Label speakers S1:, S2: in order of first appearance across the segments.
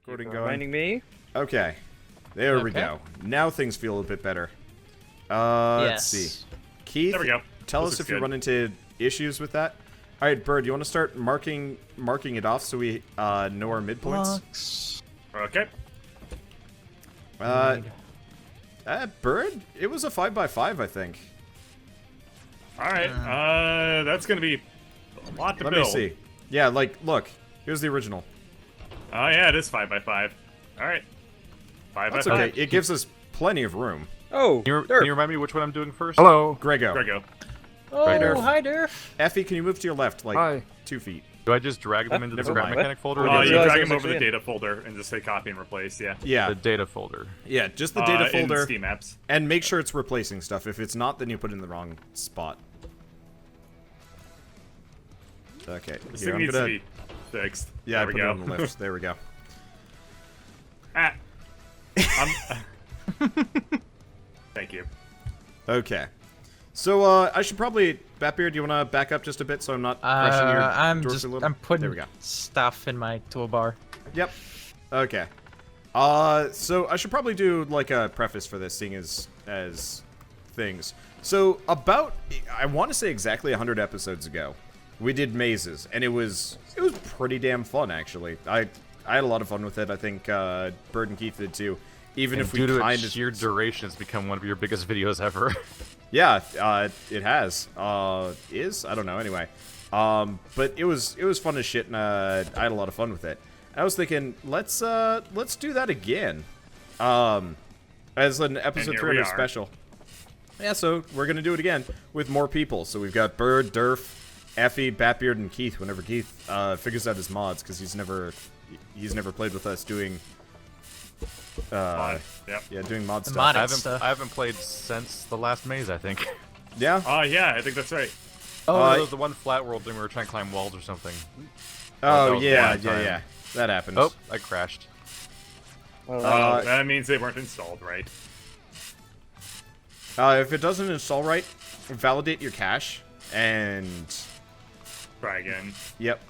S1: Recording going.
S2: Reminding me.
S1: Okay. There we go. Now things feel a bit better. Let's see. Keith,
S3: There we go.
S1: Tell
S3: This
S1: us if
S3: looks
S1: you
S3: good.
S1: run into issues with that. All right, Bird, you want to start marking it off so we know our midpoints?
S3: Okay.
S1: Bird, it was a 5x5, I think.
S3: All right. That's gonna be a lot to
S1: Let
S3: build.
S1: me see. Yeah, like, look. Here's the original.
S3: Oh yeah, it is 5x5. All right. 5x5.
S1: That's okay. It gives us plenty of room.
S2: Oh,
S4: Can you
S2: Durf.
S4: remind me which one I'm doing first?
S5: Hello.
S1: Grego.
S3: Grego.
S5: Oh,
S1: Durf.
S5: hi, Durf.
S1: Effie, can you move to your left, like,
S5: Hi.
S1: 2 feet?
S4: Do I just drag them into the
S1: never
S4: scrap
S1: mind.
S4: mechanic folder?
S1: Oh,
S3: Oh,
S4: or
S3: you
S4: the,
S2: realize
S3: drag
S2: there's
S3: them over the
S2: actually
S3: data folder and just say copy and replace. Yeah.
S1: Yeah.
S4: the data folder?
S1: Yeah, just the data
S3: In
S1: folder.
S3: Steam apps.
S1: And make sure it's replacing stuff. If it's not, then you put it in the wrong spot. Okay.
S3: This
S1: Here,
S3: thing
S1: I'm
S3: needs
S1: gonna...
S3: to be fixed.
S1: Yeah,
S3: there
S1: I
S3: we
S1: put
S3: go.
S1: it on the lift. There we go.
S3: Ah. Thank you.
S1: Okay. So, I should probably... Batbeard, do you want to back up just a bit so I'm not crushing your
S5: I'm
S1: Durf
S5: just
S1: a little?
S5: I'm putting
S1: There we go.
S5: stuff in my toolbar.
S1: Yep. Okay. So I should probably do, like, a preface for this, seeing as things. So, about... I want to say exactly 100 episodes ago, we did mazes, and it was pretty damn fun, actually. I had a lot of fun with it. I think Bird and Keith did too. Even
S4: And
S1: if we
S4: due to
S1: kind
S4: its
S1: of
S4: sheer duration, it's become one of your biggest videos ever.
S1: yeah, it has. Is I don't know. Anyway, but it was fun as shit, and I had a lot of fun with it. I was thinking, let's do that again, as an episode
S3: here we
S1: 300
S3: are.
S1: special. Yeah, so we're gonna do it again with more people. So we've got Bird, Durf, Effie, Batbeard, and Keith. Whenever Keith figures out his mods, because he's never played with us doing.
S3: Yep.
S1: Yeah, doing mod stuff.
S5: Modding
S4: I
S5: stuff.
S4: haven't played since the last maze, I think.
S1: Yeah.
S3: Yeah, I think that's right.
S4: Oh, there was the one flat world thing we were trying to climb walls or something.
S1: Oh
S4: that was
S1: yeah,
S4: one time.
S1: yeah. That happened.
S4: Oh, I crashed.
S3: That means they weren't installed right.
S1: If it doesn't install right, validate your cache, and
S3: Try again.
S1: yep.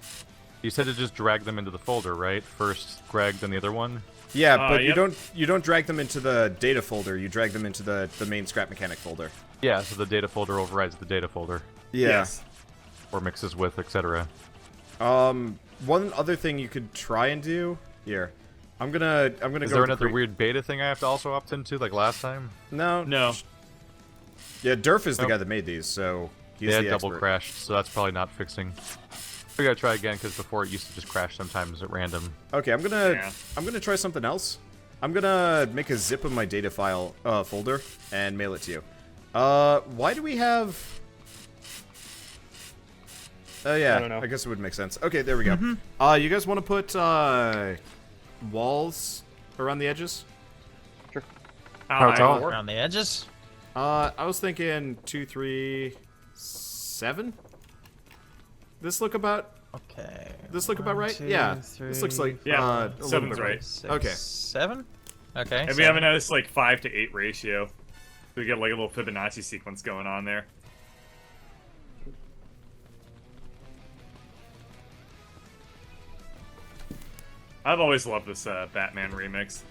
S4: You said to just drag them into the folder, right? First Greg, then the other one?
S1: Yeah, but
S3: yep.
S1: you don't drag them into the data folder. You drag them into the main scrap mechanic folder.
S4: Yeah, so the data folder overrides the data folder.
S1: Yeah.
S3: Yes.
S4: Or mixes with, etc.
S1: One other thing you could try and do here. I'm gonna
S4: Is
S1: go.
S4: there
S1: to
S4: another weird beta thing I have to also opt into, like last time?
S1: No.
S3: No.
S1: Yeah, Durf is the
S4: Nope.
S1: guy that made these, so he's
S4: Yeah,
S1: the
S4: double
S1: expert.
S4: crashed, so that's probably not fixing. We gotta try again, because before it used to just crash sometimes at random.
S1: Okay, I'm gonna try something else. I'm gonna make a zip of my data file folder and mail it to you. Why do we have? Oh yeah,
S2: I don't know.
S1: I guess it would make sense. Okay, there we go. You guys want to put walls around the edges?
S5: Around the edges.
S1: I was thinking 2, 3, 7. This look about
S5: Okay.
S1: right? Yeah. This looks like
S3: Yeah,
S1: a little
S3: 7's
S1: bit
S3: right.
S5: 6,
S1: Okay.
S5: 7. Okay.
S3: And we
S5: seven.
S3: have a nice like 5 to 8 ratio. So we get like a little Fibonacci sequence going on there. I've always loved this Batman remix.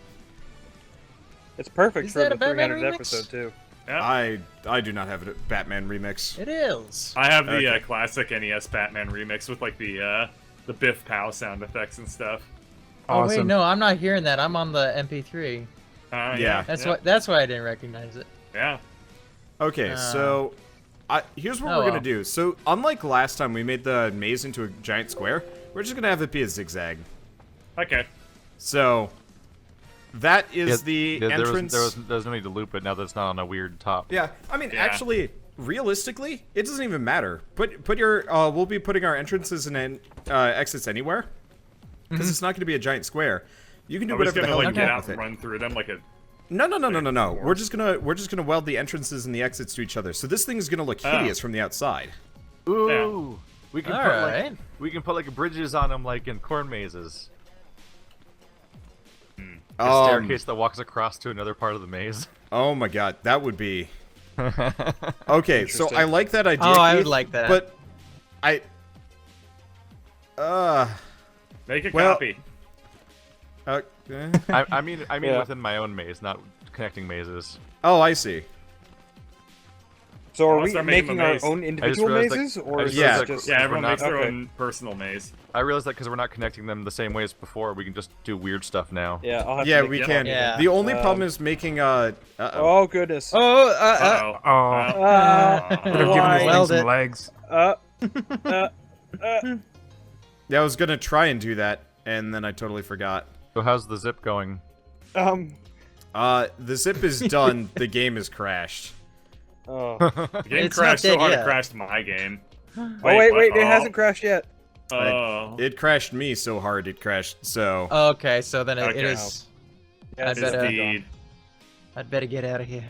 S2: It's perfect
S5: Is
S2: for
S5: that
S2: the
S5: a Batman
S2: 300th
S5: remix?
S2: episode too.
S3: Yeah.
S1: I do not have a Batman remix.
S5: It is.
S3: I have the
S1: Okay.
S3: classic NES Batman remix with like the Biff Pow sound effects and stuff.
S5: Oh wait,
S4: Awesome.
S5: no, I'm not hearing that. I'm on the MP3.
S1: Yeah.
S5: That's why I didn't recognize it.
S3: Yeah.
S1: Okay, so here's what
S5: Oh,
S1: we're gonna
S5: well.
S1: do. So unlike last time, we made the maze into a giant square. We're just gonna have it be a zigzag.
S3: Okay.
S1: So that is the
S4: there
S1: entrance.
S4: was no need to loop it now that it's not on a weird top.
S1: Yeah, I mean,
S3: Yeah.
S1: actually, realistically, it doesn't even matter. Put your we'll be putting our entrances and exits anywhere because it's not gonna be a giant square. You can do
S3: Are we just
S1: whatever the
S3: gonna
S1: hell
S3: like
S1: you
S3: get
S1: want
S3: out
S1: with
S3: and
S1: it.
S3: run through them like a?
S1: No. We're just gonna weld the entrances and the exits to each other. So this thing is gonna look hideous from the outside.
S4: Ooh, we can put
S5: Alright.
S4: like bridges on them like in corn mazes. A
S1: Um,
S4: staircase that walks across to another part of the maze.
S1: Oh my god, that would be. Okay, so
S2: Interesting.
S1: I like that idea.
S5: Oh, I would
S1: Keith,
S5: like that.
S1: But I.
S3: Make a
S1: Well-
S3: copy.
S4: I mean
S2: Yeah.
S4: within my own maze, not connecting mazes.
S1: Oh, I see.
S2: So are
S3: Unless
S2: we
S3: they're making
S2: making
S3: a
S2: our
S3: maze.
S2: own individual
S4: realized, like-
S2: mazes,
S4: I
S2: or
S4: just
S2: is
S1: realized,
S2: it
S1: like,
S2: just
S3: Yeah, everyone
S4: not-
S3: makes their
S2: okay.
S3: own personal maze.
S4: I realized that because we're not connecting them the same way as before, we can just do weird stuff now.
S2: Yeah, I'll have
S1: Yeah,
S2: to make
S1: we
S2: my
S1: can.
S2: own.
S5: Yeah.
S1: The only problem is making
S2: Oh goodness.
S5: Oh,
S3: Uh-oh.
S2: Uh,
S6: Would have given this
S5: Weld
S6: thing
S5: it.
S6: some legs.
S1: Yeah, I was gonna try and do that, and then I totally forgot.
S4: So how's the zip going?
S1: The zip is done. The game is crashed.
S2: Oh.
S3: The game
S5: It's not
S3: crashed so
S5: dead
S3: hard
S5: yet.
S3: it crashed my game.
S2: Oh wait,
S3: what?
S2: it hasn't crashed yet.
S3: Oh.
S1: It crashed me so hard it crashed. So
S5: okay, so then it
S3: Okay.
S5: is.
S2: Yeah,
S5: I'd better,
S3: Indeed.
S5: I'd better get out of here.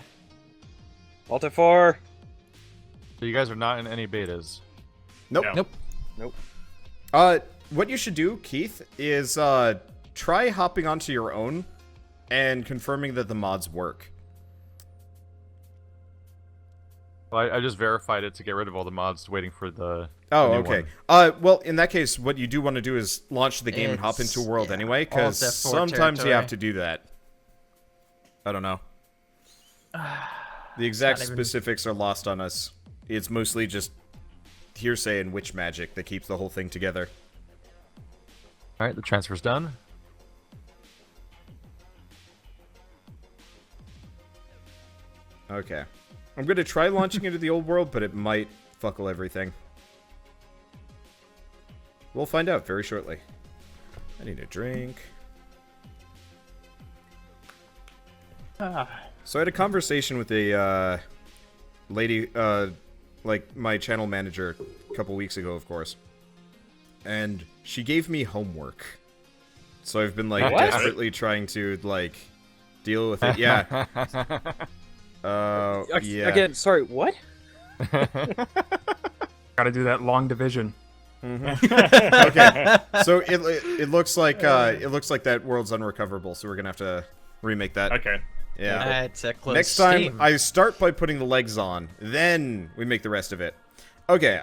S2: Alt F4.
S4: So you guys are not in any betas.
S1: nope.
S3: No.
S5: Nope.
S1: What you should do, Keith, is try hopping onto your own and confirming that the mods work.
S4: Well, I just verified it to get rid of all the mods, waiting for the.
S1: Oh,
S4: the new
S1: okay.
S4: one.
S1: Well, in that case, what you do want to do is launch the game and hop
S5: It's-
S1: into a world
S5: yeah,
S1: anyway,
S5: Alt
S1: because
S5: F4
S1: sometimes you have
S5: territory.
S1: to do that. I don't know. The exact
S5: not even-
S1: specifics are lost on us. It's mostly just hearsay and witch magic that keeps the whole thing together.
S4: All right, the transfer's done.
S1: Okay. I'm going to try launching into the old world, but it might fuckle everything. We'll find out very shortly. I need a drink. So I had a conversation with a lady, like my channel manager a couple weeks ago, of course. And she gave me homework. So I've been like
S2: What?
S1: desperately trying to like deal with it. Yeah. Yeah.
S2: Again, sorry, what?
S6: Gotta do that long division.
S1: Okay. So it looks like that world's unrecoverable. So we're gonna have to remake that.
S3: Okay.
S1: Yeah.
S5: It's a close
S1: Next time
S5: scheme.
S1: I start by putting the legs on, then we make the rest of it. Okay.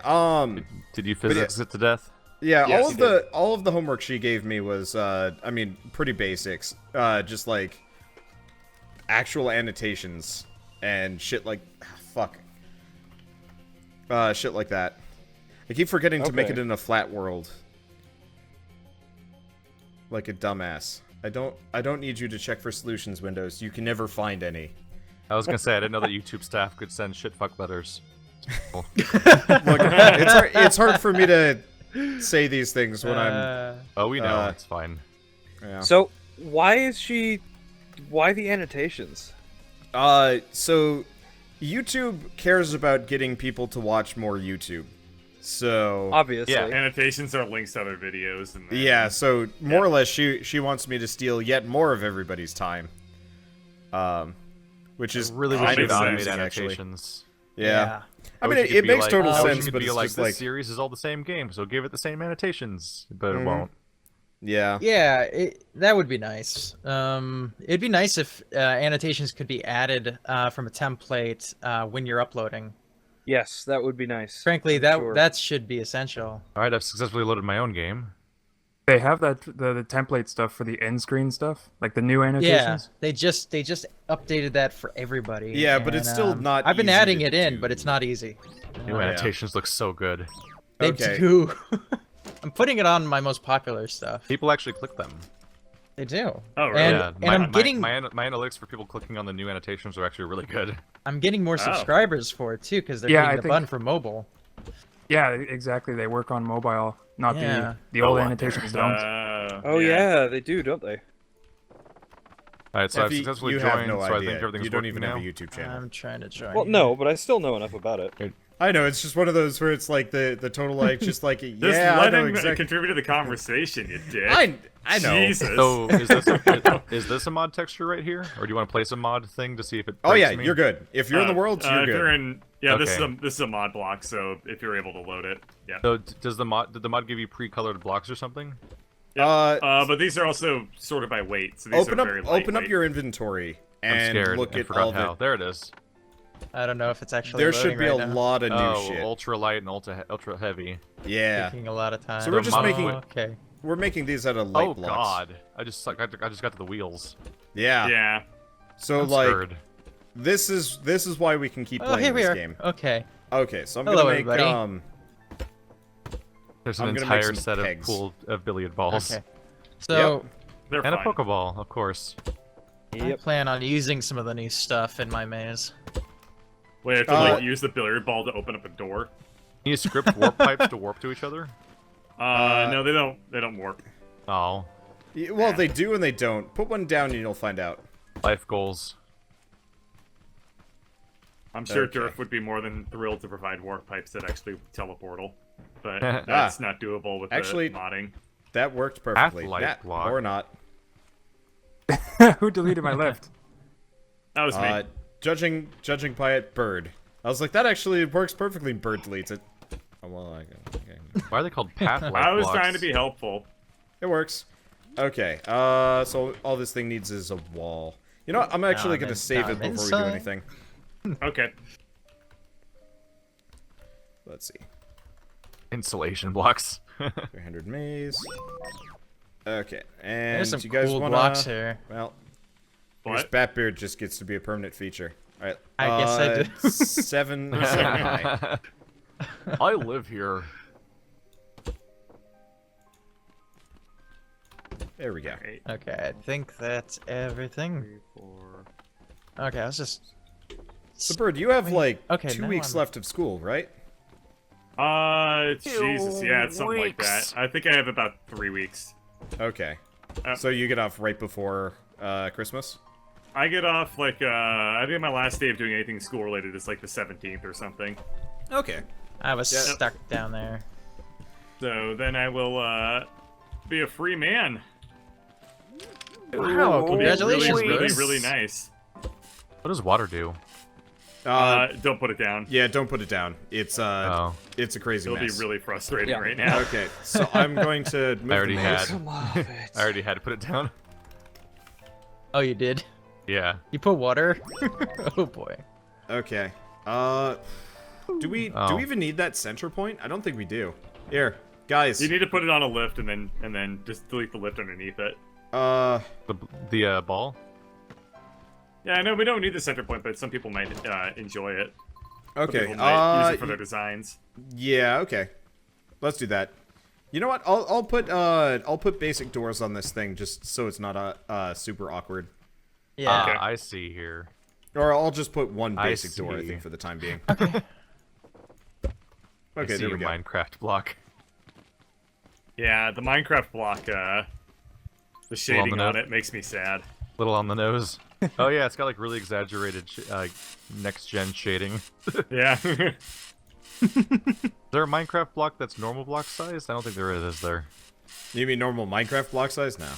S4: Did you physics it to death?
S1: Yeah.
S2: Yes,
S1: all
S2: you
S1: of the homework she gave me was I mean pretty basics. Just like actual annotations and shit like shit like that. I keep forgetting to make
S2: Okay.
S1: it in a flat world. Like a dumbass. I don't need you to check for solutions windows. You can never find any.
S4: I was gonna say I didn't know that YouTube staff could send shitfuck letters.
S1: Look, it's hard for me to say these things when I'm
S4: Oh, we know.
S1: Uh,
S4: It's fine.
S1: yeah.
S2: So why the annotations?
S1: So YouTube cares about getting people to watch more YouTube. So
S2: Obviously.
S4: Yeah.
S3: Annotations are links to other videos. And then,
S1: yeah, so more or less she wants me to steal yet more of everybody's time. Which is
S4: Really
S3: Oh,
S4: wish
S1: kind
S4: you'd
S3: makes
S1: of
S3: sense,
S4: automate
S1: amusing, actually.
S4: annotations.
S1: Yeah. I mean,
S4: wish you
S1: it
S4: could be
S1: makes
S4: like-
S1: total
S4: I wish
S1: sense,
S4: you could
S1: but
S4: be
S1: it's
S4: like,
S1: just
S4: this
S1: like,
S4: series is all the same game, so give it the same annotations, but it won't.
S1: yeah.
S5: Yeah, that would be nice. It'd be nice if annotations could be added from a template when you're uploading.
S2: Yes, that would be nice.
S5: Frankly,
S2: Sure.
S5: that should be essential.
S4: All right, I've successfully loaded my own game.
S6: They have that the template stuff for the end screen stuff, like the new
S5: Yeah,
S6: annotations.
S5: they just updated that for everybody.
S1: Yeah, but it's
S5: and,
S1: still not
S5: I've been
S1: easy
S5: adding
S1: to
S5: it in,
S1: do.
S5: but it's not easy.
S4: New
S1: yeah.
S4: annotations look so good.
S5: They
S1: Okay.
S5: do. I'm putting it on my most popular stuff.
S4: People actually click them.
S5: They do.
S3: Oh, really?
S5: And,
S4: Yeah,
S5: and I'm getting
S4: my analytics for people clicking on the new annotations are actually really good.
S5: I'm getting more subscribers for it too because they're
S6: Yeah,
S5: getting
S6: I
S5: the
S6: think-
S5: button for mobile.
S6: Yeah, exactly. They work on mobile, not
S5: Yeah.
S6: the old annotations don't.
S2: Oh yeah, they do, don't they?
S4: All right, so I've
S1: Effie,
S4: successfully
S1: you
S4: joined,
S1: have no
S4: so I
S1: idea.
S4: think everything's
S1: You don't
S4: working
S1: even
S4: now.
S1: have a YouTube channel.
S5: I'm trying to join.
S2: Well,
S5: you.
S2: no, but I still know enough about it.
S1: I know, it's just one of those where it's like the total like just like
S3: Just
S1: yeah, I
S3: let
S1: know
S3: him
S1: exactly.
S3: contribute to the conversation, you dick.
S1: I know.
S3: Jesus.
S4: So is this a mod texture right here, or do you want to place a mod thing to see if it?
S1: Oh
S4: breaks
S1: yeah,
S4: me?
S1: you're good. If you're in the world, you're
S3: if
S1: good.
S3: You're in, yeah, this
S4: Okay.
S3: is a mod block, so if you're able to load it, yeah.
S4: So did the mod give you pre-colored blocks or something?
S3: But these are also sorted by weight, so these
S1: open
S3: are
S1: up
S3: very
S1: open up
S3: lightweight.
S1: your inventory
S4: I'm
S1: and
S4: scared.
S1: look
S4: I
S1: at
S4: forgot
S1: all
S4: how.
S1: the.
S4: There it is.
S5: I don't know if it's actually.
S1: There should
S5: loading
S1: be
S5: right
S1: a
S5: now.
S1: lot of new
S4: Oh,
S1: shit.
S4: ultra light and ultra heavy.
S1: Yeah.
S5: Taking a lot of time.
S1: So we're just
S4: mod-
S1: making-
S5: Okay.
S1: we're making these out of light
S4: Oh
S1: blocks.
S4: god, I just got to the wheels.
S1: Yeah.
S3: Yeah.
S1: So
S4: I'm
S1: like,
S4: scared.
S1: this is why we can keep
S5: Oh,
S1: playing
S5: here we
S1: this
S5: are.
S1: game.
S5: Okay.
S1: Okay, so I'm
S5: Hello,
S1: gonna make
S5: everybody.
S4: There's an
S1: I'm gonna make
S4: entire
S1: some
S4: set
S1: pegs.
S4: of pool of billiard balls.
S5: Okay. So
S3: They're
S4: And
S3: fine.
S4: a Pokeball, of course.
S5: I plan on using some of the new stuff in my maze.
S3: We have to like use the billiard ball to open up a door.
S4: Can you script warp pipes to warp to each other?
S3: No, they don't. They don't warp.
S4: Oh,
S1: well, they do and they don't. Put one down and you'll find out.
S4: life goals.
S3: I'm sure
S1: Okay.
S3: Durf would be more than thrilled to provide warp pipes that actually teleportal, but that's not doable with
S1: Actually-
S3: the modding.
S1: That worked perfectly.
S4: Half-life
S1: Nah,
S4: block.
S1: or not.
S6: Who deleted my lift?
S3: That was me.
S1: Judging by it, Bird. I was like, that actually works perfectly. Bird deletes it. Oh, well, okay.
S4: Why are they called path life
S3: I was
S4: blocks?
S3: trying to be helpful.
S1: It works. Okay. So all this thing needs is a wall. You know what? I'm actually gonna save it before we do anything.
S3: Okay.
S1: Let's see.
S4: Insulation blocks.
S1: 300 maze. Okay, and
S5: There's some
S1: you guys
S5: cool
S1: wanna?
S5: blocks here.
S1: Well, here's
S3: What?
S1: Batbeard just gets to be a permanent feature. All right.
S5: I guess I do.
S1: seven high.
S4: I live here.
S1: There we go.
S3: Eight,
S5: Okay, I think that's everything.
S3: 3, 4.
S5: Okay, let's just.
S1: So, Bird, you have like
S5: Okay,
S1: 2
S5: now
S1: weeks
S5: I'm-
S1: left of school, right?
S3: Jesus, yeah, it's something like that. I think I have about 3 weeks.
S1: Okay.
S3: Uh,
S1: So you get off right before Christmas?
S3: I get off like I think my last day of doing anything school related is like the 17th or something.
S1: Okay.
S5: I was
S1: Yeah.
S5: stuck down there.
S3: So then I will be a free man.
S5: Wow,
S3: It'll be
S5: congratulations,
S3: really,
S5: Bruce.
S3: really nice.
S4: What does water do?
S3: Don't put it down.
S1: Yeah, don't put it down. It's
S4: Oh.
S1: it's a crazy
S3: It'll
S1: mess.
S3: be really frustrating
S2: Yeah.
S3: right now.
S1: Okay, so I'm going to move
S4: I already
S1: the
S4: had.
S1: maze.
S2: Come off it.
S4: I already had to put it down.
S5: Oh, you did?
S4: Yeah.
S5: You put water? Oh boy.
S1: Okay. Do we
S4: Oh.
S1: even need that center point? I don't think we do. Here, guys.
S3: You need to put it on a lift and then just delete the lift underneath it.
S4: The ball.
S3: Yeah, I know we don't need the center point, but some people might enjoy it. Some
S1: Okay.
S3: people might use it for their designs.
S1: Yeah. Okay. Let's do that. You know what? I'll put basic doors on this thing just so it's not super awkward.
S5: Yeah.
S3: Okay.
S4: I see here.
S1: Or I'll just put one
S4: I
S1: basic door, I
S4: see.
S1: think, for the time being.
S4: I
S1: Okay,
S4: see
S1: there we
S4: your
S1: go.
S4: Minecraft block.
S3: Yeah, the Minecraft block, the shading
S4: the
S3: on
S4: note.
S3: it makes me sad.
S4: Little on the nose. Oh yeah, it's got like really exaggerated next gen shading.
S3: Yeah.
S4: Is there a Minecraft block that's normal block size? I don't think there is there?
S1: You mean normal Minecraft block size? No.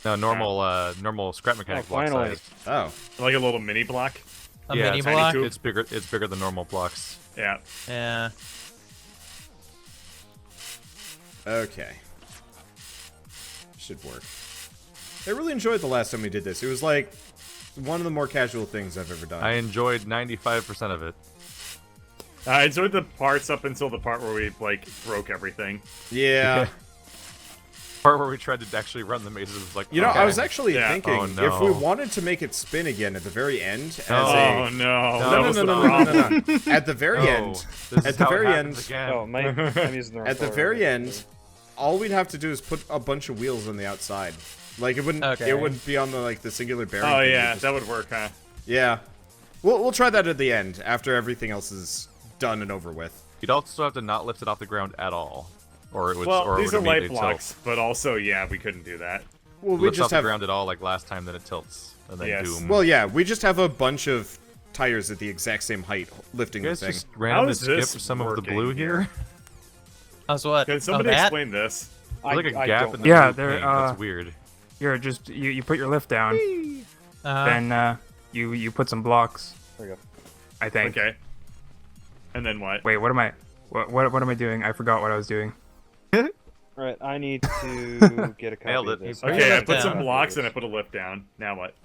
S4: No, normal scrap mechanic block
S2: finally.
S4: size.
S1: Oh.
S3: Like a little mini block.
S5: A
S4: Yeah,
S5: mini
S4: tiny
S5: block?
S4: It's bigger. It's bigger than normal blocks.
S3: Yeah.
S5: Yeah.
S1: Okay. Should work. I really enjoyed the last time we did this. It was like one of the more casual things I've ever done.
S4: I enjoyed 95% of it.
S3: I enjoyed the parts up until the part where we like broke everything.
S1: Yeah.
S4: Part where we tried to actually run the mazes was like.
S1: You know,
S4: okay.
S1: I was actually
S3: Yeah.
S1: thinking
S4: Oh,
S1: if we
S4: no.
S1: wanted to make it spin again at the very end as
S3: Oh
S1: a
S3: no!
S4: No,
S3: That
S1: no,
S3: was
S1: no,
S3: the
S1: no,
S3: problem.
S1: no. At the very
S4: No,
S1: end,
S4: this is
S1: at the
S4: how it
S1: very
S4: happens
S1: end,
S4: again.
S2: Oh, I'm using the wrong
S1: at the
S2: color.
S1: very end, all we'd have to do is put a bunch of wheels on the outside. Like it wouldn't,
S5: Okay.
S1: it wouldn't be on the singular bearing.
S3: Oh
S1: thing.
S3: yeah,
S1: It just-
S3: that would work, huh?
S1: yeah. We'll try that at the end after everything else is done and over with.
S4: You'd also have to not lift it off the ground at all, or it would.
S3: Well,
S4: or it
S3: these
S4: would
S3: are light
S4: immediately
S3: blocks, but also yeah, we couldn't do that.
S1: Well,
S4: Tilt.
S1: we
S4: Lifts
S1: just
S4: off the
S1: have.
S4: ground at all, like last time, then it tilts, and then
S3: Yes.
S4: boom.
S1: Well, yeah, we just have a bunch of tires at the exact same height lifting
S4: you
S1: the
S4: guys
S1: thing.
S4: just randomly
S3: is this
S4: skip some of the
S3: working
S4: blue
S3: here?
S4: here.
S5: How's what?
S3: Can somebody
S5: that?
S3: explain this?
S4: There's like a
S2: I
S4: gap
S2: don't
S4: in the
S6: Yeah,
S4: blue
S6: there,
S4: paint. That's weird.
S6: Here, just you put your lift down, then you put some blocks.
S2: There we go.
S6: I think.
S3: Okay. And then what?
S6: Wait, what am I doing? I forgot what I was doing.
S2: Alright, I need to get a copy
S4: Nailed
S2: of
S4: it.
S2: this.
S5: Bring
S3: Okay,
S5: it
S3: I
S5: up
S3: put some
S5: down.
S3: blocks and I put a lift down. Now what?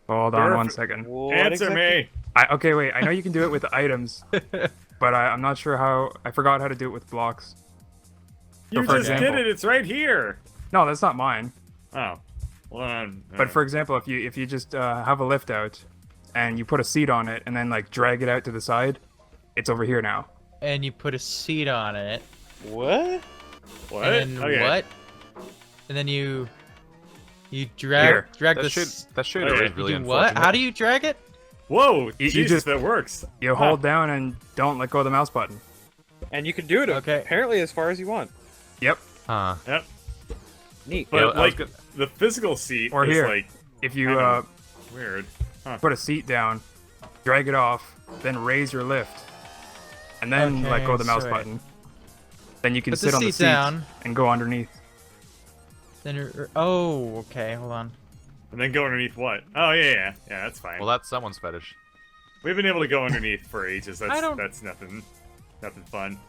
S6: Hold on
S3: Durf,
S6: one second.
S2: What
S3: Answer
S2: exactly?
S3: me.
S6: Okay, wait. I know you can do it with items, but but I'm not sure how. I forgot how to do it with blocks.
S3: You
S6: for
S3: just did
S6: example-
S3: it. It's right here.
S6: No, that's not mine.
S3: Oh. Well,
S6: But for example, if you just have a lift out, and you put a seat on it, and then like drag it out to the side, it's over here now.
S5: And you put a seat on it.
S2: What?
S3: what?
S5: And then
S3: Okay.
S5: what? And then you
S6: Here.
S5: drag
S4: That
S5: the
S4: should
S3: Okay.
S4: is really
S5: do
S4: unfortunate.
S5: what? How do you drag it?
S3: Whoa!
S6: You
S3: Jesus,
S6: just-
S3: that works.
S6: You
S3: Huh.
S6: hold down and don't let go of the mouse button.
S2: And you can do it
S5: Okay.
S2: apparently as far as you want.
S6: Yep.
S4: Huh.
S3: Yep.
S2: Neat.
S3: But
S4: Yeah, I was
S3: like
S4: gonna-
S3: the physical seat
S6: Or
S3: is
S6: here.
S3: like
S6: If you
S3: kind of weird. Huh.
S6: put a seat down, drag it off, then raise your lift, and then let go of the mouse
S5: Okay, so
S6: button, then you can
S5: Put the
S6: sit on the
S5: seat
S6: seat
S5: down.
S6: and go underneath.
S5: Then you're. Oh, okay. Hold on.
S3: And then go underneath what? Oh yeah, that's fine.
S4: Well, that's someone's fetish.
S3: We've been able to go underneath for ages.
S5: I
S3: That's
S5: don't-
S3: that's nothing fun.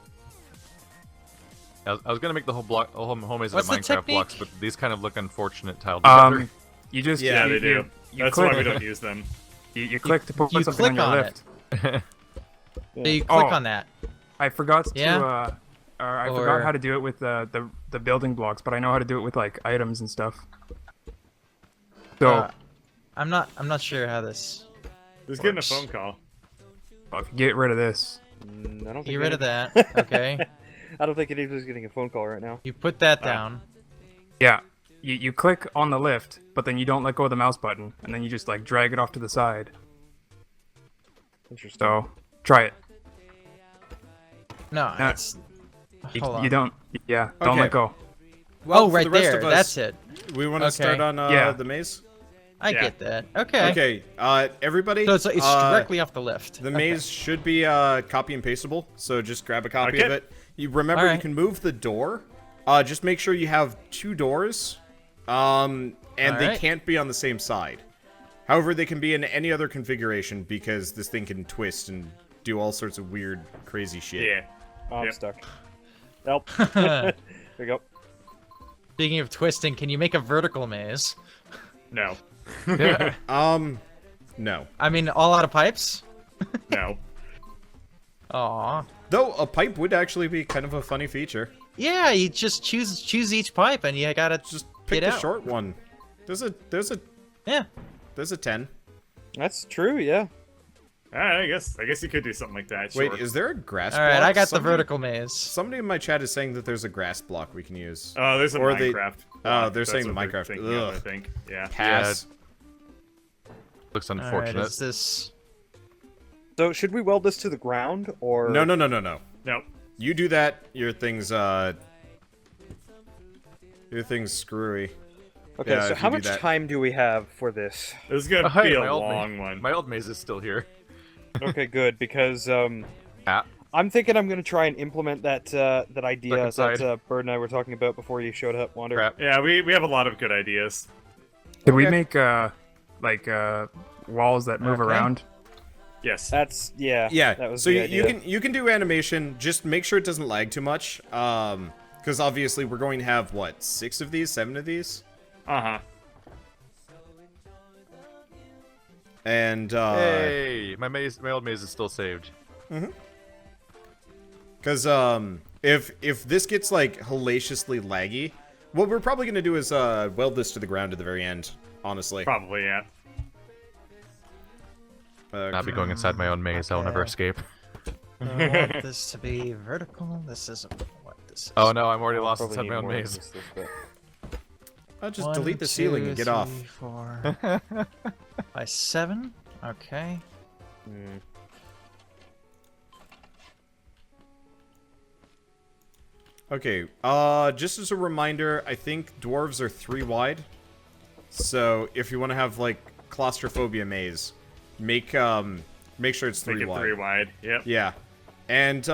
S4: I was gonna make the whole home maze out
S5: What's
S4: of
S5: the
S4: Minecraft
S5: technique?
S4: blocks, but these kind of look unfortunate tiled together.
S6: You just
S3: Yeah,
S6: you,
S3: they do.
S6: You
S3: That's
S6: click,
S3: why we don't use them.
S6: you click to put
S5: you
S6: something on
S5: click
S6: your
S5: on
S6: lift.
S5: So you click
S6: Oh.
S5: on that.
S6: I forgot
S5: Yeah?
S6: to I
S5: Or-
S6: forgot how to do it with the building blocks, but I know how to do it with like items and stuff. So
S5: I'm not sure how this.
S3: Just getting a
S5: works.
S3: phone call.
S6: if you get rid of this,
S2: I don't think
S5: Get rid of
S2: any-
S5: that. Okay.
S2: I don't think anybody's getting a phone call right now.
S5: You put that down.
S6: yeah, you click on the lift, but then you don't let go of the mouse button, and then you just like drag it off to the side.
S2: Interesting.
S6: So try it.
S5: No,
S6: No.
S5: it's.
S6: You,
S5: Hold on.
S6: you don't. Yeah, don't
S1: Okay.
S6: let go.
S5: Oh,
S1: for
S5: right
S1: the rest
S5: there.
S1: of us,
S5: That's it.
S1: We want to
S5: Okay.
S1: start on
S6: Yeah.
S1: the maze.
S5: I
S3: Yeah.
S5: get that. Okay.
S1: Okay, everybody.
S5: So it's directly off the lift.
S1: The
S5: Okay.
S1: maze should be copy and pastable, so just grab a copy
S3: Okay.
S1: of it. You remember you
S5: Alright.
S1: can move the door. Just make sure you have 2 doors, and they
S5: Alright.
S1: can't be on the same side. However, they can be in any other configuration because this thing can twist and do all sorts of weird, crazy shit.
S3: Yeah.
S2: Oh, I'm
S3: Yep.
S2: stuck. Help. There we go.
S5: Speaking of twisting, can you make a vertical maze?
S3: No.
S1: No.
S5: I mean, all out of pipes?
S3: No.
S5: Aw.
S1: Though a pipe would actually be kind of a funny feature.
S5: Yeah, you just choose each pipe, and you gotta
S1: Just pick
S5: get
S1: the
S5: out.
S1: short one. There's a
S5: Yeah.
S1: 10.
S2: That's true, yeah.
S3: I guess you could do something like that.
S1: Wait,
S3: sure.
S1: is there a grass
S5: All right,
S1: block?
S5: I got the
S1: Somebody-
S5: vertical maze.
S1: Somebody in my chat is saying that there's a grass block we can use.
S3: Oh, there's a
S1: or they-
S3: Minecraft.
S1: Oh,
S3: block.
S1: they're
S3: That's
S1: saying
S3: what
S1: Minecraft.
S3: thinking of, I
S1: Ugh.
S3: think. Yeah.
S1: Pass.
S4: Looks
S5: All right,
S4: unfortunate.
S5: is this?
S2: So should we weld this to the ground or
S1: No.
S3: Nope.
S1: You do that. Your thing's screwy.
S2: Okay,
S1: Yeah,
S2: so
S1: if
S2: how
S1: you do
S2: much
S1: that.
S2: time do we have for this?
S3: This is gonna
S4: Oh, hey,
S3: be a
S4: my old
S3: long
S4: ma-
S3: one.
S4: My old maze is still here.
S2: Okay, good, because
S4: Ah,
S2: I'm thinking I'm gonna try and implement that that idea
S4: Second
S2: that
S4: side.
S2: Bird and I were talking about before you showed up, Wander.
S4: crap.
S3: Yeah, we have a lot of good ideas.
S6: Did we
S1: Okay.
S6: make walls that move
S5: Okay.
S6: around?
S3: Yes.
S2: That's yeah.
S1: Yeah.
S2: That was
S1: So
S2: the
S1: you
S2: idea.
S1: can do animation. Just make sure it doesn't lag too much. Because obviously we're going to have what 6 of these, 7 of these,
S3: Uh-huh.
S1: and
S4: Hey, my old maze is still saved.
S1: because if this gets like hellaciously laggy, what we're probably gonna do is weld this to the ground at the very end. Honestly.
S3: Probably, yeah.
S4: Not be going inside my own maze. I'll never
S5: Okay.
S4: escape.
S5: I want this to be vertical. This isn't what this is.
S4: Oh no, I'm already lost
S2: Probably
S4: inside
S2: need
S4: my own
S2: more
S4: maze.
S2: than this,
S1: I'll just
S5: 1,
S1: delete the ceiling
S5: 2,
S1: and get off.
S5: 3, 4, by 7. Okay.
S2: but- Hmm.
S1: Okay, just as a reminder, I think dwarves are 3 wide. So if you want to have like claustrophobia maze, make sure it's 3
S3: Make it
S1: wide.
S3: 3 wide. Yep.
S1: Yeah. And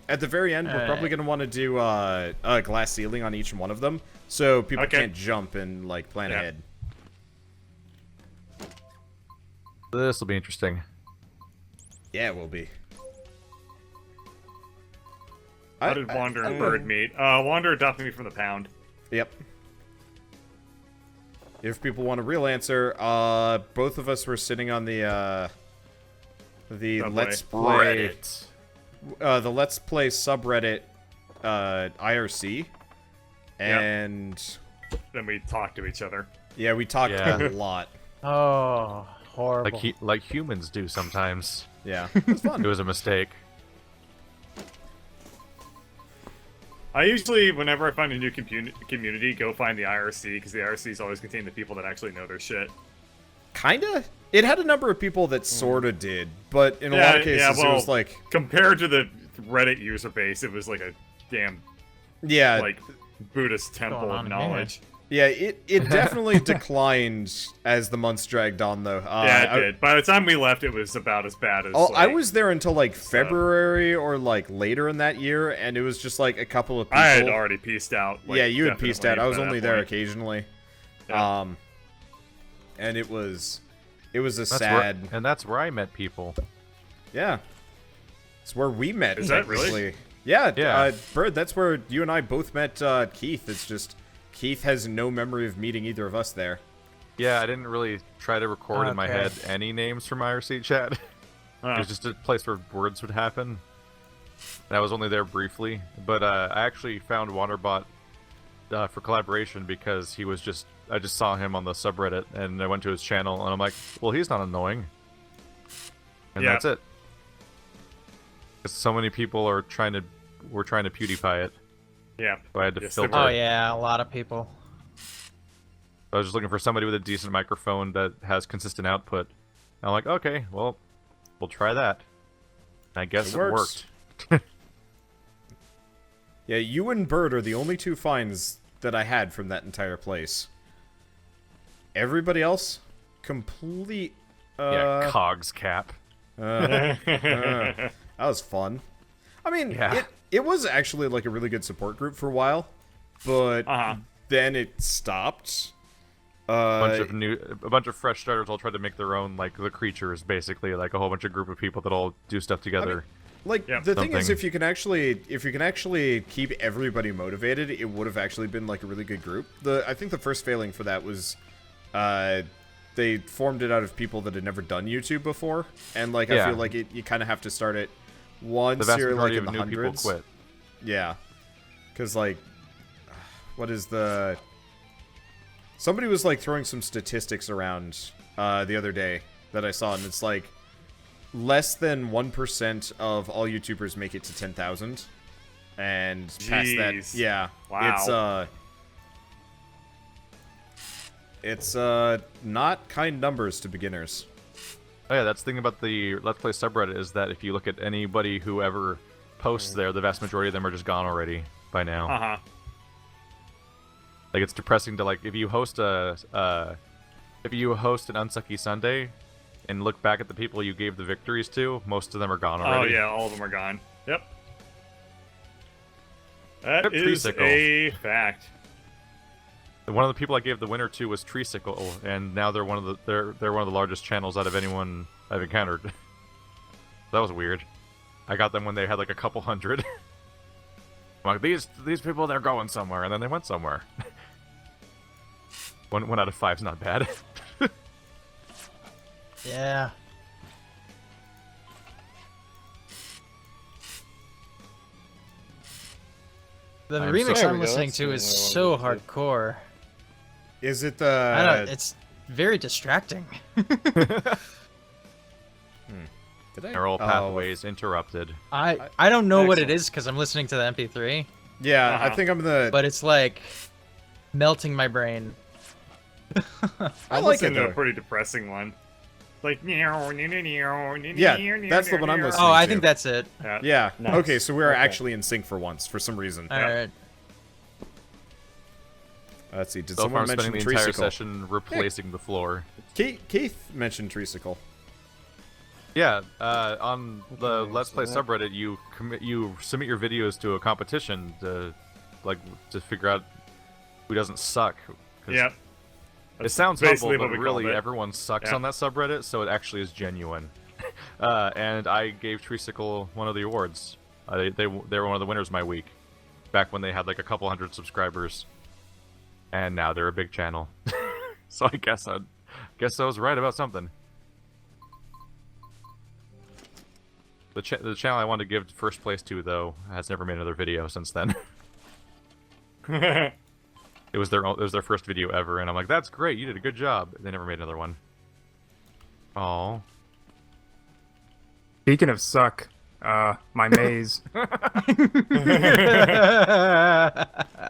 S1: at the very end, we're probably
S5: Alright.
S1: going to want to do a glass ceiling on each one of them, so people
S3: Okay.
S1: can't jump and like plan
S3: Yeah.
S1: ahead.
S4: This will be interesting.
S1: Yeah, it will be.
S3: How did Wander and Bird meet? Wander adopted me from the pound.
S1: Yep. If people want a real answer, both of us were sitting on the
S3: Subway.
S1: Let's Play. the Let's Play subreddit IRC, and
S3: Then we talk to each other.
S1: yeah, we talked
S4: Yeah.
S1: a lot.
S5: Oh, horrible.
S4: Like humans do sometimes.
S1: Yeah, it's
S4: It
S1: fun.
S4: was a mistake.
S3: I usually, whenever I find a new community, go find the IRC, because the IRCs always contain the people that actually know their shit.
S1: Kinda. It had a number of people that sorta did, but in a lot of cases it was like,
S3: compared to the Reddit user base, it was like a damn,
S1: yeah,
S3: like, Buddhist temple
S5: on
S3: of
S5: here?
S3: knowledge.
S1: yeah. It definitely declined as the months dragged on, though.
S3: Yeah, it did. By the time we left, it was about as bad as.
S1: I
S3: like,
S1: was there until like February or like later in that year, and it was just like a couple of people.
S3: I had already pieced out. Like,
S1: yeah, you had pieced out. I was
S3: by that
S1: only there
S3: point.
S1: occasionally.
S3: Yeah.
S1: And it was a
S4: That's
S1: sad.
S4: that's where I met people.
S1: Yeah, it's where we met.
S3: Is that really?
S1: technically. Yeah,
S4: Yeah.
S1: Bird. That's where you and I both met Keith. It's just Keith has no memory of meeting either of us there.
S4: Yeah, I didn't really try to record in my
S5: Okay.
S4: head any names from IRC chat. It was just a place where words would happen. And I was only there briefly, but I actually found Wanderbot for collaboration because he was just. I just saw him on the subreddit, and I went to his channel, and I'm like, well, he's not annoying. And
S3: Yeah.
S4: that's it. 'Cause so many people were trying to PewDiePie it,
S3: Yeah.
S4: so I had to
S3: Yes, they
S4: filter.
S5: Oh
S3: were.
S5: yeah, a lot of people.
S4: I was just looking for somebody with a decent microphone that has consistent output. And I'm like, okay, well, we'll try that. And I guess
S1: It
S4: it
S1: works.
S4: worked.
S1: Yeah, you and Bird are the only two finds that I had from that entire place. Everybody else, complete.
S4: Yeah, cogs cap.
S1: That was fun. I mean,
S4: Yeah.
S1: it was actually like a really good support group for a while, but then it stopped.
S4: A bunch of fresh starters all tried to make their own, like the creatures, basically, like a whole bunch of group of people that all do stuff together.
S1: Like
S3: Yep.
S1: the thing is,
S4: Something.
S1: if you can actually keep everybody motivated, it would have actually been like a really good group. I think the first failing for that was, they formed it out of people that had never done YouTube before, and like I
S4: Yeah.
S1: feel like you kind of have to start it
S4: The
S1: once
S4: vast
S1: you're like
S4: majority
S1: in
S4: of
S1: the
S4: new people
S1: hundreds.
S4: quit.
S1: Yeah, because like, what is the? Somebody was like throwing some statistics around the other day that I saw, and it's like less than 1% of all YouTubers make it to 10,000, and past that,
S3: Jeez.
S1: yeah,
S3: Wow.
S1: it's not kind numbers to beginners.
S4: Oh yeah, that's the thing about the Let's Play subreddit is that if you look at anybody who ever posts there, the vast majority of them are just gone already by now. Like it's depressing to like if you host an Unsucky Sunday and look back at the people you gave the victories to, most of them are gone
S3: Oh
S4: already.
S3: yeah, all of them are gone. Yep. That
S4: Except
S3: is
S4: Treesicle.
S3: a fact.
S4: One of the people I gave the winner to was Treesicle, and now they're one of the largest channels out of anyone I've encountered. That was weird. I got them when they had like a couple hundred. I'm like, these people, they're going somewhere, and then they went somewhere. One out of 5's not bad.
S5: Yeah. The
S4: I'm
S5: remix
S4: so-
S5: I'm listening to is so hardcore.
S1: Is it
S5: I don't.
S1: the?
S5: It's very distracting.
S1: Did I?
S4: Are all
S1: Oh,
S4: pathways interrupted?
S5: I don't know what it
S2: Excellent.
S5: is because I'm listening to the MP3,
S1: yeah, I
S3: Uh-huh.
S1: think I'm the.
S5: but it's like melting my brain.
S1: I like it
S3: listened to a
S1: though.
S3: pretty depressing one. Like
S1: Yeah, that's the one I'm listening
S5: Oh, I
S1: to.
S5: think that's it.
S1: Yeah.
S2: Nice.
S1: Okay, so we are
S2: Okay.
S1: actually in sync for once, for some reason.
S5: All right.
S1: Let's see. Did
S4: So far,
S1: someone
S4: I'm spending
S1: mention
S4: the entire
S1: Treesicle?
S4: session replacing the floor.
S1: Keith mentioned Treesicle.
S4: Yeah, on the
S2: Okay,
S4: Let's
S2: so
S4: Play
S2: that-
S4: subreddit, you submit your videos to a competition to figure out who doesn't suck. 'Cause
S3: Yep.
S4: It sounds humble,
S3: basically
S4: but
S3: what we
S4: really
S3: called it.
S4: everyone sucks
S3: Yeah.
S4: on that subreddit, so it actually is genuine. And I gave Treesicle one of the awards. They were one of the winners my week, back when they had like a couple hundred subscribers, and now they're a big channel. So I guess I was right about something. The channel I wanted to give first place to, though, has never made another video since then. It was their first video ever, and I'm like, that's great, you did a good job. They never made another one. Oh.
S6: Speaking of suck, my maze.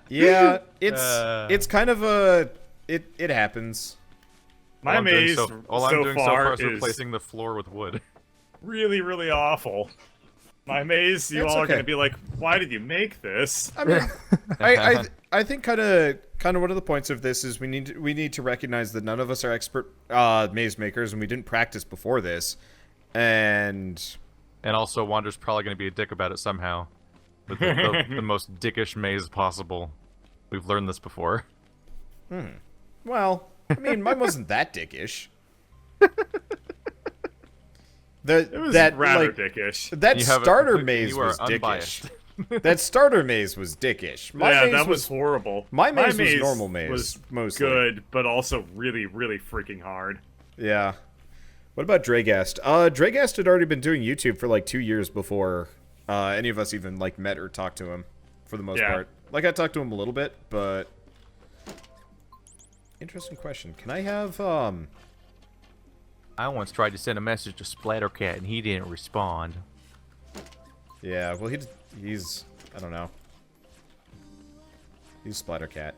S1: Yeah, it's kind of a it happens.
S3: My maze
S4: all I'm doing so far is
S3: is
S4: replacing the floor with wood.
S3: really, really awful. My maze, you
S1: It's
S3: all are
S1: okay.
S3: gonna be like, why did you make this?
S1: I mean, I think kind of one of the points of this is we need to recognize that none of us are expert maze makers, and we didn't practice before this, and
S4: also, Wander's probably going to be a dick about it somehow. With the most dickish maze possible. We've learned this before.
S1: well, I mean, mine wasn't that dickish.
S3: It was rather dickish.
S1: That
S4: You have
S1: starter
S4: you
S1: maze
S4: are
S1: was
S4: unbiased.
S1: dickish. That starter maze was dickish. My
S3: Yeah,
S1: maze
S3: that was horrible.
S1: My maze was normal maze,
S3: was
S1: mostly.
S3: good, but also really, really freaking hard.
S1: Yeah. What about Dragast? Dragast had already been doing YouTube for like 2 years before any of us even like met or talked to him, for the most part. Like, I talked to him a little bit, but interesting question. Can I have
S4: I once tried to send a message to Splattercat and he didn't respond.
S1: Yeah, well, he's I don't know. He's Splattercat.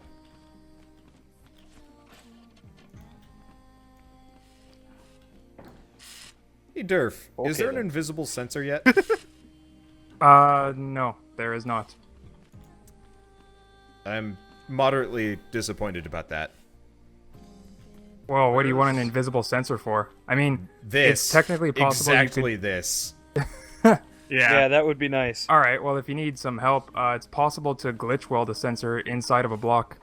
S1: Hey, Durf, is there an invisible sensor yet?
S6: No, there is not.
S1: I'm moderately disappointed about that.
S6: Well, what do you want an invisible sensor for? I mean,
S1: This.
S6: it's technically possible
S1: Exactly
S6: you could...
S1: this.
S2: Yeah, that would be nice.
S6: All right, well, if you need some help, it's possible to glitch weld a sensor inside of a block.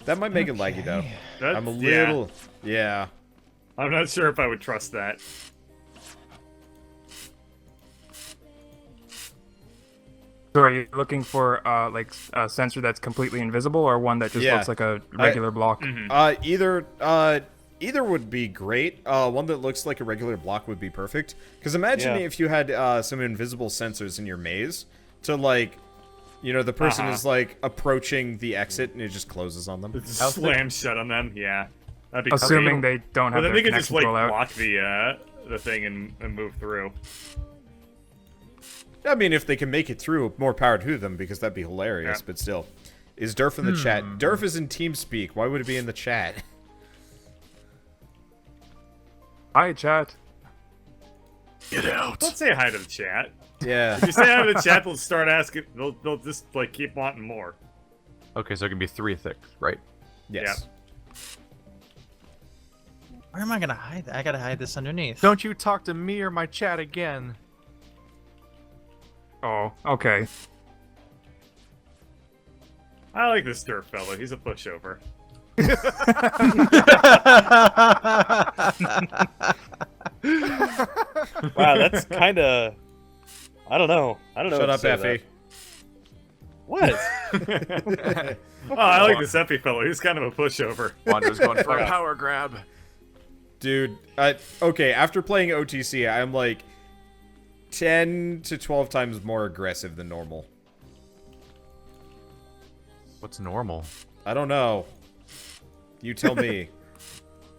S1: That might make it laggy, though.
S3: That-
S1: I'm a little... Yeah.
S3: I'm not sure if I would trust that.
S6: So are you looking for, like, a sensor that's completely invisible or one that just
S1: Yeah.
S6: looks like a regular block?
S1: Either would be great. One that looks like a regular block would be perfect. Because imagine
S2: Yeah.
S1: if you had some invisible sensors in your maze to, like, you know, the person is, like, approaching the exit and it just closes on them.
S3: Slam shut on them, yeah. That'd be
S6: Assuming
S3: great.
S6: they don't
S3: But
S6: have
S3: then
S6: their
S3: they could just,
S6: connection
S3: like,
S6: control out.
S3: block the thing and move through.
S1: I mean, if they can make it through, more power to them, because that'd be hilarious,
S3: Yeah.
S1: but still. Is Durf in the chat? Durf is in TeamSpeak. Why would it be in the chat?
S6: Hi, chat.
S4: Get out.
S3: Let's say hi to the chat.
S1: Yeah.
S3: If you say hi to the chat, they'll start asking. They'll just like keep wanting more.
S4: Okay, so it can be 3 thick, right?
S1: Yes.
S5: Where am I gonna hide that? I gotta hide this underneath.
S4: Don't you talk to me or my chat again.
S6: Oh, okay.
S3: I like this Durf fellow. He's a pushover.
S2: Wow, that's kind of. I don't know. I don't know.
S1: Shut
S2: what
S1: up,
S2: to say
S1: Effie.
S2: to that. What?
S3: Oh, I like this Effie fellow. He's kind of a pushover.
S4: Wander's going for a power grab.
S1: Dude, okay, after playing OTC, I'm like 10 to 12 times more aggressive than normal.
S4: What's normal?
S1: I don't know. You tell me.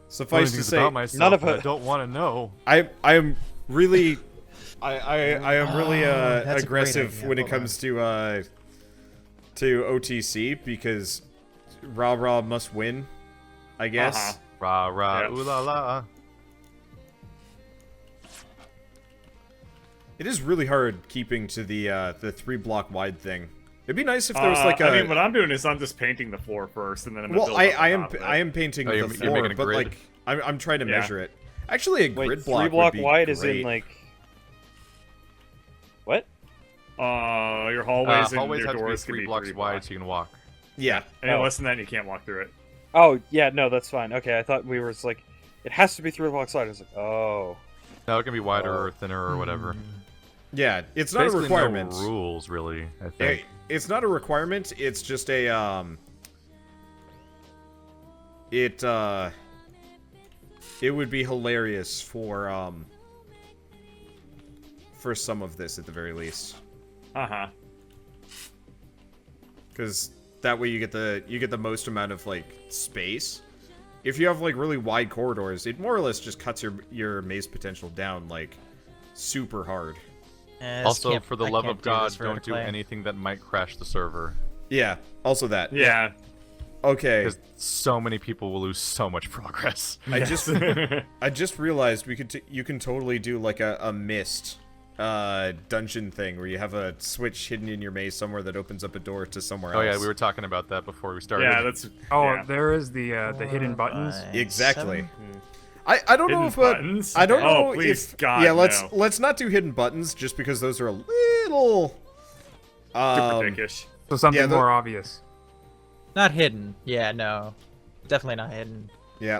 S1: Suffice to say,
S4: about myself
S2: none of
S4: that I
S2: it-
S4: don't want to know.
S1: I am really I am really
S5: that's a great
S1: aggressive
S5: idea.
S1: when it
S5: Hold on.
S1: comes to OTC, because Rah must win, I guess.
S4: Rah rah
S3: Yep.
S4: ooh la la.
S1: It is really hard keeping to the 3-block wide thing. It'd be nice if there was like a
S3: I mean, what I'm doing is I'm just painting the floor first, and then I'm gonna
S1: well,
S3: build
S1: I
S3: up on
S1: am
S3: top of it.
S1: I am painting
S4: Oh,
S1: the
S4: you're
S1: floor,
S4: making a
S1: but
S4: grid?
S1: like I'm trying to
S3: Yeah.
S1: measure it. Actually, a
S2: Wait,
S1: grid block
S2: 3-block
S1: would be
S2: wide is
S1: great.
S2: in like. What?
S3: Your hallways and
S4: Hallways
S3: your
S4: have to be
S3: doors can
S4: 3
S3: be
S4: blocks
S3: 3
S4: wide so you can walk.
S1: Yeah.
S3: Any
S2: Oh.
S3: less than that, you can't walk through it.
S2: Oh yeah, no, that's fine. Okay, I thought we were just like, it has to be 3-block wide. I was like, oh.
S4: No, it can be wider
S2: Oh.
S4: or thinner or whatever.
S1: Yeah, it's not a
S4: Basically
S1: requirement.
S4: no rules, really, I
S1: Eh,
S4: think.
S1: It's not a requirement. It's just a it would be hilarious for for some of this at the very least.
S3: Uh-huh.
S1: Because that way you get the most amount of like space. If you have like really wide corridors, it more or less just cuts your maze potential down like super hard.
S4: Also, for the love of God, don't do anything that might crash the server.
S1: Yeah, also that.
S3: Yeah.
S1: Okay.
S4: Because so many people will lose so much progress.
S1: I just realized you can totally do like a mist dungeon thing where you have a switch hidden in your maze somewhere that opens up a door to somewhere else.
S4: Oh yeah, we were talking about that before we started.
S3: Yeah, that's...
S6: Oh,
S3: yeah.
S6: there is the hidden buttons.
S1: Exactly. I don't know if
S3: buttons?
S1: I don't know
S3: Oh, please,
S1: if
S3: God,
S1: yeah,
S3: no.
S1: let's not do hidden buttons just because those are a little
S3: Super dickish.
S6: So something
S1: yeah,
S6: more obvious.
S5: Not hidden. Yeah, no. Definitely not hidden.
S1: Yeah.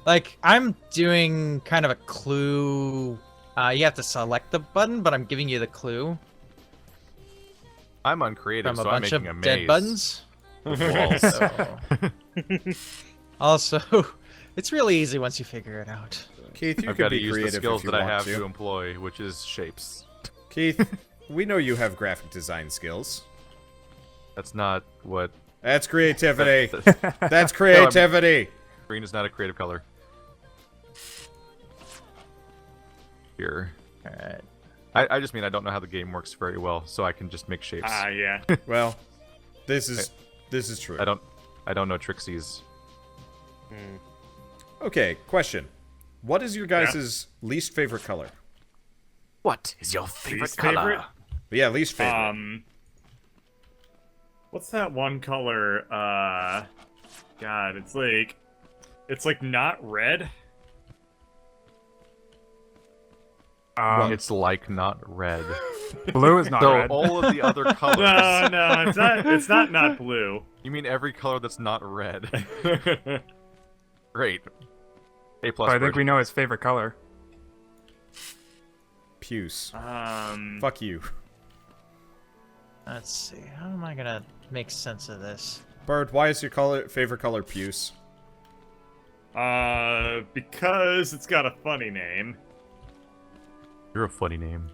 S5: Like, I'm doing kind of a clue. You have to select the button, but I'm giving you the clue
S4: I'm uncreative,
S5: from a
S4: so I'm
S5: bunch of
S4: making a maze.
S5: dead buttons.
S4: With walls.
S5: Also, it's really easy once you figure it out.
S1: Keith, you
S4: I've
S1: can
S4: got to
S1: be
S4: use the
S1: creative
S4: skills
S1: if you
S4: that I
S1: want
S4: have
S1: to.
S4: to employ, which is shapes.
S1: Keith, we know you have graphic design skills.
S4: That's not what...
S1: That's creativity.
S4: that-
S1: That's creativity.
S4: green is not a creative color. Here.
S5: Alright.
S4: I just mean I don't know how the game works very well, so I can just make shapes.
S3: Ah, yeah.
S1: Well, this is true.
S4: I don't know Trixies.
S1: Okay, question. What is your guys' least favorite color?
S4: What is your favorite
S3: Least favorite?
S1: Yeah, least favorite.
S3: What's that one color? God, it's like not red.
S4: It's like not red.
S6: Blue is not
S4: So
S6: red.
S4: all of the other colors.
S3: No, it's not. It's not blue.
S4: You mean every color that's not red? Great. A plus.
S6: So I think
S4: Bird.
S6: we know his favorite color.
S1: Puce.
S3: Um.
S1: Fuck you.
S5: Let's see. How am I gonna make sense of this?
S1: Bird, why is your favorite color puce?
S3: Because it's got a funny name.
S4: You're a funny name.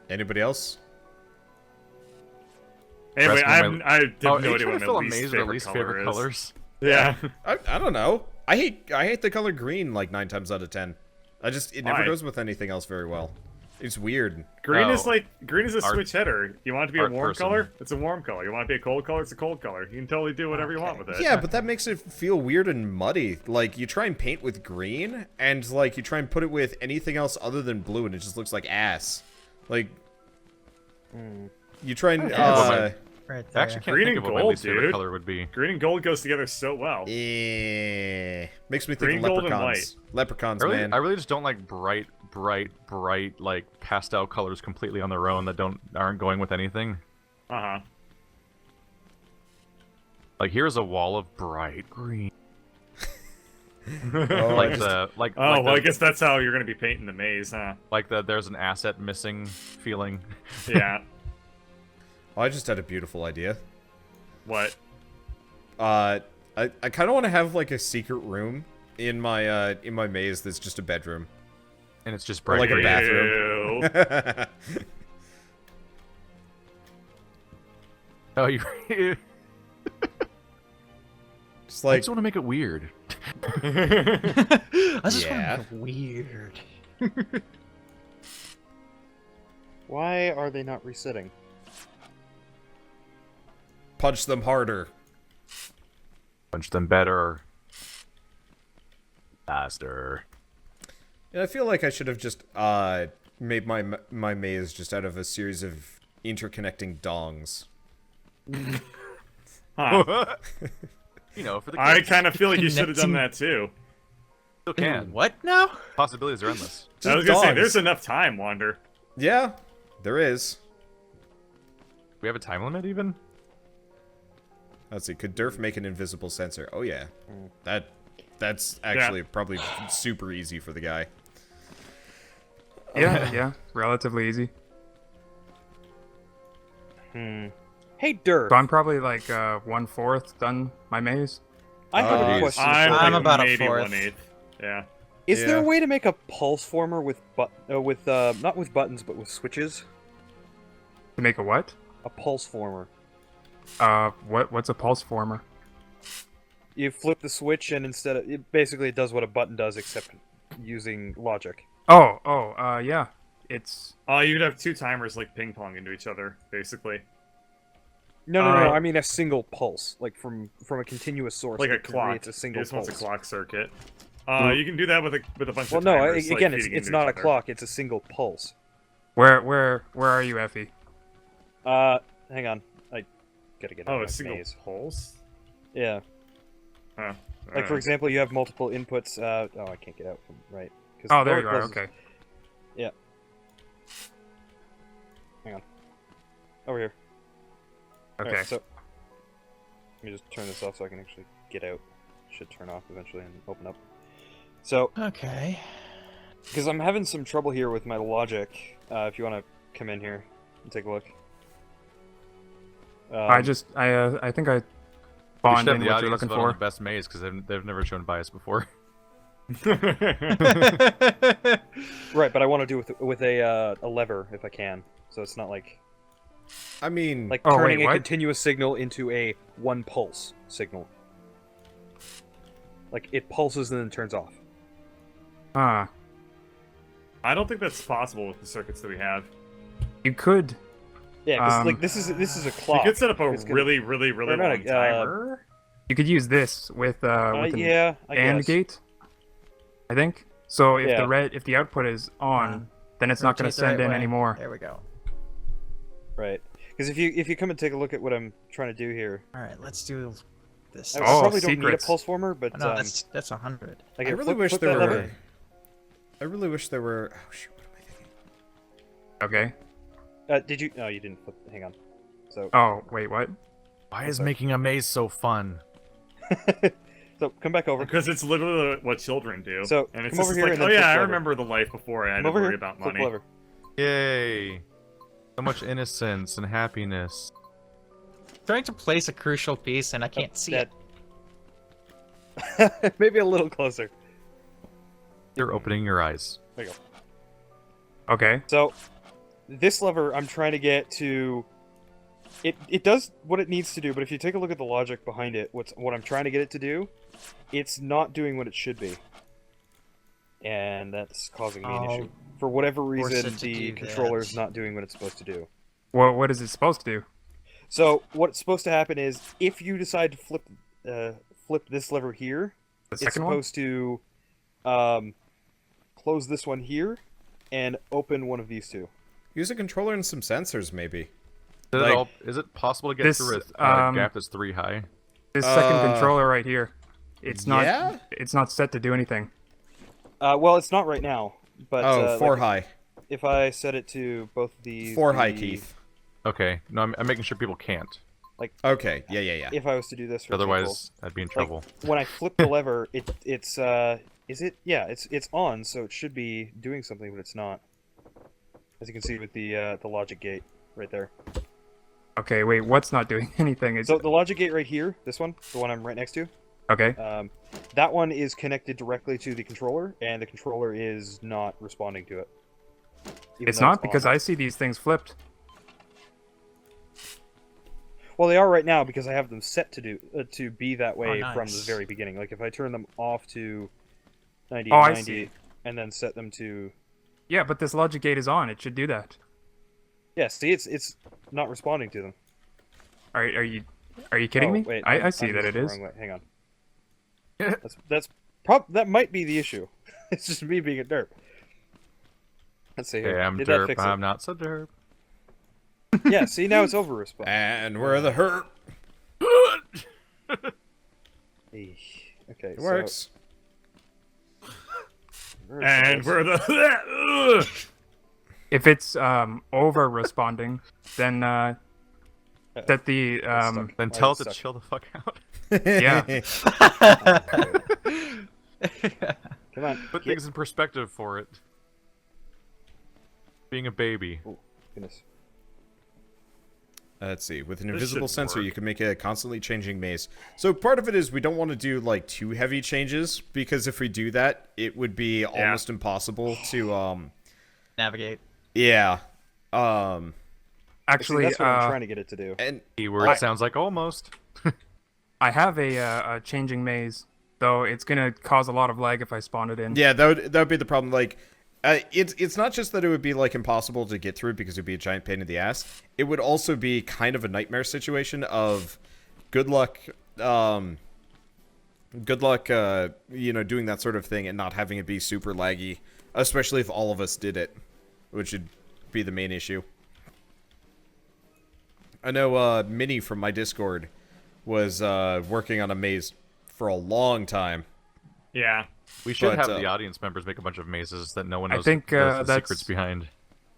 S1: Anybody else?
S3: Anyway,
S4: Rest of
S3: I
S4: my-
S3: have no
S4: are you
S3: idea
S4: trying
S3: what
S4: to fill
S3: my
S4: a
S3: least
S4: maze with
S3: favorite
S4: the least
S3: color
S4: favorite
S3: is.
S4: colors?
S3: Yeah.
S1: I don't know. I hate the color green like 9 times out of 10. It never
S3: Why?
S1: goes with anything else very well. It's weird.
S3: Green
S4: Oh.
S3: is a
S4: Art-
S3: switch header. You want it to be a
S4: art
S3: warm
S4: person.
S3: color? It's a warm color. You want it to be a cold color? It's a cold color. You can totally do whatever you want with it.
S1: Yeah, but that makes it feel weird and muddy. Like, you try and paint with green, and, like, you try and put it with anything else other than blue, and it just looks like ass. Like, you try and,
S5: Right
S4: I
S5: there.
S4: actually can't
S3: Green
S4: think
S3: and
S4: of what my
S3: gold,
S4: least favorite
S3: dude.
S4: color would be.
S3: Green and gold goes together so well.
S1: makes me think
S3: Green,
S1: of
S3: gold, and
S1: leprechauns. Leprechauns, man.
S4: I really just don't like bright, like pastel colors completely on their own that aren't going with anything.
S3: Uh-huh.
S4: Like here's a wall of bright green.
S1: Oh,
S4: Like
S1: I
S4: the like.
S3: Oh,
S4: like
S3: well,
S4: the,
S3: I guess that's how you're going to be painting the maze, huh?
S4: like there's an asset missing feeling.
S3: Yeah.
S1: I just had a beautiful idea.
S3: What?
S1: I kind of want to have, like, a secret room in my maze that's just a bedroom.
S4: And it's just
S1: Or
S4: bright
S1: like a
S4: green.
S1: bathroom.
S3: Ew.
S4: Oh, you.
S1: Just
S4: I
S1: like,
S4: just want to make it weird.
S5: I just
S1: Yeah.
S5: want to make it weird.
S2: Why are they not resetting?
S1: punch them harder.
S4: Punch them better. Faster.
S1: And I feel like I should have just made my maze just out of a series of interconnecting dongs.
S3: Huh.
S4: You know, for the
S3: I
S4: kids.
S3: kind of feel like you should have done that too.
S4: Still can.
S5: What now?
S4: Possibilities are endless.
S3: I was
S1: Just
S3: gonna say,
S1: dogs.
S3: there's enough time, Wander.
S1: Yeah, there is.
S4: Do we have a time limit even?
S1: Let's see. Could Durf make an invisible sensor? Oh yeah, that's actually probably super easy for the guy.
S6: Yeah, yeah, relatively easy.
S2: Hey, Durf.
S6: So I'm probably like 1/4 done my maze.
S2: I have a
S1: geez.
S2: question.
S3: I'm,
S2: for
S3: like,
S5: I'm about a
S3: maybe
S5: fourth.
S3: 1/8. Yeah.
S2: Is there a
S1: Yeah.
S2: way to make a pulse former with not with buttons but with switches?
S6: To make a what?
S2: A pulse former.
S6: What's a pulse former?
S2: You flip the switch and instead of it basically it does what a button does except using logic.
S6: Yeah. It's
S3: You'd have two timers like ping pong into each other, basically.
S2: No, I mean a single pulse, like from a continuous source.
S3: Like a
S2: that
S3: clock.
S2: creates a single
S3: This one's a
S2: pulse.
S3: clock circuit. You can do that with a bunch
S2: Well,
S3: of
S2: no,
S3: timers.
S2: again,
S3: like,
S2: it's
S3: feeding into
S2: not a
S3: each other.
S2: clock; it's a single pulse.
S6: where are you, Effie?
S2: Hang on, I gotta get. out
S3: Oh,
S2: of
S3: a
S2: my
S3: single
S2: maze.
S3: pulse?
S2: Yeah,
S3: Huh.
S2: like for example, you have multiple inputs. Oh, I can't get out from right. 'cause
S6: Oh,
S2: the
S6: there
S2: door
S6: you are.
S2: closes-
S6: Okay.
S2: Yeah. Hang on. Over here.
S6: Okay.
S2: Alright, so let me just turn this off so I can actually get out. Should turn off eventually and open up. So,
S5: Okay.
S2: because I'm having some trouble here with my logic, if you want to come in here and take a look.
S6: I think I
S4: We
S6: spawned
S4: should have
S6: in
S4: the
S6: what you're
S4: audience
S6: looking
S4: vote on
S6: for.
S4: the best maze because they've never shown bias before.
S2: Right, but I want to do with a lever if I can, so it's not like
S1: I mean,
S2: like
S6: Oh,
S2: turning
S6: wait,
S2: a
S6: what?
S2: continuous signal into a one pulse signal. Like it pulses and then turns off.
S6: Ah,
S3: I don't think that's possible with the circuits that we have.
S6: you could.
S2: Yeah, because like
S6: Um,
S2: this is a clock.
S3: You could set up a
S2: It's gonna-
S3: really, really, really
S2: or not
S3: long
S2: a,
S3: timer.
S6: You could use this with an
S2: yeah, I
S6: AND
S2: guess.
S6: gate. I think. So if
S2: Yeah.
S6: if the output is on, then it's not going to
S5: Rotate the
S6: send
S5: right
S6: in
S5: way.
S6: anymore.
S5: There we go.
S2: Right. Because if you come and take a look at what I'm trying to do here,
S5: All right, let's do this.
S2: I
S6: Oh,
S2: probably don't need a
S6: secrets.
S2: pulse former, but
S5: No, that's 100.
S2: like
S1: I
S2: here,
S1: really
S2: flip-
S1: wish
S2: flip
S1: there
S2: that
S1: were.
S2: lever.
S1: I really wish there were. Oh shoot! What am I thinking?
S6: Okay.
S2: Did you? No, you didn't flip. Hang on. So
S6: Oh wait, what?
S4: Why is
S2: sorry.
S4: making a maze so fun?
S2: so come back over.
S3: Because it's literally what children do.
S2: So,
S3: and it's
S2: come over
S3: just
S2: here
S3: like,
S2: and
S3: oh
S2: then
S3: yeah,
S2: flip
S3: I
S2: lever.
S3: remember the life before I had
S2: Come
S3: to
S2: over
S3: worry
S2: here.
S3: about
S2: Flip
S3: money.
S2: lever.
S4: Yay! So much innocence and happiness.
S5: Trying to place a crucial piece and I can't see it.
S2: Maybe a little closer.
S4: You're opening your eyes.
S2: There you go.
S6: Okay.
S2: So, this lever, I'm trying to get to. It does what it needs to do, but if you take a look at the logic behind it, what I'm trying to get it to do, it's not doing what it should be, and that's causing me an
S5: Oh,
S2: issue. For whatever
S5: force
S2: reason,
S5: it to
S2: the
S5: do
S2: controller is
S5: that.
S2: not doing what it's supposed to do.
S6: What is it supposed to do?
S2: So what's supposed to happen is if you decide to flip this lever here,
S6: The
S2: it's
S6: second one?
S2: supposed to close this one here and open one of these two.
S1: Use a controller and some sensors, maybe.
S4: Is it possible to get
S6: This,
S4: through a
S6: um,
S4: gap that's 3 high?
S6: This second controller right here. It's not.
S1: yeah?
S6: It's not set to do anything.
S2: Well, it's not right now, but
S1: Oh, four
S2: like,
S1: high.
S2: if I set it to both these,
S1: 4 high,
S2: the-
S1: Keith.
S4: Okay, no, I'm making sure people can't.
S1: Okay, yeah.
S2: If I was to do this, for
S4: Otherwise, I'd be in trouble.
S2: example, when I flip the lever, it's is it? Yeah, it's on, so it should be doing something, but it's not. As you can see with the logic gate right there.
S6: Okay, wait. What's not doing anything? Is
S2: So the logic gate right here, this one, the one I'm right next to,
S6: okay.
S2: that one is connected directly to the controller, and the controller is not responding to it. Even
S6: It's
S2: though
S6: not because
S2: on.
S6: I see these things flipped.
S2: Well, they are right now because I have them set to be that way
S5: Oh,
S2: from the
S5: nice.
S2: very beginning. Like if I turn them off to 90
S6: Oh,
S2: and
S6: I
S2: 90,
S6: see.
S2: and then set them to
S6: Yeah, but this logic gate is on. It should do that.
S2: yeah. See, it's not responding to them.
S6: Are you kidding
S2: Oh,
S6: me?
S2: wait,
S6: I see
S2: I'm
S6: that
S2: using
S6: it
S2: the
S6: is.
S2: wrong way. Hang on. That might be the issue. It's just me being a derp. Let's see here.
S4: Okay, I'm
S2: Did that
S4: derp.
S2: fix it?
S4: I'm not so derp.
S2: Yeah. See, now it's over respond.
S1: And we're the herp.
S2: Okay.
S1: It works.
S3: And we're the.
S6: If it's over responding, then set the
S2: stuck.
S4: Then
S2: Why
S4: tell
S2: is
S4: it to
S2: it stuck?
S4: chill the fuck out.
S6: yeah.
S2: Come on.
S4: Put
S2: get-
S4: things in perspective for it. Being a baby.
S2: Oh, goodness.
S1: Let's see. With an
S3: This
S1: invisible
S3: should
S1: sensor,
S3: work.
S1: you can make a constantly changing maze. So part of it is we don't want to do like too heavy changes, because if we do that, it would be almost impossible to
S5: Navigate.
S1: yeah.
S2: See,
S6: Actually,
S2: that's what I'm trying to get it to do.
S1: And
S4: Keyword sounds like almost.
S6: I have a changing maze, though it's gonna cause a lot of lag if I spawn it in.
S1: yeah, that would be the problem. Like, it's not just that it would be like impossible to get through because it would be a giant pain in the ass. It would also be kind of a nightmare situation of good luck, you know, doing that sort of thing and not having it be super laggy, especially if all of us did it, which would be the main issue. I know Minnie from my Discord was working on a maze for a long time.
S3: Yeah.
S4: We should
S1: But,
S4: have the audience members make a bunch of mazes that no one knows,
S6: think,
S4: knows the
S6: that's-
S4: secrets behind.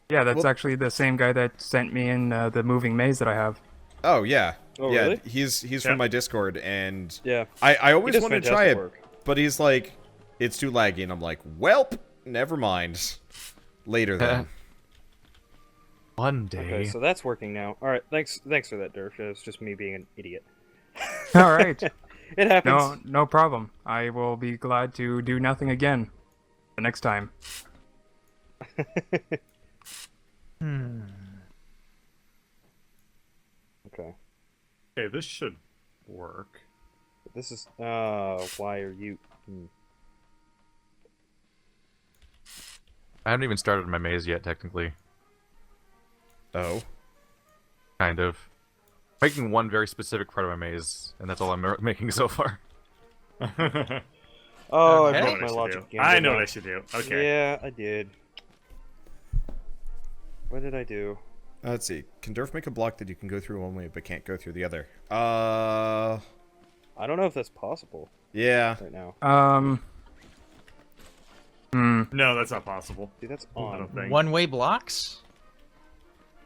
S6: Yeah, that's
S1: Well-
S6: actually the same guy that sent me in the moving maze that I have.
S1: Oh yeah,
S2: Oh,
S1: yeah.
S2: really?
S1: He's
S3: Yeah.
S1: from my Discord, and
S2: Yeah.
S1: I
S2: He
S1: always
S2: does
S1: want to try
S2: fantastic
S1: it,
S2: work.
S1: but he's like, it's too laggy, and I'm like, welp, never mind. Later then.
S4: One day.
S2: Okay, so that's working now. All right, thanks for that, Durf. It's just me being an idiot.
S6: All right.
S2: It happens.
S6: No problem. I will be glad to do nothing again the next time.
S2: Okay.
S3: Okay, this should work.
S2: This is. Why are you?
S4: I haven't even started my maze yet, technically.
S1: Oh.
S4: Kind of. Making one very specific part of my maze, and that's all I'm making so far.
S2: Oh,
S5: Okay.
S2: I
S3: I know
S2: broke my
S3: what I should
S2: logic
S3: do.
S2: again.
S3: I
S2: didn't
S3: know what I should do. Okay.
S2: Yeah, I did. What did I do?
S1: Let's see. Can Durf make a block that you can go through one way but can't go through the other?
S2: I don't know if that's possible
S1: Yeah.
S2: right now.
S3: No, that's not possible.
S2: See, that's
S3: I
S2: on.
S3: don't think.
S5: One-way blocks?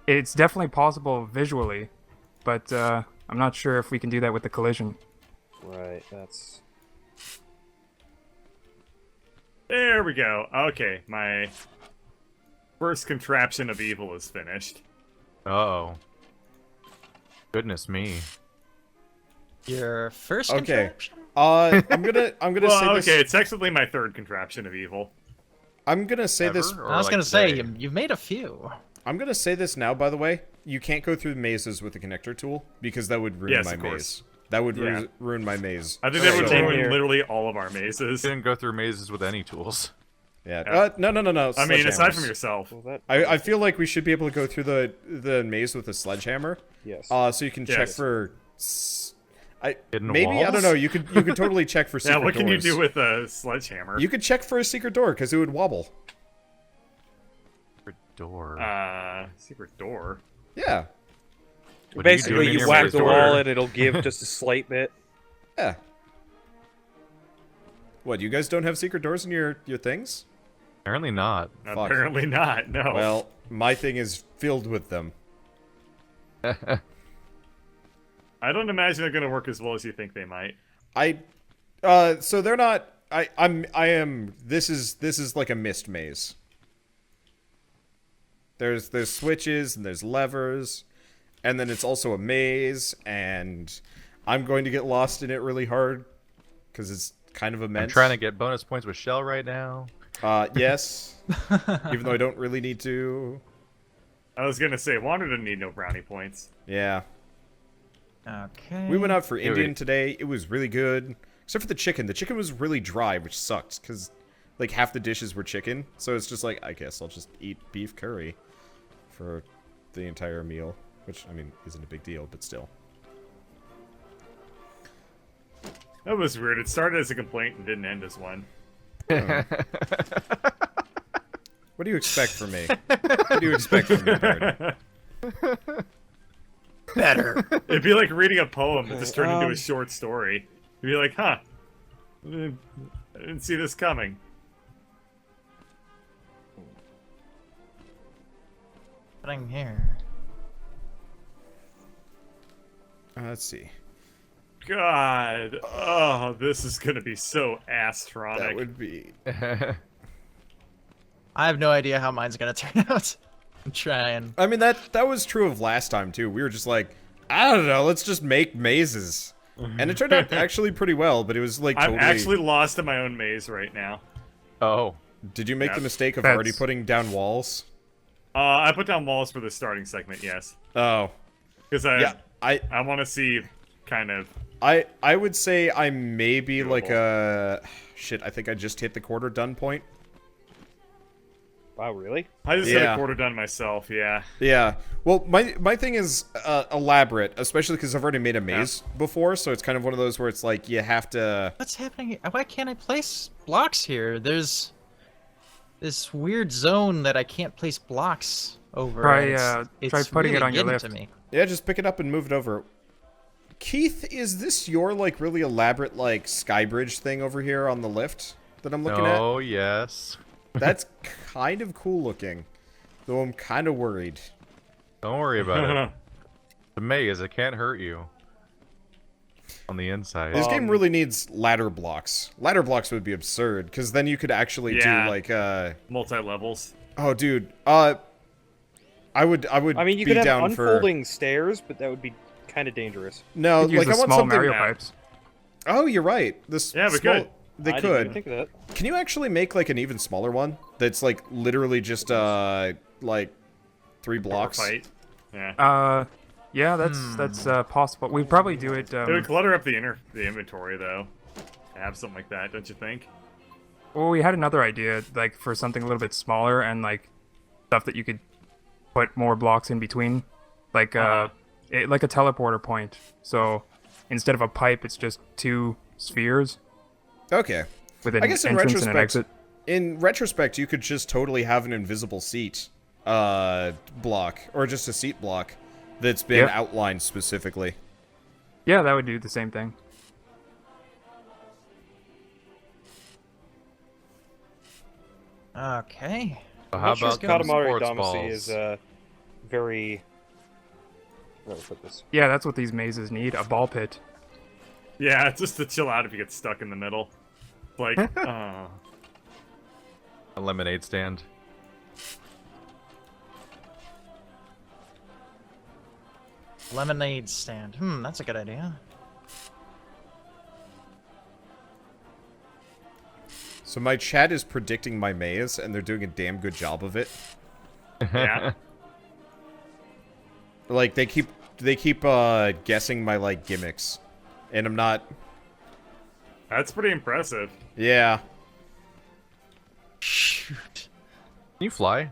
S6: It's definitely possible visually, but I'm not sure if we can do that with the collision.
S2: Right, that's.
S3: There we go. Okay, my first contraption of evil is finished.
S4: Uh-oh. Goodness me.
S5: Your first
S1: Okay.
S5: contraption?
S1: I'm gonna
S3: Well,
S1: say
S3: okay,
S1: this.
S3: it's technically my third contraption of evil.
S1: I'm gonna say this.
S4: Ever? Or
S5: I was
S4: like
S5: gonna say,
S4: today?
S5: you've made a few.
S1: I'm gonna say this now. By the way, you can't go through mazes with the connector tool because that would ruin
S3: Yes,
S1: my
S3: of course.
S1: maze. That would
S3: Yeah.
S1: ruin my maze.
S3: I think that would
S1: So-
S2: Same
S3: ruin
S2: here.
S3: literally all of our mazes.
S4: Didn't go through mazes with any tools.
S1: Yeah.
S3: Yeah.
S1: No.
S3: I mean, aside from
S1: sledgehammers.
S3: yourself.
S2: Well, that.
S1: I feel like we should be able to go through the maze with a sledgehammer.
S2: Yes.
S1: So you can check
S3: Yes.
S1: for.
S4: Hidden
S1: Maybe I don't
S4: walls?
S1: know. You could totally check for secret
S3: Yeah, what can you
S1: doors.
S3: do with a sledgehammer?
S1: You could check for a secret door because it would wobble.
S4: Secret door.
S3: Secret door.
S1: Yeah.
S4: What are you
S2: Basically,
S4: doing in
S2: you
S4: your
S2: whack
S4: maze
S2: the
S4: door?
S2: wall and it'll give just a slight bit.
S1: Yeah. What? You guys don't have secret doors in your things?
S4: Apparently not.
S1: Fuck.
S3: Apparently not. No.
S1: Well, my thing is filled with them.
S3: I don't imagine they're gonna work as well as you think they might.
S1: So they're not. I am. This is like a mist maze. There's switches and there's levers, and then it's also a maze, and I'm going to get lost in it really hard because it's kind of immense.
S4: I'm trying to get bonus points with Shell right now.
S1: Yes, even though I don't really need to.
S3: I was gonna say, Wander didn't need no brownie points.
S1: Yeah,
S5: Okay.
S1: we went out for
S4: Yeah,
S1: Indian
S4: we-
S1: today. It was really good, except for the chicken. The chicken was really dry, which sucked because like half the dishes were chicken. So it's just like I guess I'll just eat beef curry for the entire meal, which I mean isn't a big deal, but still.
S3: That was weird. It started as a complaint and didn't end as one.
S1: What do you expect from me? What do you expect from me, Bird?
S5: better.
S3: It'd be like reading a poem that just turned into a short story. You'd be like, huh. I didn't see this coming.
S5: Happening here.
S1: Let's see.
S3: God. Oh, this is gonna be so astronic.
S1: That would be.
S5: I have no idea how mine's gonna turn out. I'm trying.
S1: I mean, that was true of last time, too. We were just like, I don't know, let's just make mazes. And it turned out actually pretty well, but it was like totally...
S3: I'm actually lost in my own maze right now.
S4: Oh.
S1: Did you make
S3: Yeah.
S1: the mistake of
S6: That's-
S1: already putting down walls?
S3: I put down walls for the starting segment, yes.
S1: Oh.
S3: Because
S1: Yeah,
S3: I want to see kind of...
S1: I would say I may be like
S3: Doable.
S1: a... Shit, I think I just hit the quarter done point.
S2: Wow, really?
S3: I just had
S1: Yeah.
S3: a quarter done myself, yeah.
S1: Yeah. Well, my thing is elaborate, especially because I've already made a maze before, so it's kind of one of those where it's like you have to...
S5: What's happening? Why can't I place blocks here? There's this weird zone that I can't place blocks over.
S6: Try,
S5: and
S6: try putting it
S5: really
S6: on your
S5: getting
S6: list.
S5: to me.
S1: Yeah, just pick it up and move it over. Keith, is this your, like, really elaborate, like, sky bridge thing over here on the lift that I'm looking
S4: Oh, yes.
S1: at? That's kind of cool looking, though I'm kind of worried.
S4: Don't worry about it. The maze, it can't hurt you. On the inside.
S1: This game really needs ladder blocks. Ladder blocks would be absurd, because then you could actually
S3: Yeah.
S1: do, like,
S3: Multi-levels.
S1: Oh, dude. I would
S2: I mean, you
S1: be
S2: could have
S1: down
S2: unfolding stairs, but that would be kind of dangerous.
S1: No,
S6: Use
S1: like,
S6: the
S1: I want
S6: small
S1: something...
S6: Mario
S3: Yeah.
S6: pipes.
S1: Oh, you're right. This
S3: Yeah, we
S1: small...
S3: could.
S1: They
S2: I didn't even
S1: could.
S2: think of that.
S1: Can you actually make, like, an even smaller one? That's, like, literally just, like, 3 blocks?
S3: Fight. Yeah.
S6: Yeah, that's possible. We'd probably do it.
S3: It would clutter up the inventory, though. To have something like that, don't you think?
S6: Well, we had another idea, like for something a little bit smaller and like stuff that you could put more blocks in between, like like a teleporter point. So instead of a pipe, it's just 2 spheres
S1: Okay.
S6: with an
S1: I guess in
S6: entrance and an exit.
S1: retrospect, you could just totally have an invisible seat block, or just a seat block that's been
S6: Yep.
S1: outlined specifically.
S6: Yeah, that would do the same thing.
S5: Okay.
S4: So how
S2: Sure
S4: about them
S2: Katamari
S4: sports
S2: Damacy
S4: balls?
S2: is very... Where do I put this?
S6: Yeah, that's what these mazes need, a ball pit.
S3: Yeah, it's just to chill out if you get stuck in the middle. Like,
S4: A lemonade stand.
S5: Lemonade stand. That's a good idea.
S1: So my chat is predicting my maze, and they're doing a damn good job of it.
S3: yeah.
S1: Like, they keep guessing my, like, gimmicks. And I'm not...
S3: That's pretty impressive.
S1: Yeah.
S5: Shoot.
S4: Can you fly?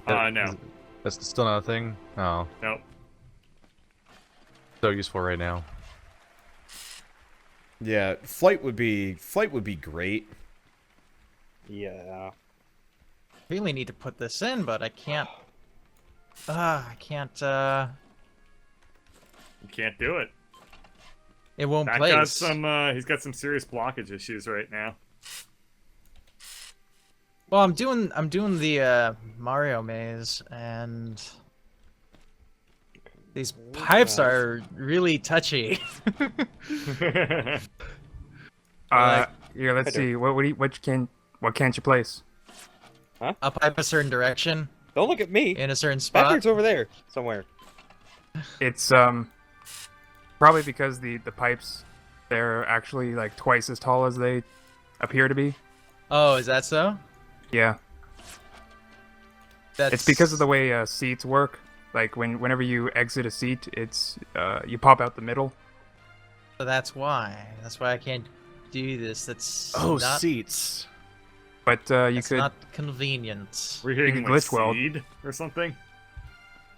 S3: No.
S4: That's still not a thing? Oh.
S3: Nope.
S4: So useful right now.
S1: Yeah, flight would be great.
S2: Yeah.
S5: Really need to put this in, but I can't. I can't.
S3: You can't do it.
S5: It won't
S3: That
S5: place.
S3: got some, he's got some serious blockage issues right now.
S5: Well, I'm doing the Mario maze, and these pipes are really touchy.
S6: Yeah, let's see. What can't you place?
S5: A pipe a certain direction
S2: Don't look at me.
S5: in a certain spot.
S2: Batbeard's over there somewhere.
S6: It's probably because the pipes, they're actually like twice as tall as they appear to be.
S5: Oh, is that so?
S6: Yeah,
S5: That's
S6: it's because of the way seats work. Like whenever you exit a seat, it's you pop out the middle.
S5: So that's why. That's why I can't do this. That's
S4: Oh,
S5: not,
S4: seats.
S6: But you
S5: that's
S6: could
S5: not convenient.
S3: We're hitting
S6: can
S3: like
S6: glitch weld.
S3: seed or something.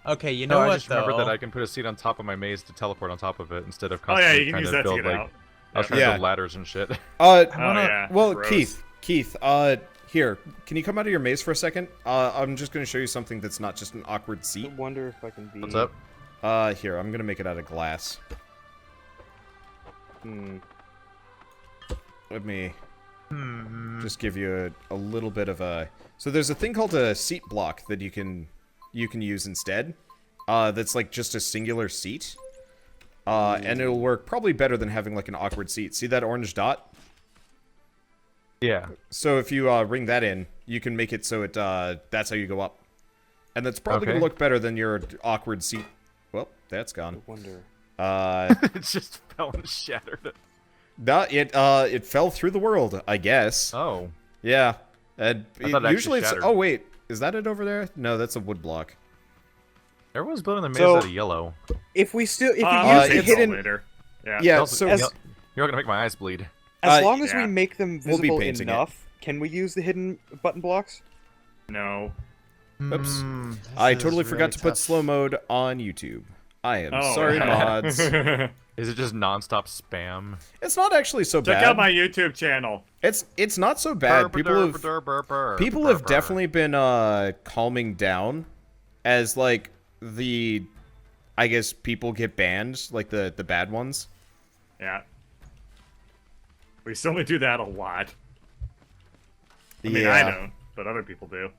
S5: Okay, you
S4: No,
S5: know
S4: I
S5: what
S4: just remembered
S5: though?
S4: that I can put a seat on top of my maze to teleport on top of it instead of
S3: Oh yeah,
S4: constantly
S3: you can
S4: trying
S3: use
S4: to
S3: that to
S4: build
S3: get
S4: like
S3: out.
S4: I was trying
S1: Yeah.
S4: to build ladders and shit.
S3: Oh
S5: wanna-
S1: Well,
S3: gross.
S1: Keith, here, can you come out of your maze for a second? I'm just gonna show you something that's not just an awkward
S2: I
S1: seat.
S2: wonder if I can be...
S4: What's up?
S1: Here, I'm gonna make it out of glass. Let me just give you a little bit of a... So there's a thing called a seat block that you can use instead. That's like just a singular seat. And it'll work probably better than having like an awkward seat. See that orange dot?
S4: Yeah.
S1: So if you ring that in, You can make it so it that's how you go up, and that's probably gonna
S4: Okay.
S1: look better than your awkward seat. Well, that's gone.
S2: I wonder.
S4: It just fell and shattered.
S1: No, it fell through the world, I guess.
S4: Oh.
S1: Yeah, and
S4: I thought it
S1: usually
S4: actually
S1: it's.
S4: shattered.
S1: Oh wait, is that it over there? No, that's a wood block.
S4: Everyone's building the maze
S2: So-
S4: out of yellow.
S2: If we still, if you
S1: Uh,
S2: use the
S1: it's
S2: hidden,
S3: later. Yeah.
S1: Yeah,
S4: Also,
S1: so
S2: as-
S4: you're not gonna make my eyes bleed.
S2: as long as
S3: yeah.
S2: we make them
S1: We'll be
S2: visible
S1: painting it.
S2: enough, can we use the hidden button blocks?
S3: No.
S1: Oops.
S5: This
S1: I
S5: is
S1: totally
S5: really
S1: forgot to put
S5: tough.
S1: slow mode on YouTube. I am
S3: Oh.
S1: sorry, mods.
S4: Is it just nonstop spam?
S1: It's not actually so
S3: Check
S1: bad.
S3: out my YouTube channel.
S1: It's not so bad. People have definitely been calming down as like the I guess people get banned, like the bad ones.
S3: Yeah. We still only do that a lot. I mean, I don't, but other people do.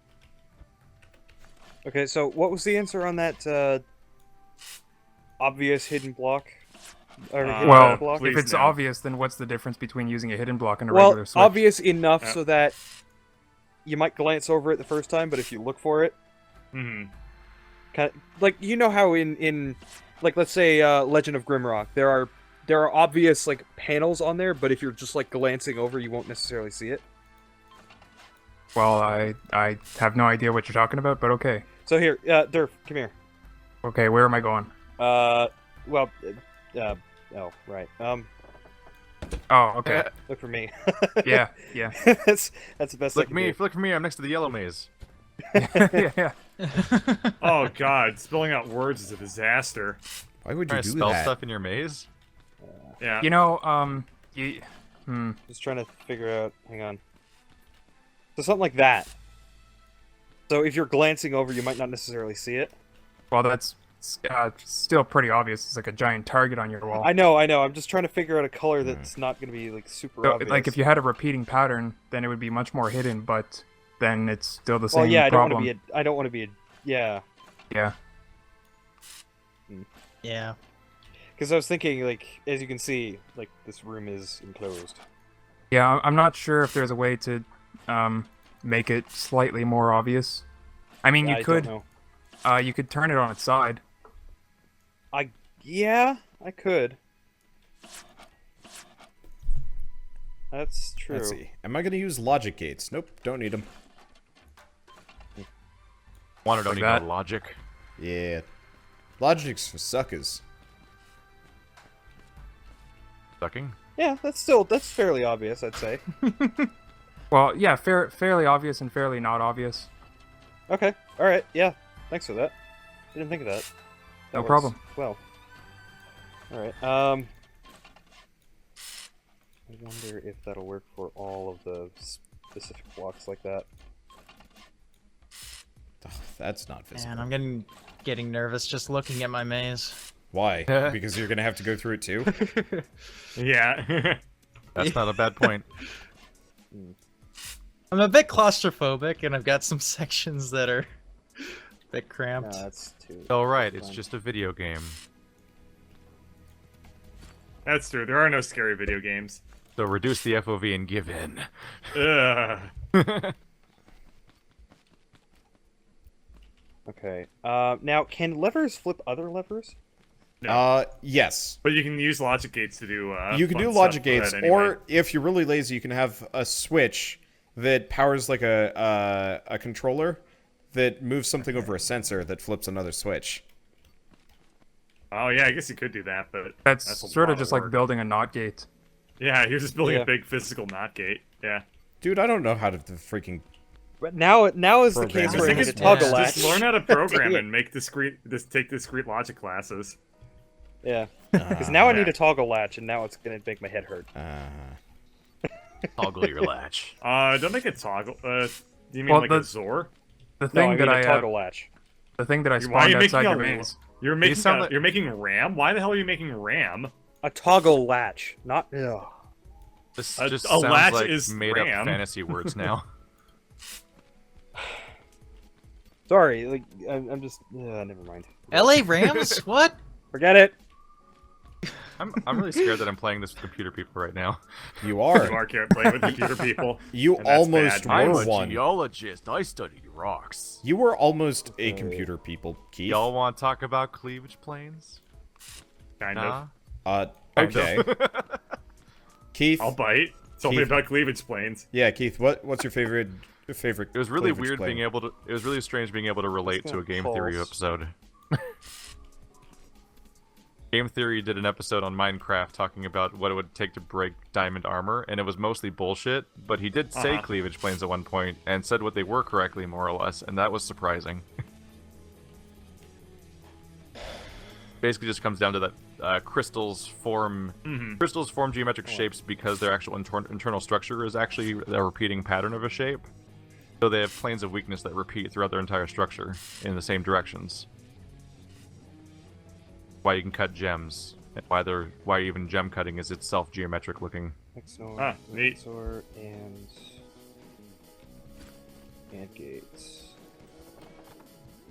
S2: Okay, so what was the answer on that obvious hidden block? Or hidden
S6: Well,
S2: block?
S3: please
S6: if it's
S3: no.
S6: obvious, then what's the difference between using a hidden block and a
S2: Well,
S6: regular switch?
S2: obvious enough
S3: Yeah.
S2: so that you might glance over it the first time, but if you look for it,
S3: Hmm.
S2: kind of, like you know how in like let's say Legend of Grimrock, there are obvious like panels on there, but if you're just like glancing over, you won't necessarily see it.
S6: Well, I have no idea what you're talking about, but okay.
S2: So here, Durf, come here.
S6: Okay, where am I going?
S2: Oh, right.
S6: Oh, okay.
S2: Look for me.
S6: Yeah, yeah.
S2: that's the best. I
S4: Look
S2: can
S4: me,
S2: do.
S4: look for me. I'm next to the yellow maze.
S6: Yeah.
S3: Oh god, spelling out words is a disaster.
S1: Why would you
S4: Trying to
S1: do
S4: spell
S1: that?
S4: stuff in your maze.
S3: Yeah.
S6: You know,
S2: Just trying to figure out. Hang on. So something like that. So if you're glancing over, you might not necessarily see it.
S6: well, that's still pretty obvious. It's like a giant target on your wall.
S2: I know. I'm just trying to figure out a color that's not going to be like super
S6: So,
S2: obvious.
S6: like if you had a repeating pattern, then it would be much more hidden, but then it's still the same
S2: well, yeah,
S6: problem.
S2: I don't want to be a. Yeah.
S6: Yeah.
S5: Yeah.
S2: Because I was thinking, like, as you can see, like this room is enclosed.
S6: Yeah, I'm not sure if there's a way to make it slightly more obvious. I mean,
S2: I
S6: you
S2: don't
S6: could
S2: know.
S6: you could turn it on its side.
S2: Yeah, I could. That's true.
S1: Let's see. Am I going to use logic gates? Nope, don't need them.
S4: Wanna don't
S6: Like
S4: need
S6: that.
S4: no logic.
S1: Yeah. Logic's for suckers.
S4: Sucking.
S2: Yeah, that's fairly obvious, I'd say.
S6: Well, yeah, fairly obvious and fairly not obvious.
S2: Okay, all right, yeah. Thanks for that. I didn't think of that. That
S6: No
S2: works
S6: problem.
S2: Well. All right. I wonder if that'll work for all of the specific blocks like that.
S1: Ugh, that's not visible.
S5: Man, I'm getting nervous just looking at my maze.
S1: Why? Because you're going to have to go through it too?
S3: Yeah.
S4: That's not a bad point.
S5: I'm a bit claustrophobic, and I've got some sections that are a bit
S2: No,
S5: cramped.
S2: that's too.
S4: All right, it's
S2: fine.
S4: just a video game.
S3: That's true. There are no scary video games.
S4: So reduce the FOV and give in.
S3: Ugh.
S2: Okay. Now, can levers flip other levers?
S3: No.
S1: Yes.
S3: But you can use logic gates to do.
S1: You can
S3: fun
S1: do
S3: stuff
S1: logic
S3: with
S1: gates,
S3: that anyway.
S1: or if you're really lazy, you can have a switch that powers like a controller that moves something over a sensor that flips another switch.
S3: Oh yeah, I guess you could do that, but
S6: That's
S3: a
S6: sort
S3: lot
S6: of just like
S3: work.
S6: building a NOT gate.
S3: Yeah, you're just building
S2: Yeah.
S3: a big physical NOT gate. Yeah.
S1: Dude, I don't know how to freaking.
S2: But now is the
S1: Program.
S2: case
S1: I
S2: where you
S1: think
S2: need to
S1: it's
S2: toggle
S5: yeah.
S2: latch.
S3: Just learn how to program
S2: Dang it.
S3: and make take discrete logic classes.
S2: Yeah. Because now I need a toggle latch, and now it's gonna make my head hurt.
S4: Toggle your latch.
S3: Don't make it toggle. Do you mean
S6: Well,
S3: like
S6: the-
S3: a Zor?
S6: The
S2: No,
S6: thing
S2: I
S6: that
S2: mean
S6: I
S2: a toggle latch.
S6: the thing that I
S3: Why are
S6: spawned
S3: you
S6: outside
S3: making
S6: your
S3: a?
S6: maze.
S3: You're making
S4: sound like-
S3: you're making RAM. Why the hell are you making RAM?
S2: A toggle latch, not. Ugh.
S4: This
S3: A-
S4: just
S3: a
S4: sounds
S3: latch
S4: like
S3: is
S4: made
S3: RAM.
S4: up fantasy words now.
S2: Sorry, like I'm just. Never mind.
S5: LA Rams? What?
S2: Forget it.
S4: I'm really scared that I'm playing this with computer people right now.
S1: You are.
S3: You are playing with computer people.
S1: You
S3: and that's
S1: almost
S3: bad.
S1: were one.
S4: geologist. I study rocks.
S1: You were almost a computer people, Keith.
S4: Y'all want to talk about cleavage planes?
S3: Kind of.
S1: Okay. Keith.
S3: I'll bite. Tell me
S1: Keith.
S3: about cleavage planes.
S1: Yeah, Keith. What's your favorite? It
S4: It was really weird
S1: plane?
S4: being able to. It was really strange being able to relate to a game theory
S2: Pulse.
S4: episode. Game Theory did an episode on Minecraft talking about what it would take to break diamond armor, and it was mostly bullshit, but he did say cleavage planes at one point, and said what they were correctly, more or less, and that was surprising. Basically just comes down to that crystals form geometric shapes because their actual internal structure is actually a repeating pattern of a shape. So they have planes of weakness that repeat throughout their entire structure in the same directions. Why you can cut gems, and why even gem cutting is itself geometric looking.
S2: Exor,
S3: neat.
S2: Exor, and gates.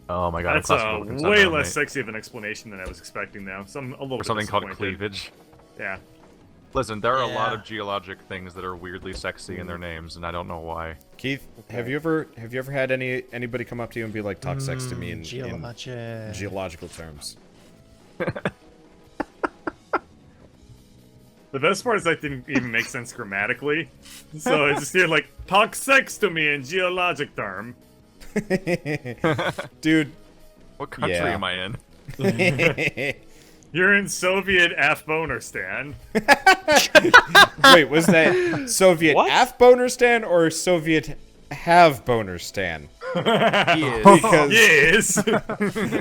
S4: Oh my god,
S3: That's way less sexy of an explanation than I was expecting, though. So I'm a little
S4: Or
S3: bit
S4: something called
S3: disappointed.
S4: cleavage.
S3: Yeah.
S4: Listen, there are a lot
S5: Yeah.
S4: of geologic things that are weirdly sexy in their names, and I don't know why.
S1: Keith, have you ever had anybody come up to you and be like, talk sex to me in geological terms?
S3: The best part is that didn't even make sense grammatically. So it's just here like, talk sex to me in geologic term.
S1: Dude.
S4: What country
S1: Yeah.
S4: am I in?
S3: You're in Soviet Afghanistan.
S1: Wait, was that Soviet
S2: What?
S1: Afghanistan or Soviet Have-Bonerstan?
S3: Because yes.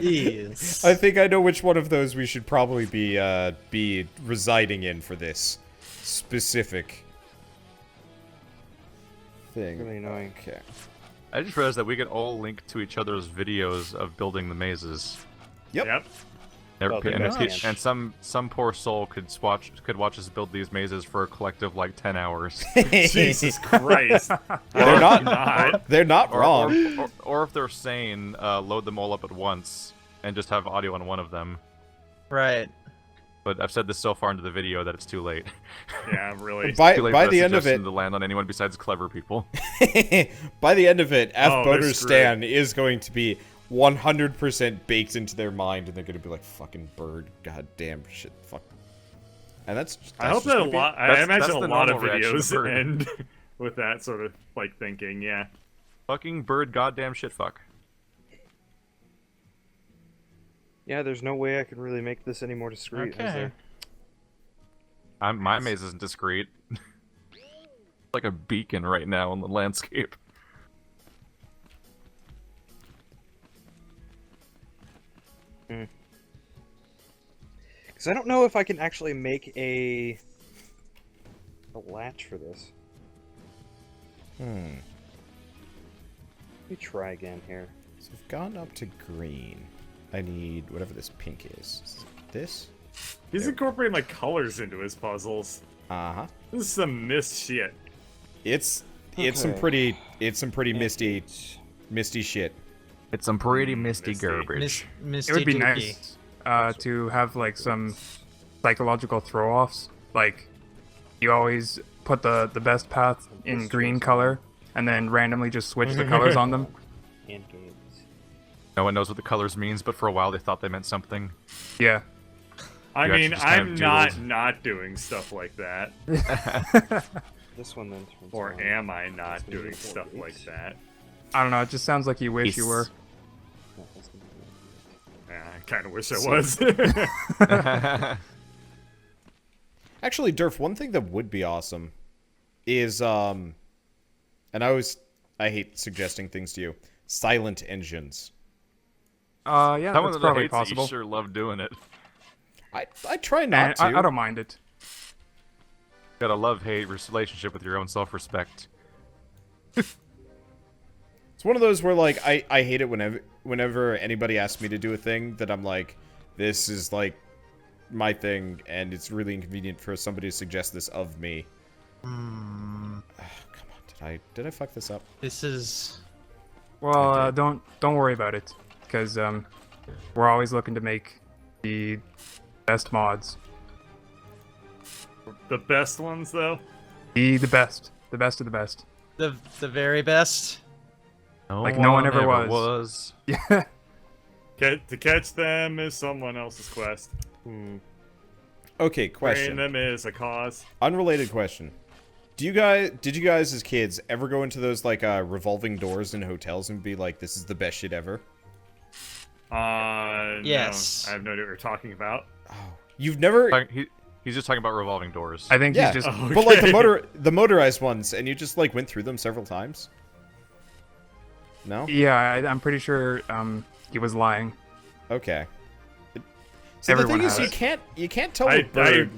S5: Yes.
S1: I think I know which one of those we should probably be residing in for this specific thing.
S2: Really annoying.
S1: Okay.
S4: I just realized that we could all link to each other's videos of building the mazes.
S3: Yep.
S2: Well,
S4: And some poor soul could watch us build these mazes for a collective like 10 hours.
S3: Jesus Christ.
S1: They're not.
S3: Not.
S1: They're not wrong.
S4: Or if they're sane, load them all up at once and just have audio on one of them.
S5: Right.
S4: But I've said this so far into the video that it's too late.
S3: Yeah, really.
S1: By
S4: Too late
S1: by
S4: for
S1: the
S4: that
S1: end of
S4: suggestion
S1: it,
S4: to land on anyone besides clever people.
S1: by the end of it,
S3: Oh, they're
S1: Afghanistan is going to be 100% baked into their mind, and they're going to be like, fucking bird, goddamn shit, fuck. And that's
S3: I hope
S1: just
S3: that a
S1: gonna be-
S3: lot. I
S4: that's
S3: imagine a
S4: the
S3: lot of
S4: normal reaction
S3: videos
S4: to bird.
S3: end with that sort of like thinking. Yeah.
S4: Fucking bird goddamn shit fuck.
S2: Yeah, there's no way I could really make this any more discreet. Is
S5: Okay.
S2: there?
S4: My maze isn't discreet. Like a beacon right now on the landscape.
S2: Because I don't know if I can actually make a latch for this. Let me try again here.
S1: So we've gone up to green. I need whatever this pink is. Is it this?
S3: He's incorporating like colors into his puzzles.
S1: Uh-huh.
S3: This is some mist shit.
S1: It's some
S2: Okay.
S1: pretty misty shit.
S4: It's some pretty misty
S3: misty.
S4: garbage.
S5: Misty
S6: It would be
S5: dookie.
S6: nice to have like some psychological throw-offs. Like you always put the best path in green color, and then randomly just switch the colors on them.
S2: And games.
S4: No one knows what the colors means, but for a while they thought they meant something.
S6: Yeah.
S3: I
S4: You
S3: mean,
S4: actually just kind
S3: I'm
S4: of
S3: not
S4: doodled.
S3: not doing stuff like that.
S2: This one then turns
S3: Or
S2: on.
S3: am I not
S2: That's gonna be
S3: doing
S2: four
S3: stuff
S2: weeks.
S3: like that?
S6: I don't know. It just sounds like you wish you were.
S2: No, that's gonna be
S3: Yeah, I kind of wish I
S1: So-
S3: was.
S1: Actually, Durf, one thing that would be awesome is and I hate suggesting things to you. Silent engines.
S6: Yeah,
S4: Someone
S6: that's
S4: that
S6: probably
S4: hates it,
S6: possible.
S4: you sure love doing it.
S1: I try not
S6: And
S1: to.
S6: I don't mind it.
S4: Got a love-hate relationship with your own self-respect.
S1: It's one of those where like I hate it whenever anybody asks me to do a thing that I'm like, this is like my thing, and it's really inconvenient for somebody to suggest this of me. Come on, did I fuck this up?
S5: This is
S6: Well, don't worry about it, because we're always looking to make the best mods.
S3: The best ones, though.
S6: The best of the best.
S5: The very best.
S6: Like no one ever was. Yeah.
S3: To catch them is someone else's quest.
S1: Okay,
S3: Train
S1: question.
S3: them is a cause.
S1: Unrelated question. Did you guys as kids ever go into those like revolving doors in hotels and be like, this is the best shit ever?
S5: Yes.
S3: No, I have no idea what you're talking about.
S1: You've never
S4: He's just talking about revolving doors.
S6: I think
S1: Yeah.
S6: he's just.
S1: But like the motorized ones, and you just like went through them several times? No?
S6: Yeah, I'm pretty sure he was lying.
S1: Okay. So
S6: Everyone
S1: the thing is,
S6: has.
S1: you can't tell with Bird.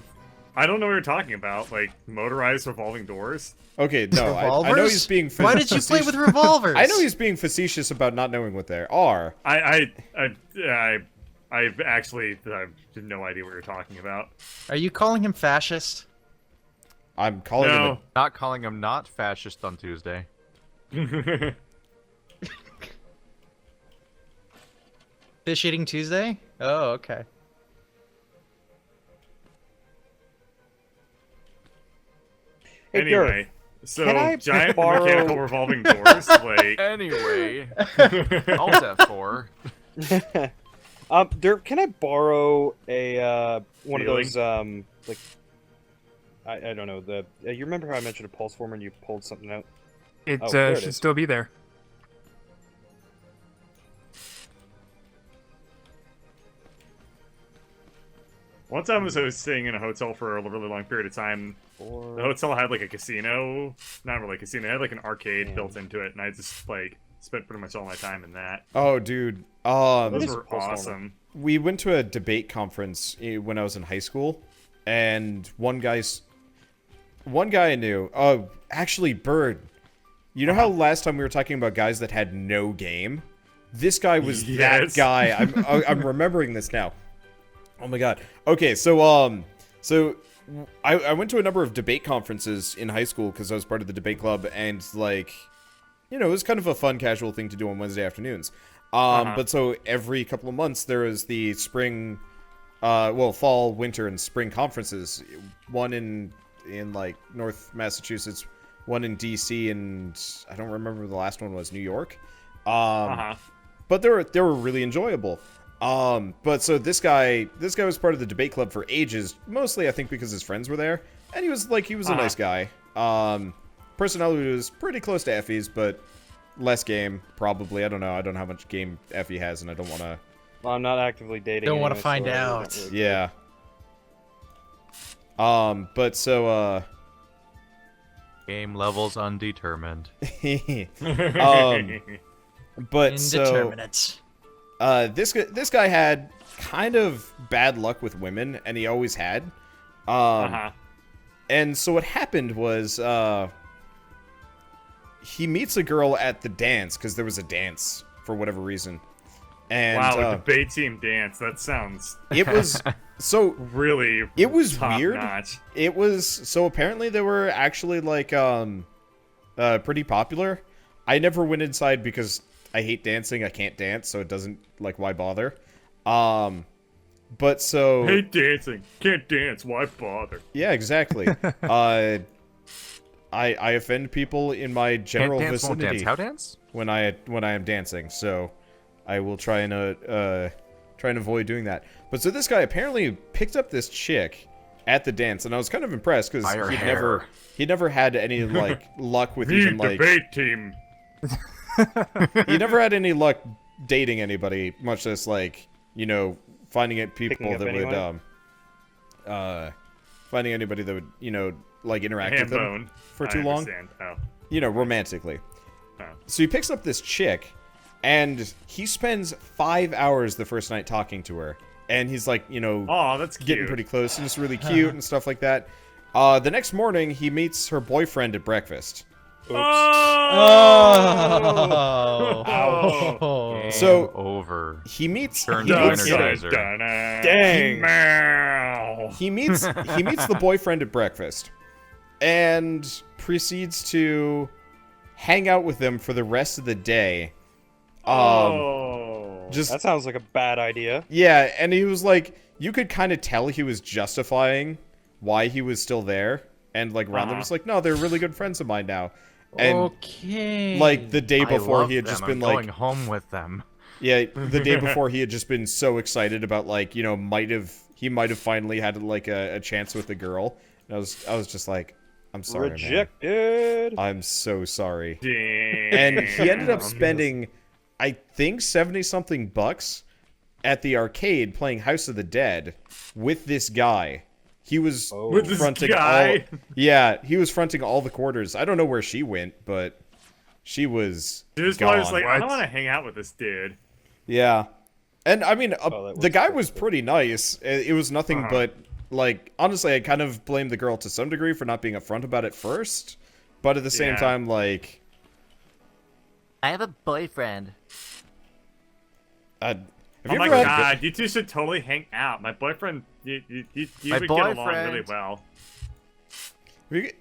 S3: I don't know what you're talking about. Like motorized revolving doors.
S1: Okay, no, I know
S5: Revolvers?
S1: he's being.
S5: Why did you play
S1: facetious-
S5: with revolvers?
S1: I know he's being facetious about not knowing what they are.
S3: I actually have no idea what you're talking about.
S5: Are you calling him fascist?
S1: I'm calling him.
S3: No.
S4: Not calling him not fascist on Tuesday.
S5: Fish eating Tuesday? Oh, okay.
S2: Hey,
S3: Anyway, so
S2: can I
S3: giant
S2: borrow-
S3: mechanical revolving doors, like
S4: Anyway, Alt F4.
S2: Durf, can I borrow a one of
S3: Feeling?
S2: those like I don't know you remember how I mentioned a pulse former and you pulled something out?
S6: It
S2: Oh, there it
S6: should
S2: is.
S6: still be there.
S3: one time I was staying in a hotel for a really long period of time. The hotel had like a casino, not really a casino, it had like an arcade built into it, and I just like spent pretty much all my time in that.
S1: Oh, dude.
S3: Those
S2: is
S3: were
S2: post-normal?
S3: awesome.
S1: We went to a debate conference when I was in high school, and one guy I knew. Oh, actually, Bird. You know how last time we were talking about guys that had no game? This guy was that
S3: Yes.
S1: guy. I'm remembering this now. Oh my god. Okay, so I went to a number of debate conferences in high school because I was part of the debate club, and like, you know, it was kind of a fun, casual thing to do on Wednesday afternoons. But so every couple of months there was the spring, fall, winter, and spring conferences. One in like North Massachusetts, one in DC, and I don't remember the last one was New York. But they were really enjoyable. But so this guy was part of the debate club for ages, mostly I think because his friends were there, and he was a nice guy. Personality was pretty close to Effie's, but less game, probably. I don't know. I don't know how much game Effie has, and I don't want to...
S2: Well, I'm not actively dating.
S5: Don't wanna
S2: anyway,
S5: find
S2: so I don't
S5: out.
S2: really
S1: Yeah. But so,
S4: Game levels undetermined.
S1: but so,
S5: Indeterminate.
S1: this guy had kind of bad luck with women, and he always had. And so what happened was, he meets a girl at the dance, because there was a dance, for whatever reason. And,
S3: Wow, a debate team dance. That sounds
S1: it was, so,
S3: really
S1: it was
S3: top
S1: weird.
S3: notch.
S1: It was, so apparently they were actually, like, pretty popular. I never went inside because I hate dancing, I can't dance, so it doesn't, like, why bother? But so...
S3: Hate dancing. Can't dance. Why bother?
S1: Yeah, exactly. I offend people in my general
S4: Can't dance, won't
S1: vicinity
S4: dance. How dance?
S1: when I am dancing, so I will try and avoid doing that. But so this guy apparently picked up this chick at the dance, and I was kind of impressed because
S4: By her
S1: he'd never had any like luck with
S3: The
S1: even like
S3: debate team.
S1: he never had any luck dating anybody, much less like, you know, finding it people
S2: Picking up
S1: that
S2: anyone?
S1: would finding anybody that would, you know, like interact with them
S3: Hambone.
S1: for
S3: I
S1: too long,
S3: understand. Oh.
S1: you know, romantically.
S3: Oh.
S1: So he picks up this chick, and he spends 5 hours the first night talking to her, and he's like, you know,
S3: Aw, that's cute.
S1: getting pretty close, and it's really cute and stuff like that. The next morning, he meets her boyfriend at breakfast.
S5: Oh.
S4: Game
S1: So-
S4: over.
S1: He meets
S4: Turn
S1: he
S4: to
S1: meets,
S4: Energizer.
S2: Dang.
S1: he meets the boyfriend at breakfast, and proceeds to hang out with them for the rest of the day. Just
S2: That sounds like a bad idea.
S1: yeah, and he was like, you could kind of tell he was justifying why he was still there, and like Randall was like, no, they're really good friends of mine now. And
S5: Okay.
S1: like the day
S4: I
S1: before,
S4: love
S1: he had
S4: them.
S1: just
S4: I'm
S1: been
S4: going
S1: like,
S4: home with them.
S1: yeah, the day before he had just been so excited about like, you know, he might have finally had like a chance with a girl. And I was just like, I'm sorry,
S2: Rejected.
S1: man. I'm so sorry.
S3: Damn.
S1: And he ended up spending, I think, 70-something bucks at the arcade playing House of the Dead with this guy. He was
S3: With this
S1: fronting
S3: guy?
S1: all. Yeah, he was fronting all the quarters. I don't know where she went, but she was
S3: Dude's
S1: gone.
S3: probably just like, I don't
S6: What?
S3: want to hang out with this dude.
S1: Yeah, and I mean,
S2: that
S1: the
S2: was
S1: guy was pretty nice. It was nothing but like, honestly, I kind of blame the girl to some degree for not being upfront about it first, but at the same
S3: Yeah.
S1: time, like,
S7: I have a boyfriend.
S1: have
S3: Oh
S1: you
S3: my
S1: ever had-
S3: god, you two should totally hang out. My boyfriend, you
S4: My
S3: would get along
S4: boyfriend.
S3: really well.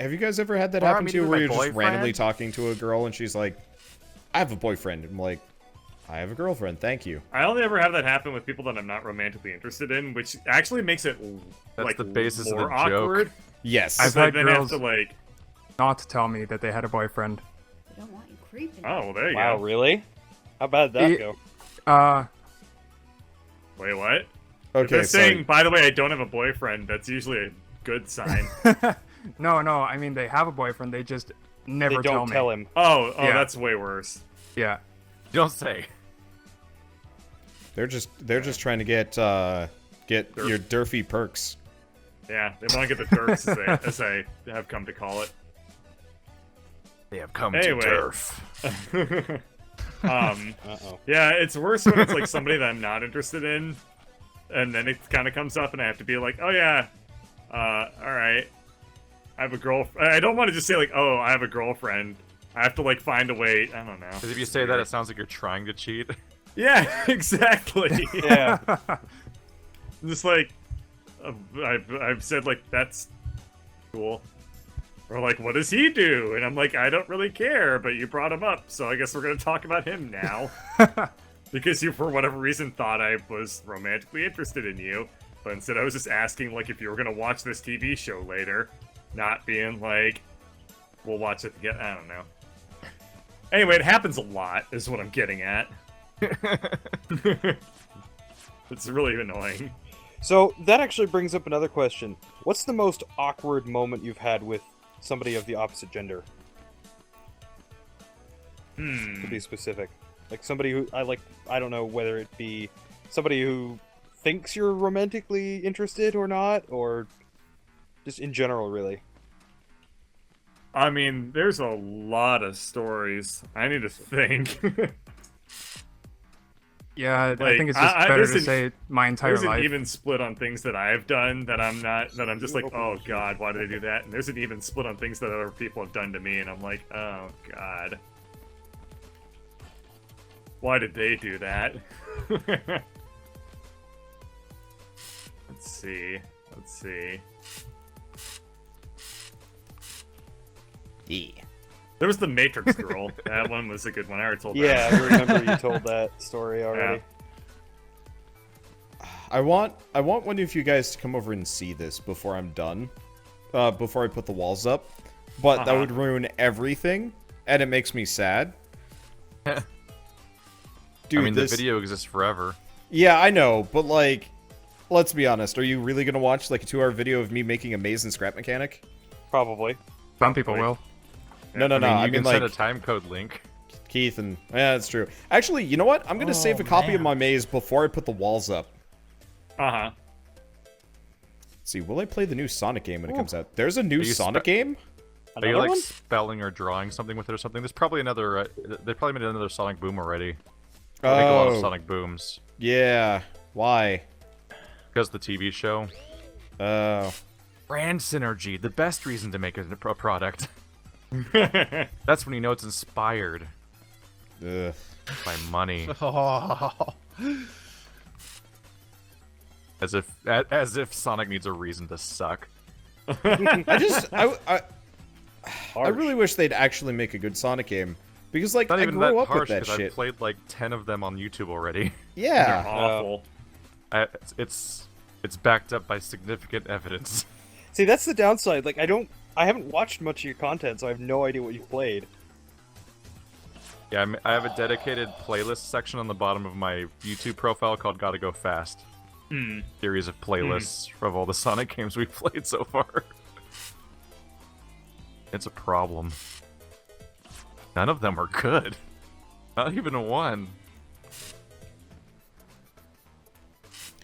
S1: Have you guys ever had that
S4: Bar
S1: happen to
S4: meeting
S1: you
S4: with
S1: where
S4: my
S1: you're just randomly
S4: boyfriend?
S1: talking to a girl and she's like, I have a boyfriend. I'm like, I have a girlfriend, thank you.
S3: I only ever have that happen with people that I'm not romantically interested in, which actually makes it
S4: That's
S3: like
S4: the basis of
S3: more
S4: the joke.
S3: awkward.
S1: Yes.
S6: I've
S3: So I
S6: had
S3: then have
S6: girls
S3: to like,
S6: not tell me that they had a boyfriend.
S8: I don't want you creeping.
S3: oh, well, there you
S2: Wow,
S3: go.
S2: really? How bad did that
S6: It-
S2: go?
S3: Wait, what? If
S1: Okay,
S3: they're saying,
S1: sorry.
S3: by the way, I don't have a boyfriend, that's usually a good sign.
S6: No, I mean they have a boyfriend. They just never
S2: They don't
S6: tell me.
S2: him.
S3: Oh,
S6: Yeah.
S3: that's way worse.
S6: Yeah.
S4: You don't say.
S1: They're just trying to get your Durfy perks.
S3: Yeah, they want to get the Durfs as I have come to call it.
S4: They have come
S3: Anyway.
S4: to Durf.
S2: Uh-oh.
S3: Yeah, it's worse when it's like somebody that I'm not interested in, and then it kind of comes up, and I have to be like, oh yeah, all right, I have a girlfriend. I don't want to just say like, oh, I have a girlfriend. I have to like find a way. I don't know.
S4: Because if you say that, it sounds like you're trying to cheat.
S3: Yeah, exactly.
S2: Yeah.
S3: Just like, I've said like that's cool. Or like, what does he do? And I'm like, I don't really care, but you brought him up, so I guess we're gonna talk about him now. Because you, for whatever reason, thought I was romantically interested in you, but instead I was just asking like if you were gonna watch this TV show later, not being like, we'll watch it together. I don't know. Anyway, it happens a lot, is what I'm getting at. It's really annoying.
S2: So that actually brings up another question. What's the most awkward moment you've had with somebody of the opposite gender? To be specific. Like somebody who I don't know whether it be somebody who thinks you're romantically interested or not, or just in general, really.
S3: I mean, there's a lot of stories. I need to think.
S6: Yeah, I
S3: Like,
S6: think it's just
S3: I-
S6: better
S3: there's
S6: to
S3: an-
S6: say my entire
S3: There's an
S6: life.
S3: even split on things that I've done that I'm just like, oh god, why did they do that? And there's an even split on things that other people have done to me, and I'm like, oh god, why did they do that? Let's see.
S1: Yeah.
S3: There was the Matrix girl. That one was a good one. I already told
S2: Yeah,
S3: that.
S2: I remember you told that story already.
S1: I want one of you guys to come over and see this before I'm done. Before I put the walls up. But that would ruin everything, and it makes me sad. Dude,
S4: I mean,
S1: this...
S4: the video exists forever.
S1: Yeah, I know, but like, let's be honest. Are you really gonna watch like a 2-hour video of me making a maze and scrap mechanic?
S2: Probably.
S6: Some people will.
S1: No, no, no.
S4: I
S1: I
S4: mean, you
S1: mean,
S4: can
S1: like
S4: send a time code link.
S1: Keith and yeah, that's true. Actually, you know what? I'm gonna save a copy of
S5: man.
S1: my maze before I put the walls up.
S3: Uh-huh.
S1: Let's see, will I play the new Sonic game when it comes out? There's a new
S4: you
S1: Sonic game?
S4: Are you
S2: Another
S4: like
S2: one?
S4: spelling or drawing something with it or something? There's probably another. They probably made another Sonic Boom already. I think a lot of
S1: Oh,
S4: Sonic Booms
S1: yeah. Why?
S4: because the TV show.
S1: Oh.
S4: Brand synergy, the best reason to make a product. That's when you know it's inspired
S1: Ugh.
S4: by money.
S5: Oh.
S4: As if Sonic needs a reason to suck.
S1: I really wish they'd actually make a good Sonic game. Because, like,
S4: Not
S1: I
S4: even
S1: grew
S4: that
S1: up with
S4: harsh
S1: that
S4: because
S1: shit.
S4: I've played like 10 of them on YouTube already.
S3: They're
S1: Yeah.
S3: awful.
S4: It's backed up by significant evidence.
S2: See, that's the downside. Like, I haven't watched much of your content, so I have no idea what you've played.
S4: Yeah, I have a dedicated playlist section on the bottom of my YouTube profile called Gotta Go Fast. Series of playlists of all the Sonic games we've played so far. It's a problem. None of them are good. Not even one.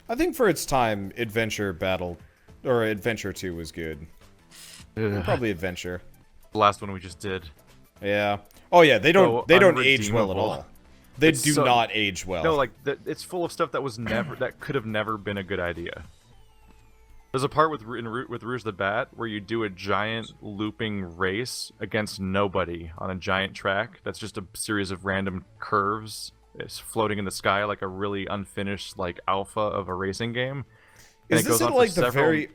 S1: I think for its time, Adventure 2 was good. Probably Adventure.
S4: The last one we just did.
S1: Yeah. Oh yeah, they don't age well at
S4: unredeemable.
S1: all. They do not age well.
S4: No, like it's full of stuff that was never that could have never been a good idea. There's a part with Rouge the Bat where you do a giant looping race against nobody on a giant track. That's just a series of random curves. It's floating in the sky like a really unfinished like alpha of a racing game. And
S1: Is this at like the very?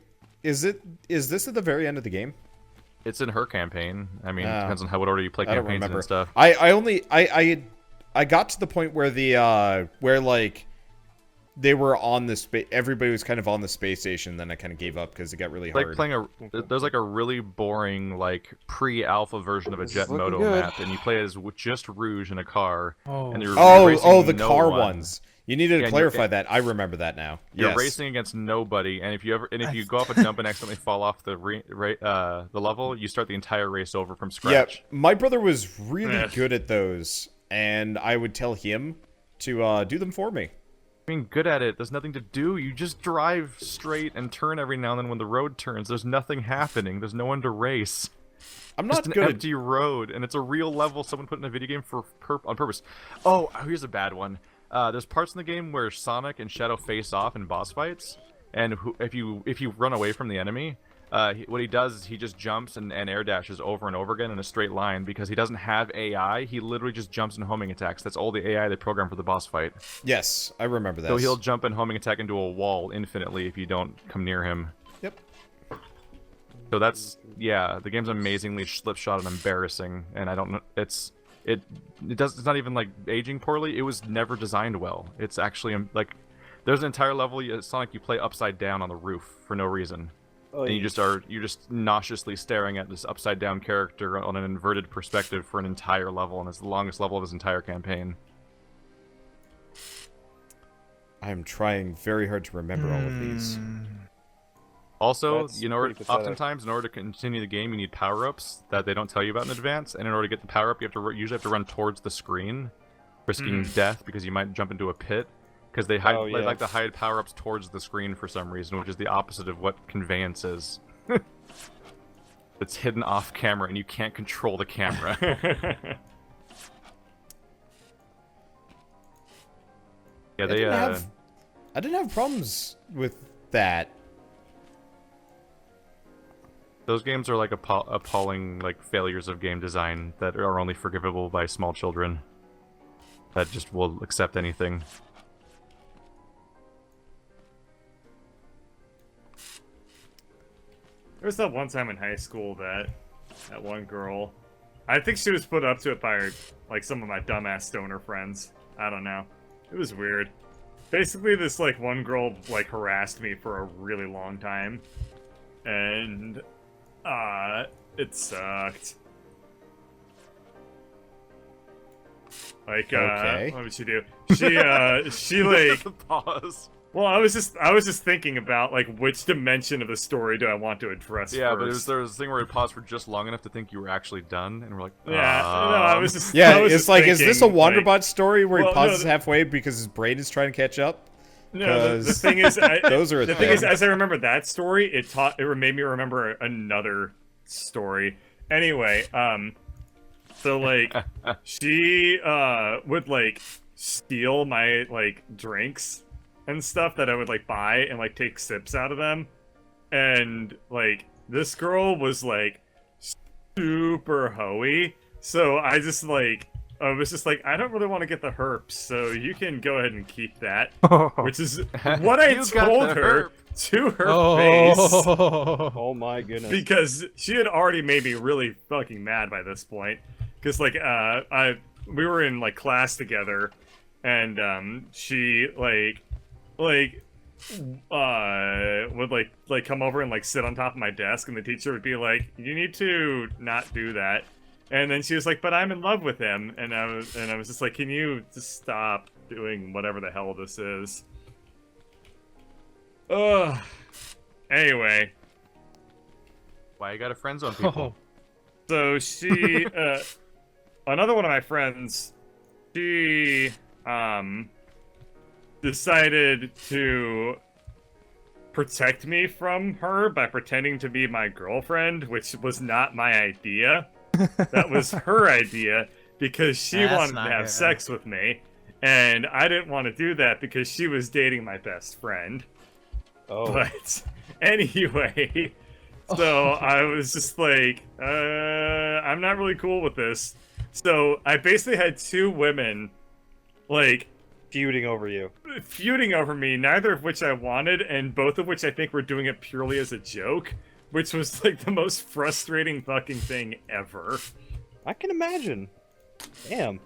S1: Is this at the very end of the game?
S4: It's in her campaign. I mean, it depends on what order you play campaigns and stuff.
S1: I got to the point where where like they were on the space. Everybody was kind of on the space station. Then I kind of gave up because it got really hard.
S4: Like playing there's like a really boring like pre-alpha version of a Jet Moto map, and you play as just Rouge in a car. And you're racing
S1: the
S4: no
S1: car
S4: one.
S1: ones. You needed to clarify that. I remember that now.
S4: You're racing against nobody, and if you go off a jump and accidentally fall off the level, you start the entire race over from scratch.
S1: Yeah, my brother was really good at those, and I would tell him to do them for me.
S4: Being good at it, there's nothing to do. You just drive straight and turn every now and then when the road turns. There's nothing happening. There's no one to race.
S1: I'm not
S4: just
S1: good
S4: an empty road, and it's a real level someone put in a video game on purpose. Oh, here's a bad one. There's parts in the game where Sonic and Shadow face off in boss fights, and if you run away from the enemy, what he does is he just jumps and air dashes over and over again in a straight line because he doesn't have AI. He literally just jumps and homing attacks. That's all the AI they program for the boss fight.
S1: Yes, I remember that.
S4: So he'll jump and homing attack into a wall infinitely if you don't come near him.
S1: Yep.
S4: So that's the game's amazingly slipshod and embarrassing, and I don't know. It's not even like aging poorly. It was never designed well. It's actually like there's an entire level Sonic you play upside down on the roof for no reason. And you're just nauseously staring at this upside down character on an inverted perspective for an entire level, and it's the longest level of his entire campaign.
S1: I'm trying very hard to remember all of these.
S4: Also,
S2: That's
S4: oftentimes in order to continue the game, you need power-ups that they don't tell you about in advance, and in order to get the power-up, you usually have to run towards the screen, risking death because you might jump into a pit. Because they like to hide power-ups towards the screen for some reason, which is the opposite of what conveyance is. It's hidden off camera, and you can't control the camera. Yeah,
S1: I didn't have problems with that.
S4: Those games are like appalling like failures of game design that are only forgivable by small children that just will accept anything.
S3: There was that one time in high school that one girl, I think she was put up to it by like some of my dumbass stoner friends. I don't know. It was weird. Basically, this like one girl like harassed me for a really long time, and it sucked. Like,
S1: okay.
S3: What would she do? She like
S4: pause.
S3: Well, I was just thinking about like which dimension of the story do I want to address first.
S4: There was a thing where it paused for just long enough to think you were actually done, and we're like,
S3: yeah, no, I was just
S1: it's like,
S3: thinking,
S1: is this a Wanderbot story where
S3: well,
S1: he pauses halfway because his brain is trying to catch up?
S3: No, the thing is,
S1: the
S3: thing is, as I remember that story, it made me remember another story. Anyway, so like she would like steal my like drinks and stuff that I would like buy and like take sips out of them, and like this girl was like super hoey, so I was just like, I don't really want to get the herpes, so you can go ahead and keep that, which is what I told her to her face.
S2: Oh my goodness.
S3: Because she had already made me really fucking mad by this point. Because like we were in like class together, and she like would like come over and like sit on top of my desk, and the teacher would be like, "You need to not do that." And then she was like, "But I'm in love with him," and I was just like, "Can you just stop doing whatever the hell this is?" Ugh. Anyway,
S4: Why you gotta friend zone people?
S3: so she, another one of my friends, she, decided to protect me from her by pretending to be my girlfriend, which was not my idea. That was her idea because she
S5: That's
S3: wanted to
S5: not
S3: have
S5: good.
S3: sex with me, and I didn't want to do that because she was dating my best friend.
S2: Oh.
S3: But anyway, so I was just like, I'm not really cool with this. So I basically had two women, like,
S2: Feuding over you.
S3: feuding over me, neither of which I wanted, and both of which I think were doing it purely as a joke, which was like the most frustrating fucking thing ever.
S2: I can imagine. Damn.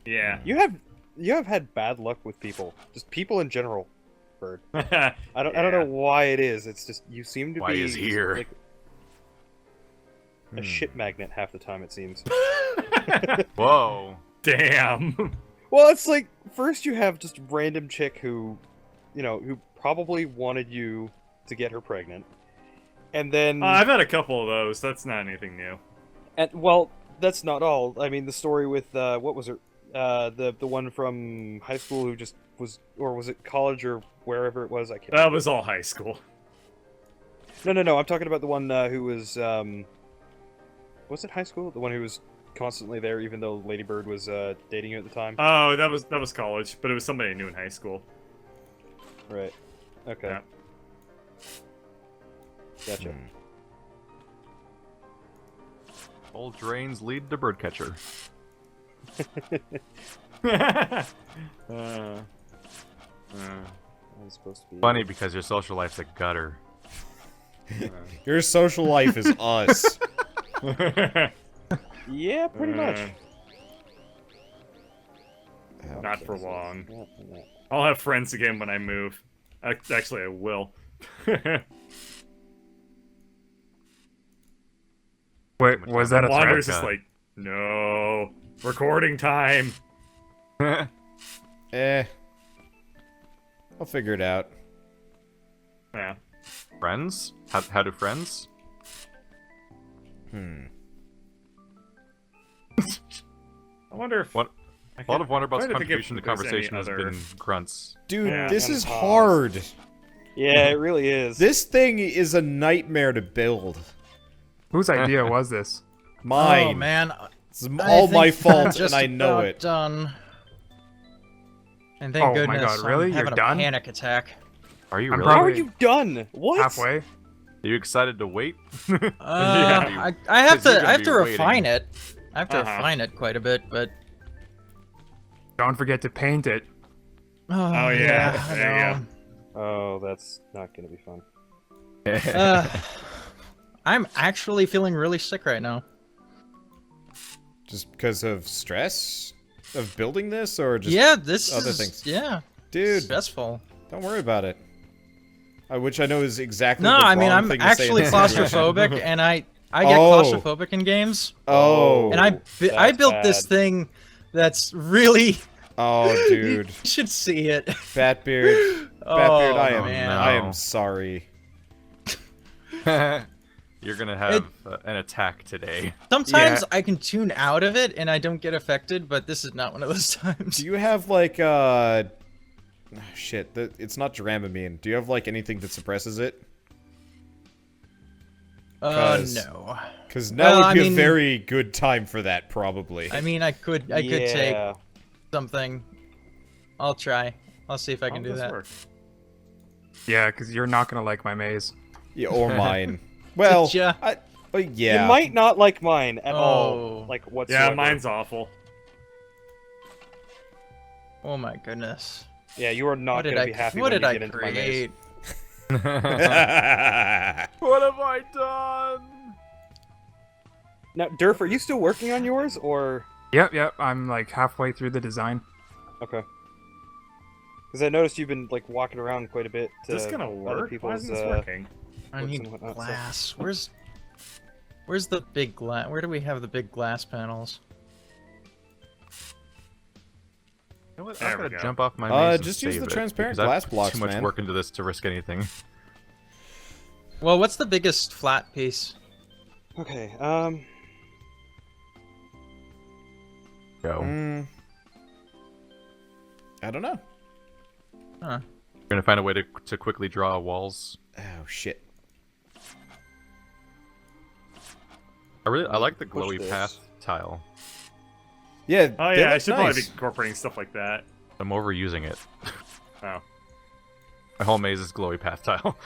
S3: Yeah.
S2: You have had bad luck with people. Just people in general, Bird. I don't know why it is. It's just you seem to
S4: Why
S2: be
S4: is here?
S2: like a shit magnet half the time, it seems.
S4: Whoa.
S3: Damn.
S2: Well, it's like first you have just random chick who, who probably wanted you to get her pregnant, and then
S3: I've had a couple of those. That's not anything new.
S2: and well, that's not all. I mean, the story with what was it? The one from high school who just was, or was it college or wherever it was? I can't.
S3: That was all high school.
S2: No. I'm talking about the one who was it high school? The one who was constantly there, even though Lady Bird was dating you at the time.
S3: Oh, that was college, but it was somebody I knew in high school.
S2: Right. Okay.
S3: Yeah.
S2: Gotcha.
S4: All drains lead to Birdcatcher.
S2: I'm supposed to be
S4: Funny because your social life's a gutter.
S1: Your social life is us.
S2: Yeah, pretty much.
S3: Not for long.
S2: Yeah.
S3: I'll have friends again when I move. Actually, I will.
S6: Wait, was that a threat?
S3: Wander's just like, no, recording time.
S1: Eh. I'll figure it out.
S3: Yeah.
S4: Friends? How do friends?
S1: Hmm.
S3: I wonder if
S4: What? A lot of Wanderbots'
S3: trying to think if
S4: contribution to
S3: there's any
S4: conversation has
S3: other-
S4: been grunts.
S1: Dude,
S3: Yeah.
S1: this
S2: And
S1: is
S2: pause.
S1: hard.
S2: Yeah, it really is.
S1: This thing is a nightmare to build.
S6: Whose idea was this?
S1: Mine.
S5: Oh man,
S1: It's all my
S5: I'm
S1: fault,
S5: just
S1: and I know
S5: about
S1: it.
S5: Done. And thank
S6: Oh my
S5: goodness,
S6: God, really?
S5: I'm
S6: You're
S5: having
S6: done?
S5: a panic attack.
S4: Are you
S6: I'm
S4: really?
S2: How are
S6: probably-
S2: you done? What?
S6: Halfway.
S4: Are you excited to wait?
S5: I have
S4: 'Cause you're
S5: to
S4: gonna
S5: I have
S4: be
S5: to refine
S4: waiting.
S5: it. I have to
S3: Uh-huh.
S5: refine it quite a bit, but
S6: Don't forget to paint it.
S3: Oh, yeah,
S5: I
S3: there you
S5: know.
S2: Oh, that's not gonna be fun.
S5: I'm actually feeling really sick right now.
S1: Just because of stress of building this, or just
S5: Yeah, this
S1: other
S5: is
S1: things?
S5: yeah,
S1: Dude,
S5: stressful.
S1: don't worry about it. Which I know is exactly
S5: No,
S1: the
S5: I mean
S1: wrong
S5: I'm
S1: thing to say in
S5: actually
S1: this situation.
S5: claustrophobic, and I get
S1: Oh.
S5: claustrophobic in games,
S1: Oh.
S5: and I
S2: that's
S5: built this
S2: bad.
S5: thing that's really.
S1: Oh,
S5: You
S1: dude.
S5: should see it.
S1: Batbeard.
S5: Oh,
S1: Batbeard, I am.
S5: man.
S1: I am
S4: No.
S1: sorry.
S4: You're gonna have an attack today.
S5: Sometimes
S6: Yeah.
S5: I can tune out of it and I don't get affected, but this is not one of those times.
S1: Do you have like shit? It's not Dramamine. Do you have like anything that suppresses it? 'Cause-
S5: No.
S1: Because now
S5: Well,
S1: would
S5: I
S1: be
S5: mean-
S1: a very good time for that, probably.
S5: I mean, I could take
S2: Yeah.
S5: something. I'll try. I'll see if I can do that.
S6: Yeah, because you're not gonna like my maze.
S1: Yeah, or mine. Well,
S5: Ya.
S1: yeah.
S2: You might not like mine at
S5: Oh.
S2: all. Like whatsoever.
S3: Yeah, mine's awful.
S5: Oh my goodness.
S2: Yeah, you are
S5: What
S2: not
S5: did
S2: gonna be happy
S5: what
S2: when
S5: did
S2: you
S5: I
S2: get into my maze.
S5: create?
S4: What have I done?
S2: Now, Durf, are you still working on yours, or
S6: Yep. I'm like halfway through the design.
S2: okay? Because I noticed you've been like walking around quite a bit.
S3: Is this gonna
S2: other
S3: work? Why
S2: people's,
S3: isn't this working?
S5: I
S2: books
S5: need
S2: and whatnot, so-
S5: glass. Where's the big glass? Where do we have the big glass panels?
S4: You know what?
S3: There
S4: I'm
S3: we
S4: gonna
S3: go.
S4: jump off my maze and
S1: just use
S4: save
S1: the
S4: it,
S1: transparent
S4: because
S1: glass
S4: I've
S1: blocks,
S4: too much
S1: man.
S4: work into this to risk anything.
S5: Well, what's the biggest flat piece?
S2: Okay.
S4: Go.
S1: I don't know.
S5: Huh.
S4: We're gonna find a way to quickly draw walls.
S1: Oh shit.
S4: I like the
S2: Push
S4: glowy
S2: this.
S4: path tile.
S1: Yeah.
S3: Oh
S1: they
S3: yeah, I
S1: look
S3: should probably
S1: nice.
S3: be incorporating stuff like that.
S4: I'm overusing it.
S3: Oh.
S4: My whole maze is glowy path tile.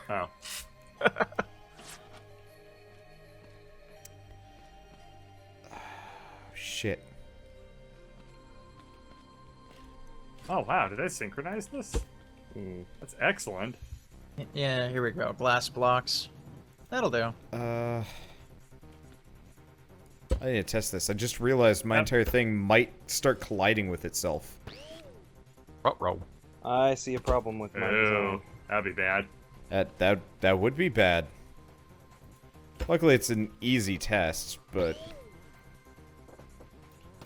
S3: Oh.
S1: Shit.
S3: Oh wow, did I synchronize this? That's excellent.
S5: Yeah, here we go. Glass blocks. That'll do.
S1: I need to test this. I just realized my
S3: Yep.
S1: entire thing might start colliding with itself.
S4: Ruh-roh.
S2: I see a problem with my
S3: Oh,
S2: design.
S3: that'd be bad.
S1: That would be bad. Luckily, it's an easy test, but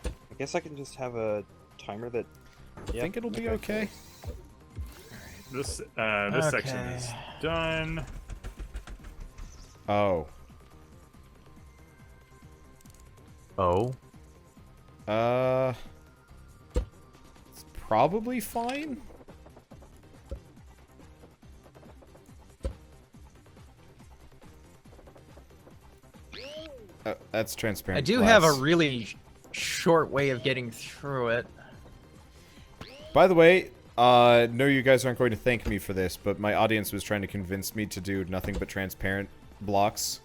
S2: I guess I can just have a timer that.
S1: I think it'll be okay.
S3: This section
S5: Okay.
S3: is done.
S1: Oh.
S4: Oh.
S1: It's probably fine. That's transparent.
S5: I do
S1: glass.
S5: have a really short way of getting through it.
S1: By the way, no, you guys aren't going to thank me for this, but my audience was trying to convince me to do nothing but transparent blocks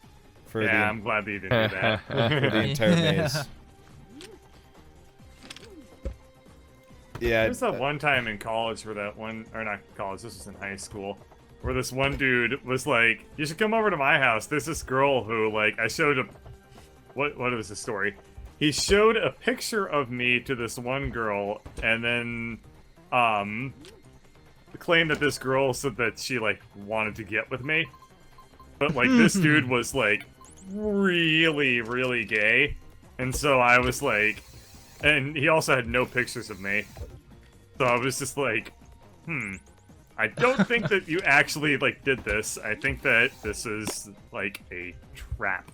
S1: for
S3: Yeah, I'm glad that you didn't do that.
S1: for the entire maze. Yeah,
S3: There's that one time in college where that one, or not college, this was in high school, where this one dude was like, "You should come over to my house. There's this girl who, like, I showed a, what was the story? He showed a picture of me to this one girl, and then, claimed that this girl said that she, like, wanted to get with me. But, like, this dude was, like, really, really gay. And so I was like, and he also had no pictures of me. So I was just like, I don't think that you actually, like, did this. I think that this is, like, a trap.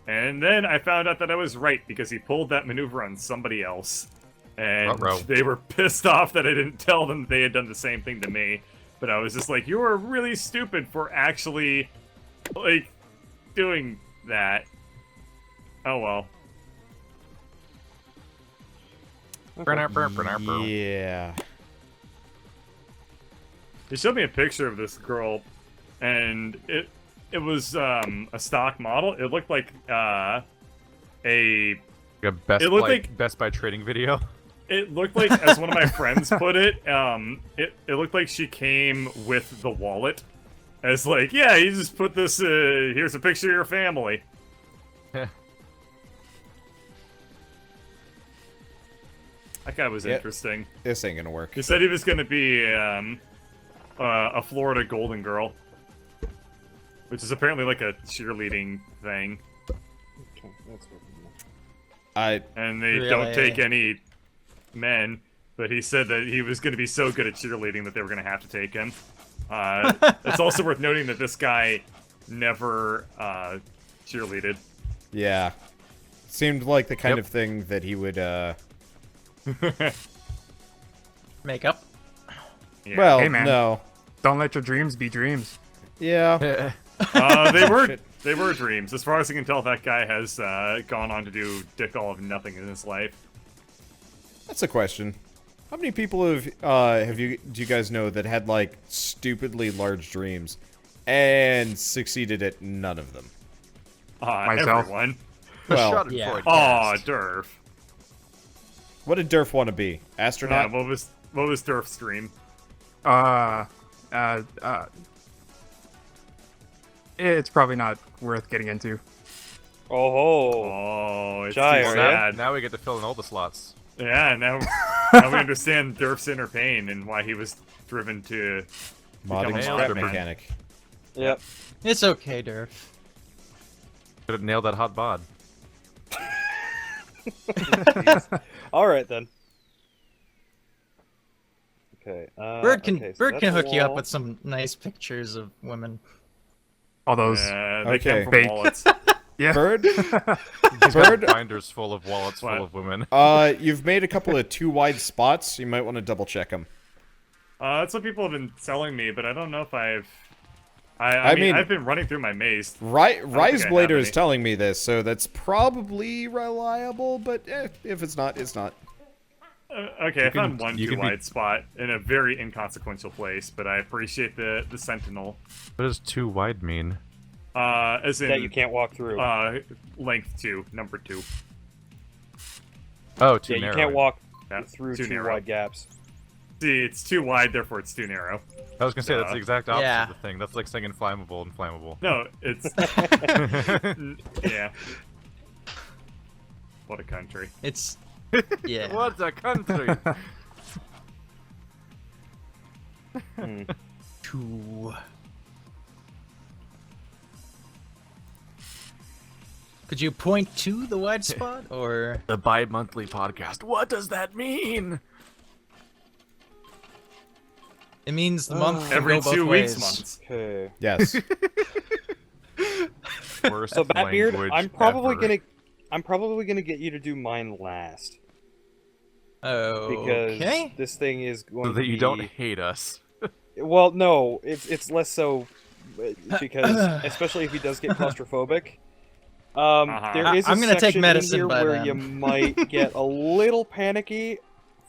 S3: And then I found out that I was right, because he pulled that maneuver on somebody else. And
S4: Ruh-roh.
S3: they were pissed off that I didn't tell them they had done the same thing to me. But I was just like, you were really stupid for actually, like, doing that. Oh well.
S1: yeah.
S3: He showed me a picture of this girl, and it was a stock model. It looked like a
S4: Best
S3: It looked
S4: Buy,
S3: like-
S4: Best Buy trading video.
S3: It looked like, as one of my friends put it, it looked like she came with the wallet. As like, yeah, you just put this, here's a picture of your family. That guy was
S1: Yep.
S3: interesting.
S1: This ain't gonna work.
S3: He said he was going to be a Florida Golden Girl. Which is apparently like a cheerleading thing.
S2: Okay, that's what I'm doing.
S3: And they
S5: Really?
S3: don't take any men. But he said that he was going to be so good at cheerleading that they were going to have to take him. It's also worth noting that this guy never cheerleaded.
S1: Yeah. Seemed like the kind
S4: Yep.
S1: of thing that he would,
S5: Makeup.
S3: Yeah.
S1: Well,
S6: Hey, man.
S1: no.
S6: Don't let your dreams be dreams.
S1: Yeah.
S3: They were dreams. As far as I can tell, that guy has gone on to do dick all of nothing in his life.
S1: That's a question. How many people do you guys know that had, like, stupidly large dreams and succeeded at none of them?
S6: Myself.
S3: Everyone.
S1: Well,
S5: Yeah.
S3: Aw, Durf.
S1: what did Durf want to be?
S3: Yeah,
S1: Astronaut?
S3: what was Durf's dream?
S6: It's probably not worth getting into.
S2: Oh,
S3: Oh, it's
S2: Gyre,
S3: too
S2: yeah?
S3: sad.
S4: Now we get to fill in all the slots.
S3: Yeah, now Now we understand Durf's inner pain and why he was driven to
S1: Modding
S3: become a
S1: scrap
S3: mod man.
S1: mechanic.
S2: Yep.
S5: It's okay, Durf.
S4: Could have nailed that hot bod.
S2: All right then. Okay.
S5: Bird can
S2: okay, so
S5: Bird
S2: that's
S5: can
S2: a
S5: hook you up
S2: wall.
S5: with some nice pictures of women.
S6: All those.
S3: They
S1: Okay.
S3: come from
S6: Fake.
S3: wallets.
S6: Yeah.
S1: Bird,
S4: He's got binders full of wallets
S3: What?
S4: full of women.
S1: you've made a couple of too wide spots. You might want to double check them.
S3: That's what people have been telling me, but I don't know if I mean,
S1: mean-
S3: I've been running through my maze.
S1: Rise
S3: think I have
S1: Blader is
S3: any.
S1: telling me this, so that's probably reliable. But if it's not, it's not.
S3: Okay, I found
S4: can-
S3: one
S4: you
S3: too
S4: can be-
S3: wide spot in a very inconsequential place, but I appreciate the sentinel.
S4: What does too wide mean?
S3: As in
S2: that you can't walk through.
S3: length 2, number 2.
S4: Oh, too
S2: Yeah,
S4: narrow.
S2: you can't walk
S3: Yeah,
S2: through
S3: too
S2: two
S3: narrow.
S2: wide gaps.
S3: See, it's too wide, therefore it's too narrow.
S4: I was gonna say that's the exact opposite
S5: Yeah.
S4: of the thing. That's like saying inflammable and flammable.
S3: No, it's yeah. What a country.
S5: It's yeah.
S4: What a country!
S5: Two. Could you point to the wide spot, or
S4: The bi-monthly podcast. What does that mean?
S5: it means the month can
S3: Every
S5: go both
S3: 2
S5: ways.
S3: weeks, months.
S2: Okay.
S1: Yes.
S4: Worst
S2: So Batbeard,
S4: language
S2: I'm probably
S4: ever.
S2: gonna get you to do mine last
S5: Oh,
S2: because
S5: okay.
S2: this thing is going
S4: So
S2: to
S4: that
S2: be.
S4: you don't hate us.
S2: Well, no, it's less so because especially if he does get claustrophobic. There is a
S5: I'm gonna take
S2: section in
S5: medicine
S2: here
S5: by
S2: where
S5: then.
S2: you might get a little panicky.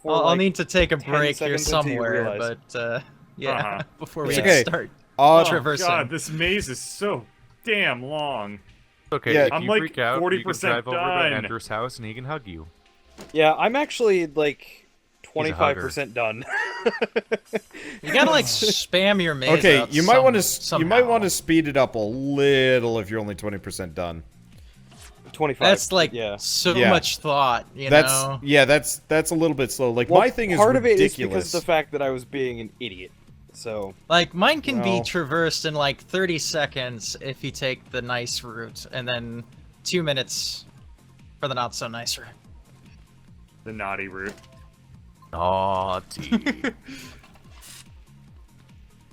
S2: For
S5: I'll
S2: like,
S5: need to take a
S2: 10
S5: break here
S2: seconds until you
S5: somewhere,
S2: realize.
S5: but yeah,
S3: Uh-huh.
S5: before we
S1: It's okay.
S5: start
S3: Oh
S5: traversing.
S3: god, this maze is so damn long.
S4: Okay,
S1: Yeah,
S4: if
S3: I'm
S4: you
S3: like
S4: freak out, you can
S3: 40%
S4: drive over to
S3: done.
S4: Andrew's house and he can hug you.
S2: Yeah, I'm actually like
S4: He's a hugger.
S2: 25% done.
S5: You gotta like spam your maze.
S1: Okay,
S5: out
S1: you might want to
S5: somehow.
S1: speed it up a little if you're only 20% done.
S2: 25.
S5: That's like
S2: yeah.
S5: so
S1: Yeah.
S5: much thought, you
S1: That's
S5: know.
S1: that's a little bit slow. Like
S2: Well,
S1: my thing is
S2: part of it is
S1: ridiculous.
S2: because of the fact that I was being an idiot. So
S5: Like mine can
S1: Well-
S5: be traversed in like 30 seconds if you take the nice route, and then 2 minutes for the not so nice route.
S3: The naughty route.
S4: Naughty.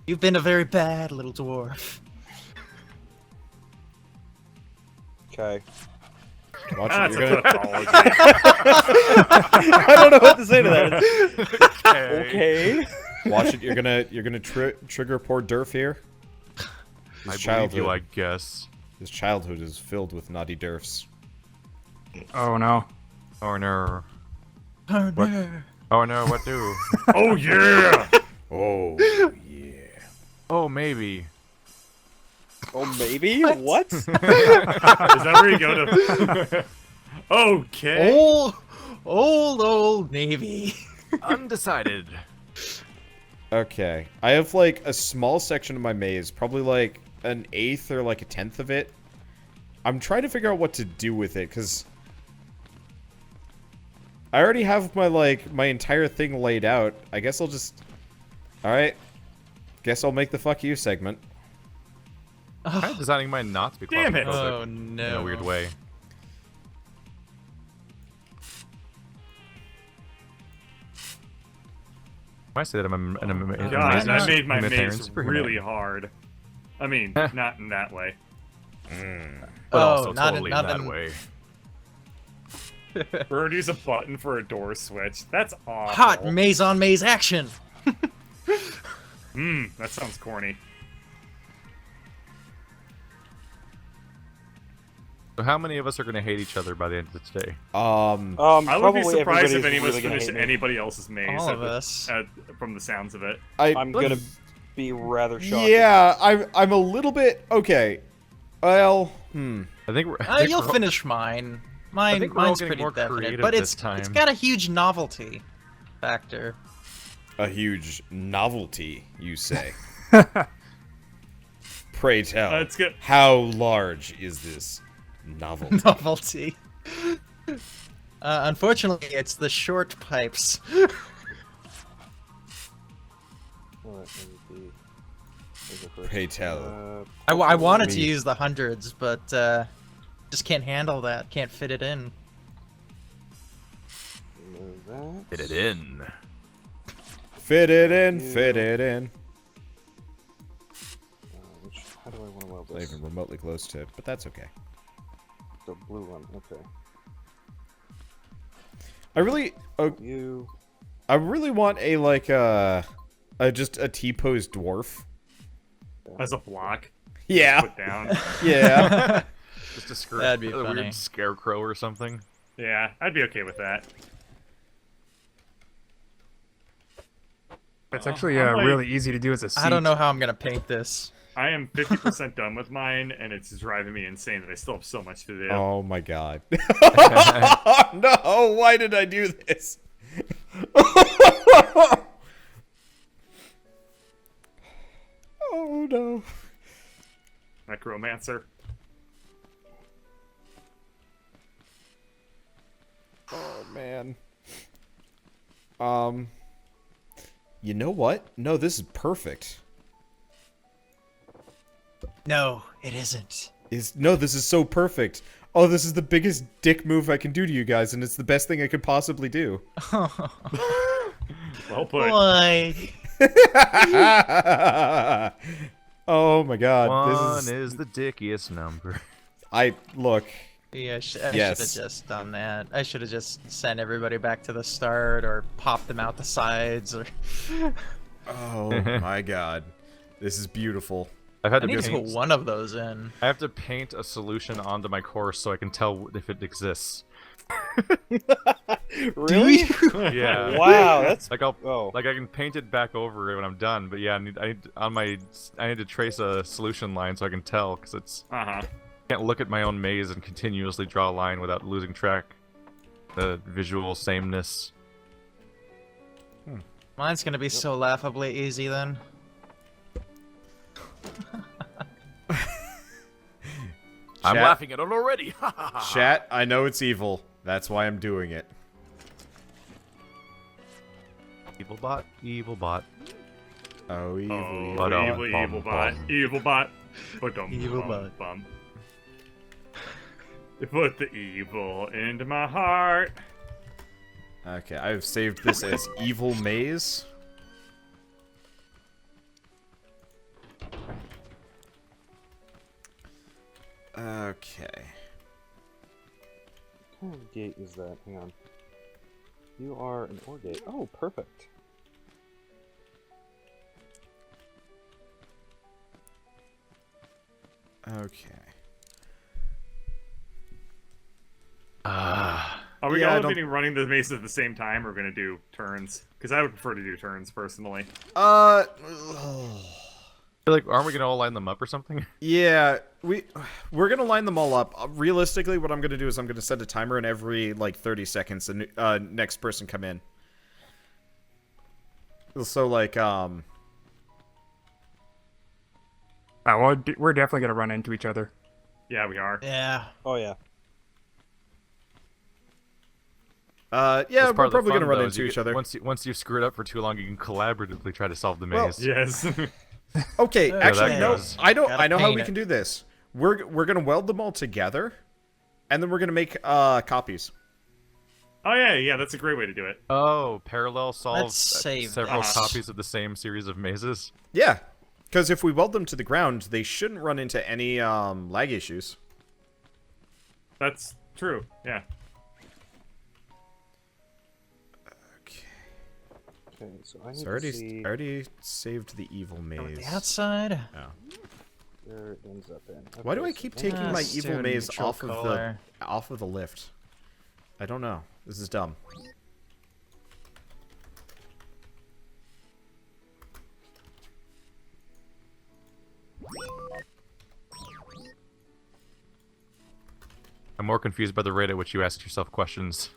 S5: You've been a very bad little dwarf.
S2: okay.
S1: Watch
S3: That's
S1: it,
S3: a
S1: you're gonna,
S3: tautology.
S2: I don't know what to say to that. Okay.
S1: watch it. You're gonna trigger poor Durf here.
S4: I
S1: His
S4: believe you, I
S1: childhood,
S4: guess.
S1: his childhood is filled with naughty Durfs.
S6: Oh no.
S4: Oh no.
S5: Oh,
S4: What?
S5: no.
S4: Oh no, what do?
S3: Oh yeah!
S1: Oh yeah.
S4: Oh, maybe.
S2: Oh, maybe? What?
S3: Is that where you go to? Okay.
S5: Old Navy.
S4: Undecided.
S1: Okay, I have like a small section of my maze, probably like an eighth or like a tenth of it. I'm trying to figure out what to do with it because I already have my entire thing laid out. I guess I'll just. All right. Guess I'll make the fuck you segment.
S4: I'm kind of designing mine not to be
S3: Damn it.
S4: claustrophobic
S5: Oh
S4: in
S5: no.
S4: a weird way. I say that I'm an
S3: God, I made my
S4: humanitarian
S3: maze
S4: superhuman.
S3: really hard. I mean, not in that way.
S4: But also
S5: not
S4: totally
S5: not
S4: in that
S5: in-
S4: way.
S3: Bird use a button for a door switch. That's awful.
S5: Hot maze on maze action.
S3: That sounds corny.
S4: So how many of us are going to hate each other by the end of today?
S3: I would be
S2: Probably
S3: surprised if
S2: everybody's
S3: any of us
S2: really gonna
S3: finished
S2: hate me.
S3: anybody else's maze.
S5: All of us.
S3: From the sounds of it.
S2: I'm gonna be rather shocked.
S1: Yeah, I'm a little bit okay. Well,
S4: I think we're.
S5: You'll finish mine.
S4: I think we're all
S5: Mine's
S4: getting
S5: pretty
S4: more
S5: definite,
S4: creative
S5: but
S4: this
S5: it's
S4: time.
S5: got a huge novelty factor.
S1: a huge novelty, you say. Pray tell,
S3: That's good.
S1: how large is this novelty?
S5: Novelty. Unfortunately, it's the short pipes.
S1: Pray tell.
S5: I wanted to use the hundreds, but just can't handle that. Can't fit it in.
S4: Fit it in.
S1: Fit it in, fit it in.
S2: How do I want to weld
S1: Not
S2: this?
S1: even remotely close to it, but that's okay.
S2: The blue one, okay.
S1: I really, I really want a like just a T-pose dwarf.
S3: As a block.
S1: Yeah.
S3: Put down.
S1: Yeah.
S4: Just
S5: That'd be
S4: a
S5: funny.
S4: weird scarecrow or something.
S3: Yeah, I'd be okay with that.
S6: It's actually
S3: I'm like-
S6: really easy to do as a seat.
S5: I don't know how I'm gonna paint this.
S3: I am 50% done with mine, and it's driving me insane that I still have so much to do.
S1: Oh my god. No, why did I do this? Oh no.
S3: Necromancer.
S1: Oh man. You know what? No, this is perfect.
S5: No, it isn't.
S1: No, this is so perfect. Oh, this is the biggest dick move I can do to you guys, and it's the best thing I could possibly do.
S3: Well put.
S5: Why?
S1: Oh my god,
S4: One
S1: this
S4: is the dickiest number.
S1: look.
S5: Yeah, I should have
S1: Yes.
S5: just done that. I should have just sent everybody back to the start, or popped them out the sides, or.
S1: Oh my god, this is beautiful.
S4: I've had
S5: I
S4: to
S5: need to put
S4: paint.
S5: one of those in.
S4: I have to paint a solution onto my course so I can tell if it exists.
S2: Really?
S4: Yeah.
S2: Wow, that's
S4: Like
S2: oh.
S4: like I can paint it back over it when I'm done, but yeah, I need to trace a solution line so I can tell, because it's
S3: Uh-huh.
S4: can't look at my own maze and continuously draw a line without losing track. The visual sameness.
S5: Mine's gonna be so laughably easy then.
S4: I'm
S1: Chat.
S4: laughing at it already.
S1: Chat, I know it's evil. That's why I'm doing it.
S4: Evil bot, evil bot.
S1: Oh, evil.
S3: Oh,
S4: But,
S3: evil bot. Evil bot.
S5: Evil bot.
S3: Bum. You put the evil into my heart.
S1: Okay, I've saved this as Evil Maze. Okay.
S2: What kind of gate is that? Hang on. You are an ore gate. Oh, perfect.
S1: Okay.
S3: Are we
S1: Yeah, I
S3: all
S1: don't-
S3: meeting running the maze at the same time, or gonna do turns? Because I would prefer to do turns personally.
S4: Like, aren't we gonna all line them up or something?
S1: Yeah, we're gonna line them all up. Realistically, what I'm gonna do is I'm gonna set a timer, and every like 30 seconds, the next person come in. So like
S6: Oh, well, we're definitely gonna run into each other.
S3: Yeah, we are.
S5: Yeah.
S2: Oh yeah.
S1: yeah,
S4: That's
S1: we're
S4: part of the
S1: probably
S4: fun,
S1: gonna run
S4: though, is
S1: into
S4: you
S1: each
S4: get-
S1: other.
S4: Once you've screwed up for too long, you can collaboratively try to solve the
S1: Well,
S4: maze.
S3: Yes.
S1: Okay,
S5: Yeah,
S1: actually,
S4: that
S1: no.
S4: goes.
S1: I
S5: Gotta
S1: know how
S5: paint
S1: we
S5: it.
S1: can do this. We're gonna weld them all together, and then we're gonna make copies.
S3: Oh yeah, that's a great way to do it.
S4: Oh, parallel solve
S5: Let's save
S4: several
S5: this.
S4: copies of the same series of mazes.
S1: Yeah, because if we weld them to the ground, they shouldn't run into any lag issues.
S3: That's true. Yeah.
S1: Okay.
S2: Okay, so I need
S1: So
S2: to see
S1: I already saved the evil maze.
S5: The outside.
S1: Oh.
S2: where it ends up in.
S1: Why do
S2: Okay,
S1: I
S2: so
S1: keep
S2: that-
S1: taking my
S5: Let's do
S1: evil
S5: a
S1: maze
S5: neutral
S1: off
S5: color.
S1: of the lift? I don't know. This is dumb.
S4: I'm more confused by the rate at which you ask yourself questions.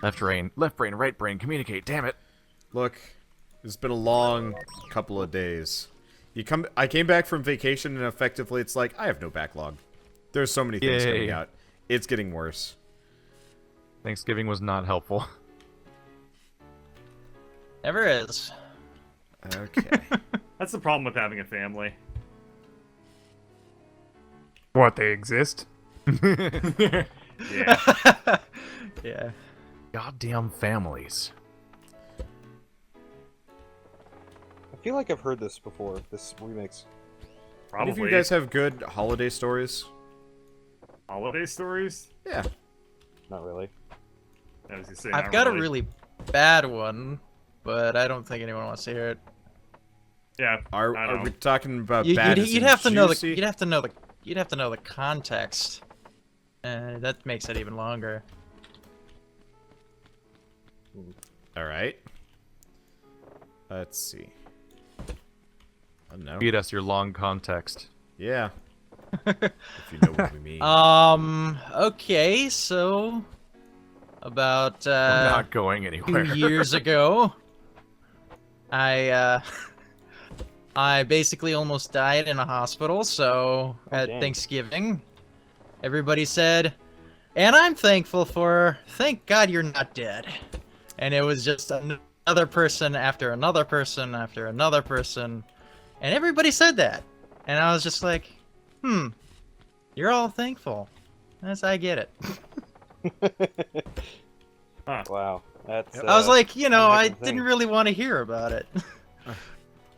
S4: Left brain, right brain, communicate, damn it.
S1: Look, it's been a long couple of days. I came back from vacation, and effectively it's like, I have no backlog. There's so many things coming
S4: Yay.
S1: out. It's getting worse.
S4: Thanksgiving was not helpful.
S5: Never is.
S1: Okay.
S3: That's the problem with having a family.
S6: What, they exist?
S3: Yeah.
S5: Yeah.
S4: Goddamn families.
S2: I feel like I've heard this before. This remix.
S3: Probably.
S1: Any of you guys have good holiday stories?
S3: holiday stories?
S1: Yeah.
S2: Not really.
S3: I was gonna say,
S5: I've
S3: not
S5: got a really bad one, but I don't think anyone wants to hear it.
S3: Yeah. I
S1: Are
S3: don't
S1: we
S3: know.
S1: talking about bad?
S5: You'd have to know the you'd have to know the context. That makes it even longer.
S1: All right. Let's see. I don't know.
S4: Feed us your long context.
S1: Yeah. If you know what we mean.
S5: Okay, so about
S4: We're not going
S5: 2
S4: anywhere.
S5: years ago, I basically almost died in a hospital. So at
S2: dang.
S5: Thanksgiving, everybody said, and I'm thankful for, thank God you're not dead. And it was just another person after another person after another person, and everybody said that, and I was just like, you're all thankful. As I get it.
S2: Wow. That's.
S5: I was like, I
S2: amazing thing.
S5: didn't really want to hear about it.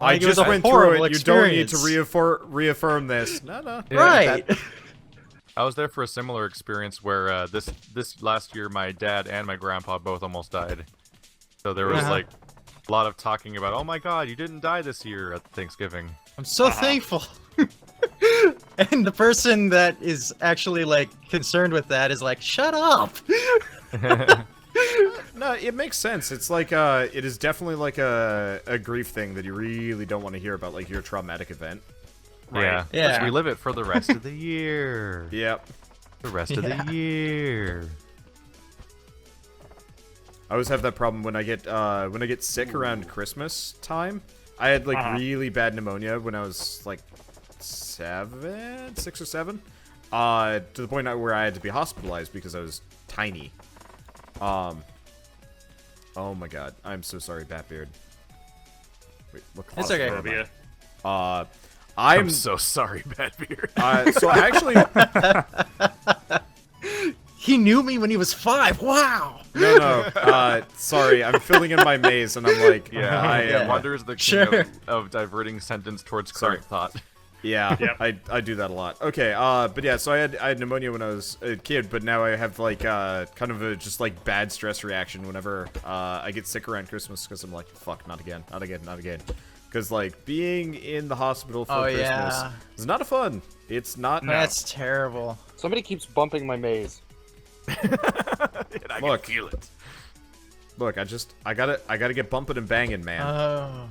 S1: I
S5: Like, it was
S1: just
S5: a
S1: went through
S5: horrible
S1: it. You don't need to
S5: experience.
S1: reaffirm this. No.
S4: Yeah,
S5: Right.
S4: I was there for a similar experience where this last year my dad and my grandpa both almost died. So there was
S5: Uh-huh.
S4: like a lot of talking about, oh my god, you didn't die this year at Thanksgiving.
S5: I'm so thankful. And the person that is actually like concerned with that is like, shut up.
S1: No, it makes sense. It's like it is definitely like a grief thing that you really don't want to hear about, like your traumatic event.
S4: Yeah.
S5: Yeah.
S4: Let's relive it for the rest of the year.
S1: Yep.
S4: The rest of
S5: Yeah.
S4: the year.
S1: I always have that problem when I get sick around Christmas time. I had like really bad pneumonia when I was like 6 or 7, to the point where I had to be hospitalized because I was tiny. Oh my god, I'm so sorry, Batbeard. Wait, what
S5: It's
S1: class
S5: okay.
S1: am I?
S3: Phobia.
S4: I'm so sorry, Batbeard.
S1: So I actually
S5: He knew me when he was 5. Wow.
S1: no. Sorry, I'm filling in my maze, and I'm like,
S4: Yeah, Wonder is the king
S5: Sure.
S4: of diverting sentence towards
S1: Sorry.
S4: correct thought.
S1: Yeah,
S3: Yep.
S1: I do that a lot. Okay, but yeah, so I had pneumonia when I was a kid, but now I have like kind of a just like bad stress reaction whenever I get sick around Christmas because I'm like, fuck, not again. Because like being in the hospital for Christmas
S5: yeah.
S1: is not fun. It's not.
S5: That's terrible.
S2: Somebody keeps bumping my maze.
S4: And I
S1: Look.
S4: can feel it.
S1: Look, I gotta get bumping and banging, man.
S5: Oh.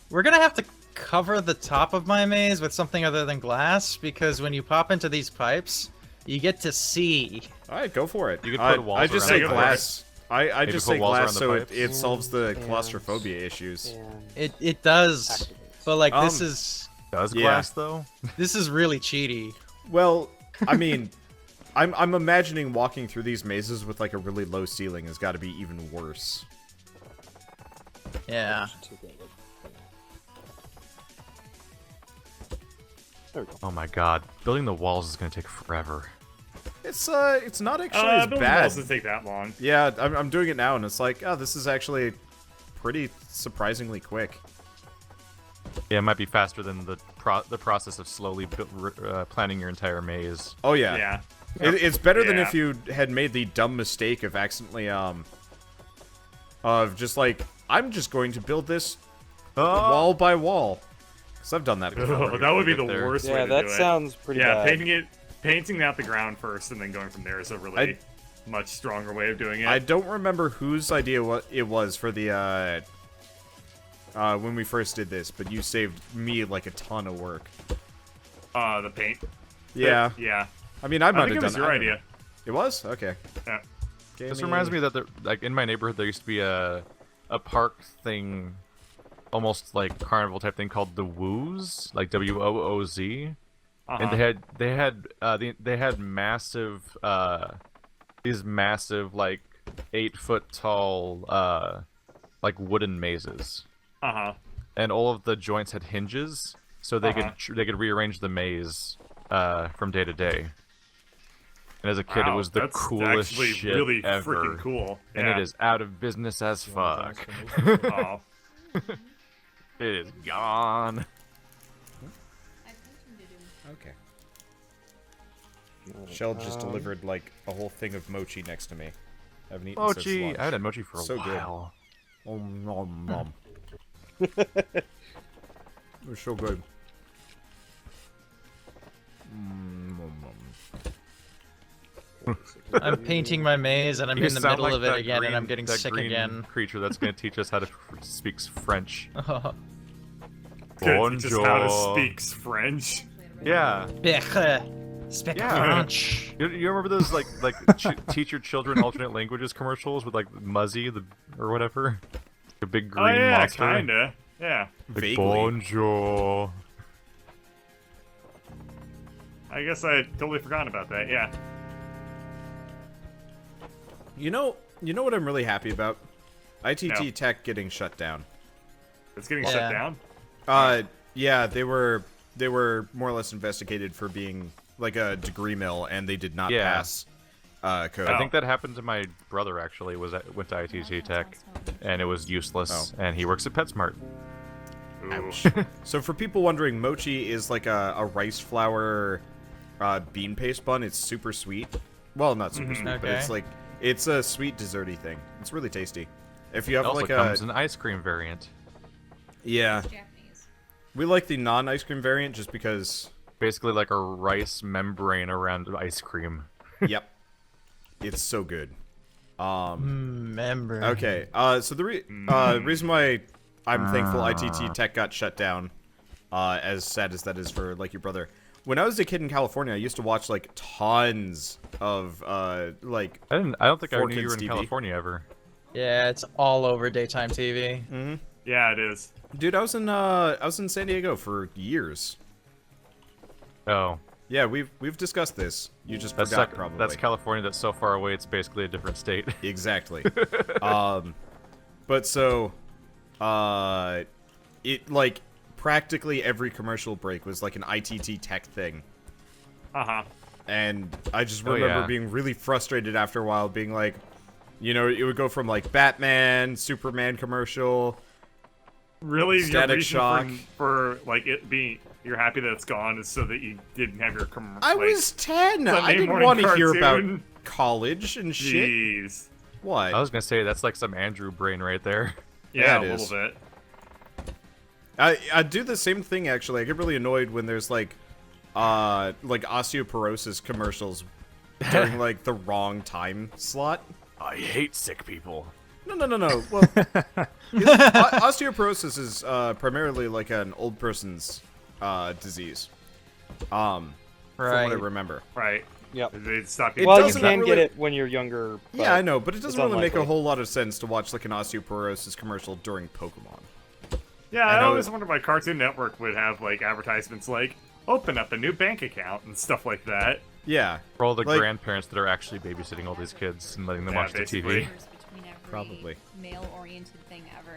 S5: We're gonna have to cover the top of my maze with something other than glass, because when you pop into these pipes, you get to see.
S1: All right, go for it.
S4: You could put walls
S1: I just
S4: around
S1: say
S3: the
S1: glass. I
S4: Maybe
S1: just
S4: put
S1: say
S4: walls
S1: glass
S4: around the
S1: so
S4: pipes.
S1: it solves the
S2: And-
S1: claustrophobia issues.
S5: It does, but like this is
S4: Does
S1: Yeah.
S4: glass though?
S5: really cheaty.
S1: Well, I mean, I'm imagining walking through these mazes with like a really low ceiling has got to be even worse.
S5: Yeah.
S2: There we go.
S4: Oh my god, building the walls is gonna take forever.
S1: It's not actually as
S3: Building
S1: bad.
S3: walls doesn't take that long.
S1: Yeah, I'm doing it now, and it's like, oh, this is actually pretty surprisingly quick.
S4: Yeah, it might be faster than the process of slowly planning your entire maze.
S1: Oh yeah,
S3: Yeah.
S1: It's better than
S3: Yeah.
S1: if you had made the dumb mistake of accidentally of just like, I'm just going to build this wall by wall. Because I've done that before.
S3: That would be the
S4: Get there.
S3: worst way
S2: Yeah,
S3: to
S2: that
S3: do it.
S2: sounds pretty
S3: Yeah,
S2: bad.
S3: painting out the ground first and then going from there is a really much stronger way of doing it.
S1: I don't remember whose idea it was for the when we first did this, but you saved me like a ton of work.
S3: The paint.
S1: Yeah,
S3: Yeah.
S1: I mean, I
S3: I
S1: might
S3: think
S1: have
S3: it was
S1: done
S3: your
S1: I don't know.
S3: idea.
S1: It was okay.
S3: Yeah.
S4: This reminds me that like in my neighborhood there used to be a park thing almost like carnival type thing called the Woos, like WOOZ. And they had massive these massive like 8-foot tall like wooden mazes. And all of the joints had hinges, so they could rearrange the maze from day to day. And as a kid, it was the coolest
S3: actually
S4: shit
S3: really
S4: ever.
S3: freaking cool.
S4: And
S3: Yeah.
S4: it is out of business as fuck.
S3: Oh.
S4: It is gone.
S1: Okay. Shell just delivered like a whole thing of mochi next to me. I haven't eaten since
S4: Mochi!
S1: lunch.
S4: I had a mochi for a
S1: So good.
S4: while.
S1: Nom, nom. It was so good.
S5: I'm painting my maze and I'm
S4: You
S5: in the
S4: sound
S5: middle
S4: like
S5: of it
S4: that
S5: again and I'm
S4: green-
S5: getting
S4: that
S5: sick
S4: green
S5: again.
S4: creature that's going to teach us how to speak French.
S3: Gonna teach us how to speak French.
S4: Yeah.
S5: Speak
S4: Yeah.
S5: French.
S4: You remember those like teach your children alternate languages commercials with like Muzzy or whatever? The big green
S3: Oh yeah,
S4: monster.
S3: kinda. Yeah.
S4: Like,
S1: Vaguely.
S4: bonjour.
S3: I guess I totally forgot about that. Yeah.
S1: You know what I'm really happy about? ITT
S3: No.
S1: Tech getting shut down.
S3: It's getting
S5: Yeah.
S3: shut down.
S1: Yeah, they were more or less investigated for being like a degree mill, and they did not
S4: Yeah.
S1: pass code.
S4: I think that happened to my brother actually. Went to ITT Tech, and it was useless. And he works at PetSmart.
S3: Ooh.
S1: Ouch. So for people wondering, mochi is like a rice flour bean paste bun. It's super sweet. Well, not super sweet, but it's
S5: Okay.
S1: like it's a sweet desserty thing. It's really tasty. If you have
S4: It also
S1: like
S4: comes
S1: a
S4: in an ice cream variant.
S1: yeah,
S8: Japanese.
S1: we like the non-ice cream variant just because.
S4: Basically like a rice membrane around ice cream.
S1: Yep, it's so good.
S5: Remember.
S1: Okay, so the reason why I'm thankful ITT Tech got shut down, as sad as that is for like your brother. When I was a kid in California, I used to watch like tons of like
S4: I don't think I
S1: For
S4: knew you were in
S1: Kids TV.
S4: California ever.
S5: Yeah, it's all over daytime TV.
S3: Yeah, it is.
S1: dude, I was in San Diego for years.
S4: Oh,
S1: Yeah, we've discussed this. You just
S4: that's
S1: forgot probably.
S4: that's California. That's so far away. It's basically a different state.
S1: Exactly. But so, it like practically every commercial break was like an ITT Tech thing. And I just
S4: Oh,
S1: remember
S4: yeah.
S1: being really frustrated after a while, being like, you know, it would go from like Batman, Superman commercial.
S3: Really, your
S1: Static
S3: reason
S1: Shock.
S3: for like it being you're happy that it's gone is so that you didn't have your
S1: I was 10. I
S3: Sunday
S1: didn't
S3: morning
S1: want to hear about
S3: cartoon.
S1: college and shit.
S3: Jeez.
S1: What?
S4: I was gonna say that's like some Andrew brain right there.
S3: Yeah,
S1: Yeah, it
S3: a
S1: is.
S3: little bit.
S1: I do the same thing actually. I get really annoyed when there's like osteoporosis commercials during like the wrong time slot.
S4: I hate sick people.
S1: No. Well, osteoporosis is primarily like an old person's disease. From what I
S5: Right.
S1: remember.
S3: Right.
S2: Yep.
S3: They stop
S1: It
S2: Well, you
S1: doesn't
S2: can
S1: really-
S2: get it when you're younger.
S1: Yeah, I know, but it doesn't
S2: it's
S1: really make a
S2: unlikely.
S1: whole lot of sense to watch like an osteoporosis commercial during Pokemon.
S3: Yeah,
S1: I
S3: I
S1: know
S3: always
S1: it-
S3: wondered why Cartoon Network would have like advertisements like open up a new bank account and stuff like that.
S1: Yeah,
S4: For all the
S1: Like-
S4: grandparents that are actually babysitting all these kids and letting them
S3: Yeah,
S4: watch the
S3: basically.
S4: TV.
S8: Between every
S1: Probably.
S8: male-oriented thing ever.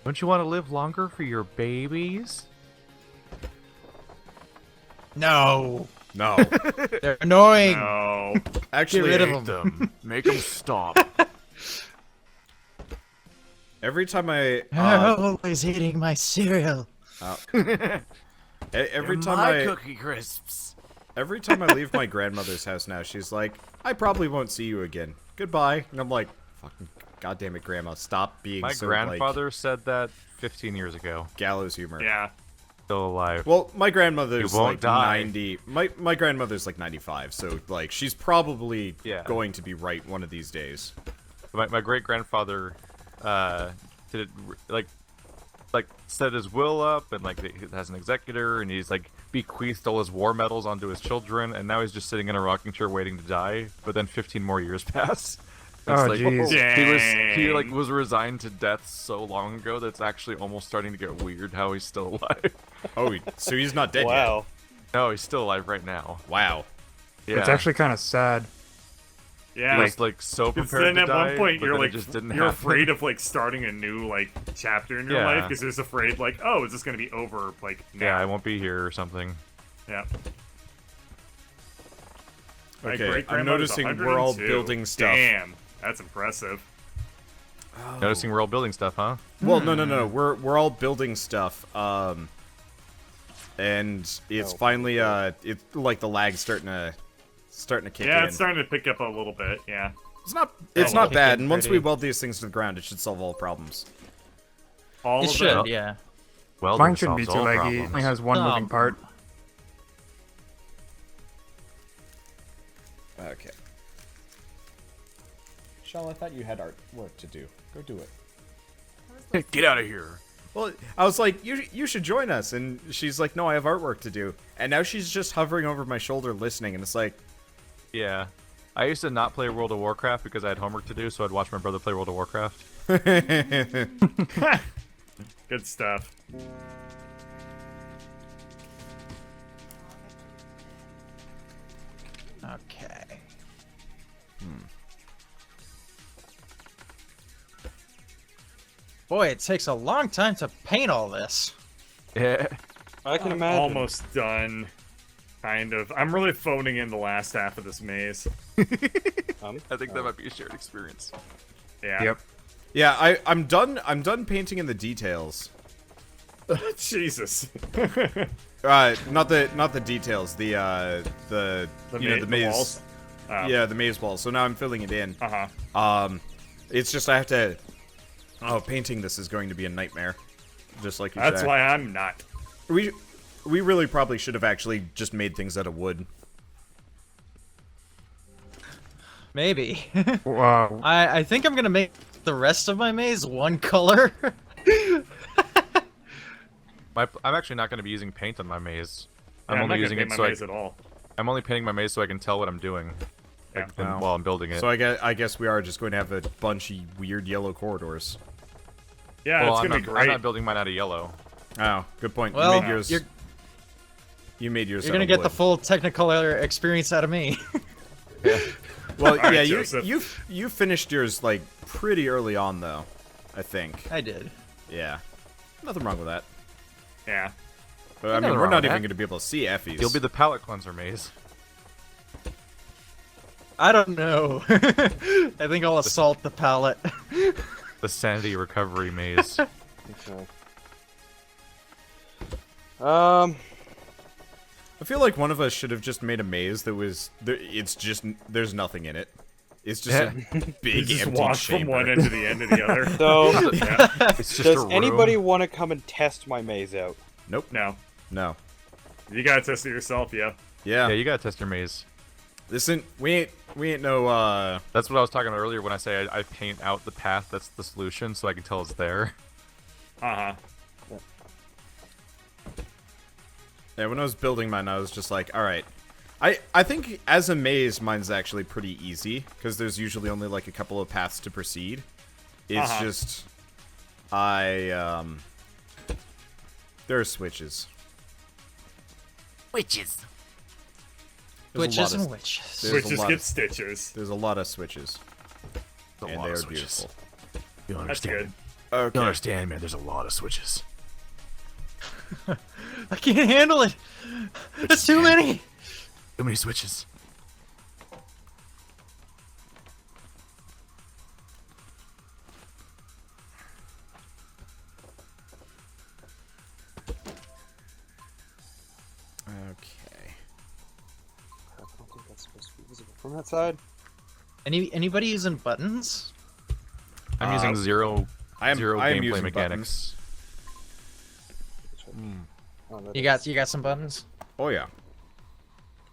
S4: Don't you want to live longer for your babies?
S5: No.
S1: no.
S5: They're annoying.
S3: No.
S1: Actually,
S5: Get rid of
S4: them. Make them stop.
S1: every time I
S5: They're always eating my cereal.
S1: every time
S4: Cookie Crisps.
S1: every time I leave my grandmother's house now, she's like, "I probably won't see you again. Goodbye." And I'm like, "Fucking goddamn it, Grandma, stop being
S4: My
S1: so
S4: grandfather said that 15 years ago.
S1: like gallows humor."
S3: Yeah.
S4: Still alive.
S1: Well, my grandmother's
S4: You won't
S1: like
S4: die.
S1: 90. My grandmother's like 95, so like she's probably
S4: Yeah.
S1: going to be right one of these days.
S4: My great grandfather did it like set his will up and like he has an executor and he's like bequeathed all his war medals onto his children and now he's just sitting in a rocking chair waiting to die. But then 15 more years pass.
S6: Oh,
S4: like
S6: jeez.
S4: he like was resigned to death so long ago that it's actually almost starting to get weird how he's still alive.
S1: Oh, so he's not dead
S2: Wow.
S4: No, he's still alive right now.
S1: yet. Wow.
S4: Yeah.
S6: It's actually kind of sad.
S3: Yeah.
S4: He was like so
S3: Because
S4: prepared
S3: then
S4: to
S3: at
S4: die,
S3: one point
S4: but
S3: you're
S4: then it
S3: like
S4: just didn't
S3: you're
S4: happen.
S3: afraid of like starting a new like chapter in your
S4: Yeah.
S3: life because you're just afraid like, oh, is this gonna be over like now?
S4: Yeah, I won't be here or something.
S3: Yeah. My
S1: Okay, I'm
S3: great-grandmother's
S1: noticing we're all
S3: 102.
S1: building stuff.
S3: Damn, that's impressive.
S4: Noticing we're all building stuff, huh?
S1: Well, no. We're all building stuff. And it's finally it's like the lag's starting to kick
S3: Yeah,
S1: in.
S3: it's starting to pick up a little bit. Yeah.
S1: It's not
S5: kick
S1: bad,
S5: in
S1: and once we
S5: pretty.
S1: weld these things to the ground, it should solve all problems.
S3: All
S5: It
S3: of
S5: should,
S3: them.
S5: yeah.
S4: Well,
S6: Mine shouldn't be too laggy. It only has one moving part.
S1: Okay. Shell, I thought you had artwork to do. Go do it.
S4: Get out of here.
S1: Well, I was like, you should join us, and she's like, no, I have artwork to do. And now she's just hovering over my shoulder listening, and it's like,
S4: Yeah. I used to not play World of Warcraft because I had homework to do, so I'd watch my brother play World of Warcraft.
S3: Good stuff.
S5: Okay. Boy, it takes a long time to paint all this.
S4: Yeah.
S2: I can imagine.
S3: Almost done. Kind of. I'm really phoning in the last half of this maze.
S4: I think that might be a shared experience.
S3: Yeah.
S6: Yep.
S1: yeah, I'm done painting in the details.
S3: Jesus.
S1: Not the details, the you know, the maze.
S3: walls.
S1: Yeah, the maze walls. So now I'm filling it in.
S3: Uh-huh.
S1: It's just I have to. Oh, painting this is going to be a nightmare. Just like you
S3: That's
S1: said.
S3: why I'm not.
S1: We really probably should have actually just made things out of wood.
S5: Maybe.
S6: Wow.
S5: I think I'm gonna make the rest of my maze one color.
S4: I'm actually not going to be using paint on my maze. I'm
S3: Yeah,
S4: only
S3: not
S4: using
S3: gonna
S4: it
S3: paint
S4: so
S3: my maze at all.
S4: I'm only painting my maze so I can tell what I'm doing
S3: Yeah.
S4: while I'm building it.
S1: So I guess we are just going to have a bunch of weird yellow corridors.
S3: Yeah,
S4: well,
S3: it's
S4: I'm
S3: gonna
S4: not,
S3: be
S4: I'm
S3: great.
S4: not building mine out of yellow.
S1: Oh, good point.
S5: Well,
S1: you made yours.
S5: you're
S1: You're
S5: gonna get the full Technicolor experience out of me.
S1: Well,
S3: All right,
S1: yeah,
S3: Joseph.
S1: you finished yours like pretty early on though, I think.
S5: I did.
S1: Yeah, nothing wrong with that.
S3: Yeah.
S1: But, I mean,
S4: Nothing
S1: we're
S4: wrong
S1: not
S4: with
S1: even
S4: that.
S1: going to be able to see Effie's.
S4: You'll be the palette cleanser maze.
S5: I don't know. I think I'll assault the palette.
S4: The sanity recovery maze.
S2: Okay.
S1: I feel like one of us should have just made a maze that was. It's just there's nothing in it. It's just a big
S3: You just
S1: empty
S3: walk
S1: chamber.
S3: from one end to the end to the other.
S2: So,
S3: Yeah.
S4: It's just
S2: does
S4: a room.
S2: anybody want to come and test my maze out?
S1: Nope.
S3: No.
S1: No.
S3: You gotta test it yourself, yeah.
S1: Yeah.
S4: Yeah, you gotta test your maze.
S1: Listen, we ain't no.
S4: That's what I was talking about earlier when I say I paint out the path that's the solution so I can tell it's there.
S3: Uh-huh.
S1: Yeah, when I was building mine, I was just like, all right. I think as a maze, mine's actually pretty easy because there's usually only like a couple of paths to proceed. It's just there are switches.
S7: Witches.
S1: There's a
S5: Witches
S1: lot of-
S5: and witches.
S1: There's
S3: Which
S1: a
S3: just
S1: lot
S3: get
S1: of-
S3: stitches.
S1: There's a lot of switches,
S4: There's a
S1: and
S4: lot
S1: they
S4: of
S1: are
S4: switches.
S1: beautiful.
S4: You don't
S3: That's
S4: understand.
S3: good.
S1: Okay.
S4: You don't understand, man. There's a lot of switches.
S5: I can't handle it. There's too many.
S4: Too many switches.
S1: Okay.
S2: I don't think that's supposed to be visible from that side.
S5: Anybody using buttons?
S4: I'm using zero
S1: I am
S4: gameplay
S1: using
S4: mechanics.
S2: Oh, that
S5: You
S2: is-
S5: got some buttons?
S1: Oh yeah.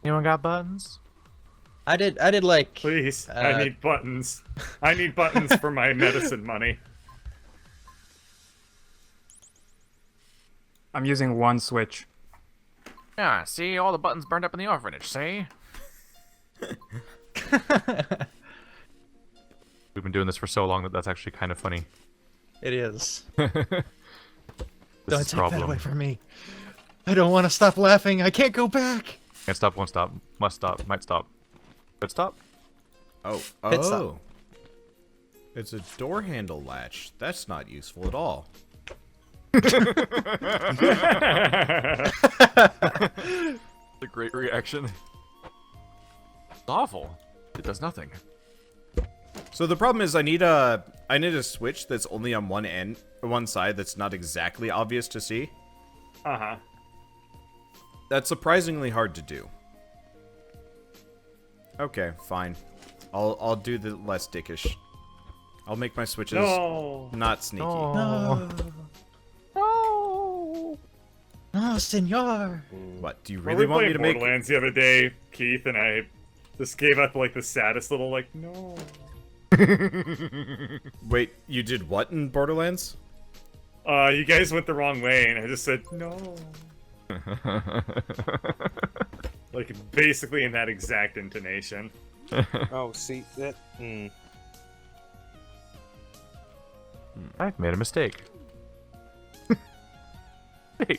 S4: Anyone got buttons?
S5: I did like
S3: Please, I need buttons. I need buttons for my medicine money.
S6: I'm using one switch.
S4: Yeah, see? All the buttons burned up in the orphanage, see? We've been doing this for so long that that's actually kind of funny.
S5: It is.
S4: This
S5: Don't
S4: is
S5: take
S4: problem.
S5: that away from me. I don't want to stop laughing. I can't go back.
S4: Can't stop, won't stop, must stop, might stop. Could stop?
S1: Oh,
S5: Pit stop.
S1: oh. It's a door handle latch. That's not useful at all.
S4: A great reaction. It's awful. It does nothing.
S1: So the problem is I need a switch that's only on one side that's not exactly obvious to see.
S3: Uh-huh.
S1: That's surprisingly hard to do. Okay, fine. I'll do the less dickish. I'll make my switches not sneaky.
S5: No. No, senor.
S1: What, do you
S3: We
S1: really
S3: were
S1: want me
S3: playing
S1: to make...
S3: Borderlands the other day, Keith, and I just gave up like the saddest little like no.
S1: Wait, you did what in Borderlands?
S3: You guys went the wrong way, and I just said no. Like basically in that exact intonation.
S2: Oh, see that.
S4: I've made a mistake. Hey.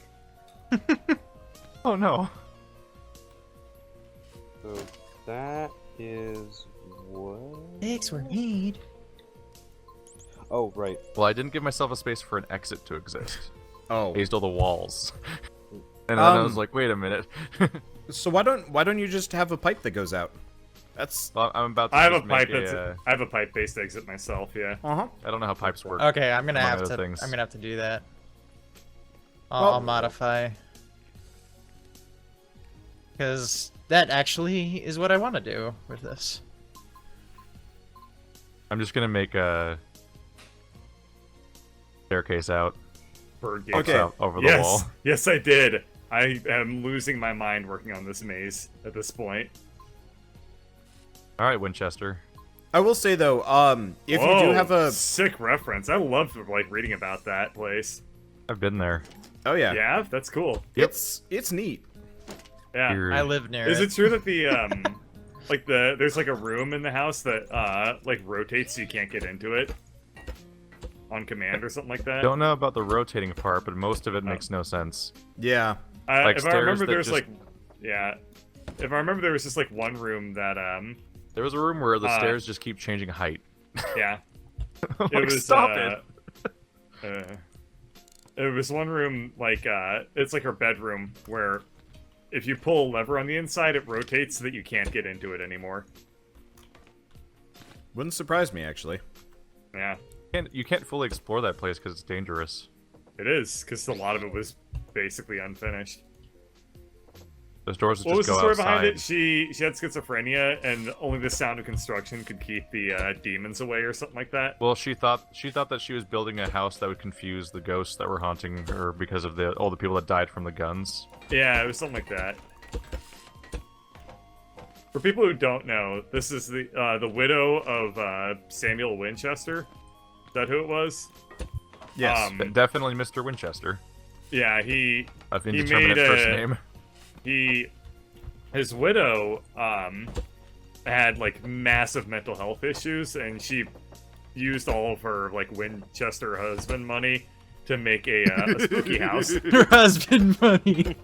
S4: Oh no.
S2: So that is what?
S5: Thanks for need.
S2: Oh, right.
S4: Well, I didn't give myself a space for an exit to exist.
S1: Oh.
S4: I used all the walls. And then I was
S1: Um,
S4: like, wait a minute.
S1: So why don't you just have a pipe that goes out? That's...
S4: Well, I'm about to
S3: I have a
S4: just make
S3: pipe I have a pipe-based exit myself. Yeah.
S1: Uh-huh.
S4: I don't know how pipes work.
S5: Okay, I'm gonna
S4: among
S5: have
S4: other
S5: to.
S4: things.
S5: I'm gonna have to do that. I'll modify. Because that actually is what I want to do with this.
S4: I'm just gonna make a staircase out.
S3: Bird game.
S1: Okay.
S4: Out over the
S3: Yes.
S4: wall.
S3: Yes, I did. I am losing my mind working on this maze at this point.
S4: All right, Winchester.
S1: I will say though, if you do
S3: Whoa,
S1: have a...
S3: sick reference. I love like reading about that place.
S4: I've been there.
S1: Oh yeah.
S3: Yeah, that's cool.
S4: Yep.
S1: It's neat.
S3: Yeah.
S4: Here-
S5: I live near
S3: Is
S5: it.
S3: it true that the like there's like a room in the house that like rotates so you can't get into it on command or something like that?
S4: Don't know about the rotating part, but most of it makes no sense.
S1: Yeah.
S4: like
S3: if I
S4: stairs
S3: remember,
S4: that
S3: there's
S4: just-
S3: like yeah. If I remember, there was just like one room that
S4: There was a room where the
S3: Uh,
S4: stairs just keep changing height.
S3: yeah.
S4: Like, stop it.
S3: It was one room like it's like her bedroom where if you pull a lever on the inside, it rotates so that you can't get into it anymore.
S1: Wouldn't surprise me actually.
S3: Yeah,
S4: You can't fully explore that place because it's dangerous.
S3: it is because a lot of it was basically unfinished.
S4: Those doors would
S3: What was
S4: just
S3: the
S4: go
S3: story
S4: outside.
S3: behind it? She had schizophrenia, and only the sound of construction could keep the demons away, or something like that.
S4: Well, she thought that she was building a house that would confuse the ghosts that were haunting her because of all the people that died from the guns.
S3: Yeah, it was something like that. For people who don't know, this is the widow of Samuel Winchester. Is that who it was?
S1: Yes.
S4: Definitely Mr. Winchester.
S3: Yeah, he
S4: Of
S3: He
S4: indeterminate
S3: made
S4: first
S3: a-
S4: name.
S3: his widow had like massive mental health issues, and she used all of her like Winchester husband money to make a spooky house.
S5: Your husband money.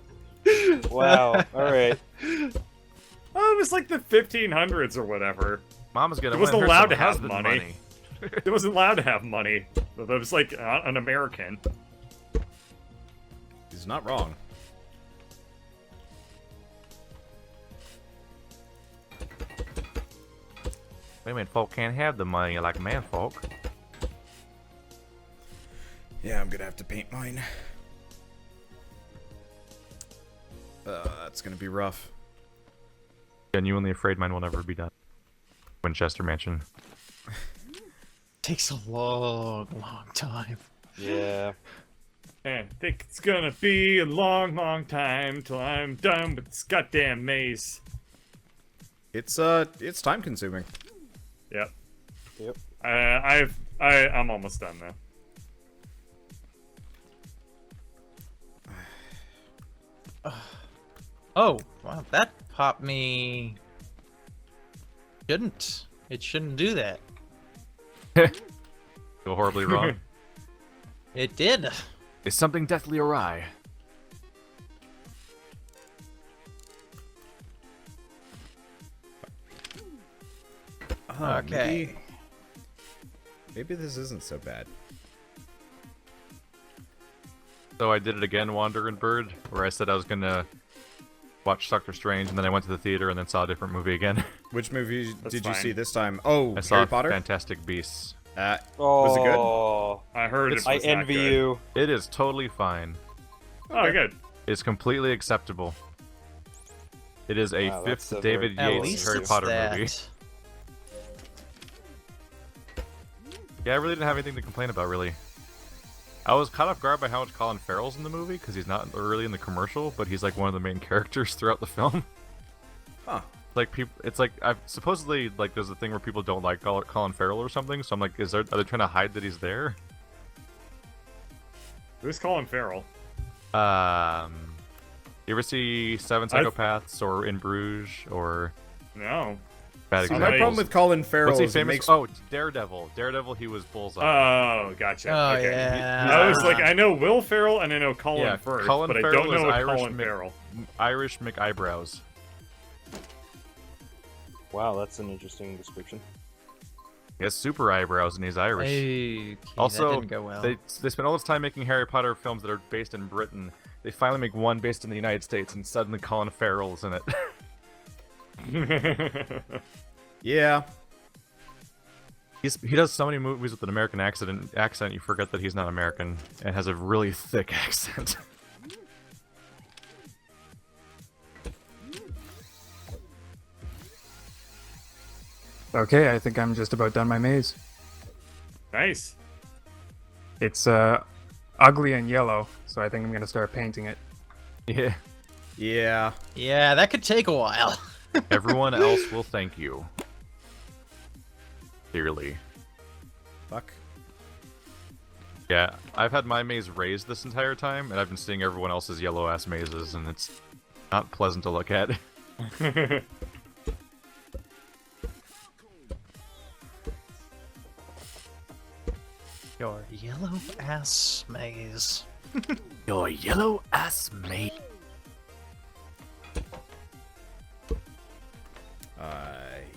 S2: Wow. All right.
S3: Oh, it was like the 1500s or whatever.
S4: Mama's gonna
S3: It wasn't
S4: win her
S3: allowed
S4: some
S3: to have
S4: husband
S3: money. It wasn't allowed to have money. It was like an American.
S1: He's not wrong.
S4: Women folk can't have the money like man folk.
S1: Yeah, I'm gonna have to paint mine. That's gonna be rough.
S4: Genuinely afraid mine will never be done. Winchester Mansion.
S5: Takes a long time.
S2: Yeah.
S3: And I think it's gonna be a long, long time till I'm done with this goddamn maze.
S1: It's time consuming.
S3: Yep.
S2: Yep.
S3: I'm almost done though.
S5: Oh, wow, that popped me. It shouldn't do that.
S4: Go horribly wrong.
S5: It did.
S4: Is something deathly awry?
S5: Okay.
S1: Maybe this isn't so bad.
S4: So I did it again, Wander and Bird, where I said I was gonna watch Doctor Strange, and then I went to the theater and then saw a different movie again.
S1: Which movie
S3: That's
S1: did you
S3: fine.
S1: see this time? Oh,
S4: I saw
S1: Harry Potter?
S4: Fantastic Beasts.
S1: Was it good?
S2: Oh,
S3: I heard it was
S2: I
S3: not
S2: envy
S3: good.
S2: you.
S4: It is totally fine.
S3: Oh, good.
S4: It's completely acceptable. It is a
S2: Wow,
S4: fifth
S2: that's a
S4: David
S2: very-
S5: At
S4: Yates
S5: least
S4: Harry
S5: it's
S4: Potter
S5: that.
S4: movie. Yeah, I really didn't have anything to complain about, really. I was caught off guard by how much Colin Farrell's in the movie, because he's not really in the commercial, but he's like one of the main characters throughout the film.
S1: Huh.
S4: Like people, it's like I've supposedly like there's a thing where people don't like Colin Farrell or something. So I'm like, are they trying to hide that he's there?
S3: Who's Colin Farrell?
S4: You ever see Seven Psychopaths or In Bruges or
S3: No.
S4: Bad
S1: See, my
S4: Examples?
S1: problem with Colin Farrell
S4: What's he
S1: is it
S4: famous?
S1: makes...
S4: Oh, Daredevil. Daredevil. He was Bullseye.
S3: Oh, gotcha.
S5: Oh,
S3: okay.
S5: yeah.
S3: I was like, I know Will Ferrell and I know Colin
S4: Yeah,
S3: Firth,
S4: Colin
S3: but I
S4: Farrell
S3: don't
S4: is
S3: know
S4: Irish
S3: Colin Farrell.
S4: Irish McEyebrows.
S2: Wow, that's an interesting description.
S4: He has super eyebrows and he's Irish.
S5: Okay,
S4: Also,
S5: that didn't go well.
S4: they spent all this time making Harry Potter films that are based in Britain. They finally make one based in the United States, and suddenly Colin Farrell's in it.
S1: Yeah.
S4: He does so many movies with an American accent, you forget that he's not American and has a really thick accent.
S6: Okay, I think I'm just about done my maze.
S3: Nice.
S6: It's ugly and yellow, so I think I'm gonna start painting it.
S4: Yeah.
S1: Yeah.
S5: Yeah, that could take a while.
S4: Everyone else will thank you. Dearly.
S1: Fuck.
S4: Yeah, I've had my maze raised this entire time, and I've been seeing everyone else's yellow-ass mazes, and it's not pleasant to look at.
S5: Your yellow ass maze.
S4: Your yellow-ass maze.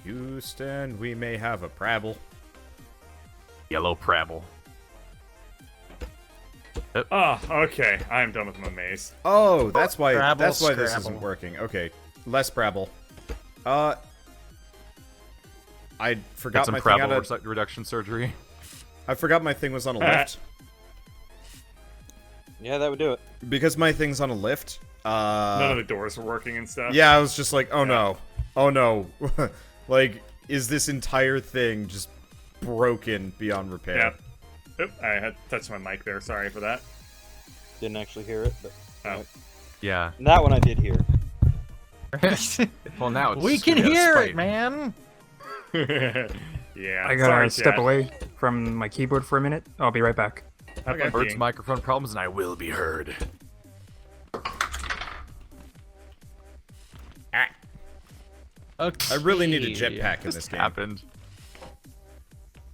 S1: Houston, we may have a Prabble.
S4: Yellow Prabble.
S3: Oh, okay. I'm done with my maze.
S1: Oh, that's why.
S5: Prabble,
S1: That's why this
S5: Scrabble.
S1: isn't working. Okay, less Prabble. I forgot
S4: Get some
S1: my thing out
S4: Prabble
S1: of,
S4: reduction surgery.
S1: I forgot my thing was on a lift.
S2: Yeah, that would do it.
S1: Because my thing's on a lift.
S3: None of the doors were working and stuff.
S1: Yeah, I was just like, oh no, oh no, like, is this entire thing just broken beyond repair?
S3: Yep. Oop, I had to touch my mic there. Sorry for that.
S2: Didn't actually hear it, but
S3: Oh.
S4: Yeah.
S2: and that one I did hear.
S4: Well, now it's
S5: We
S4: just
S5: can
S4: gonna be out of
S5: hear
S4: spite.
S5: it, man.
S3: Yeah.
S6: I gotta
S3: sorry,
S6: step
S3: chat.
S6: away from my keyboard for a minute. I'll be right back.
S3: Have
S4: Okay.
S3: fun
S4: Bert's
S3: being.
S4: microphone problems, and I will be heard.
S5: Okay.
S1: I really need a jetpack in this game.
S4: Happened.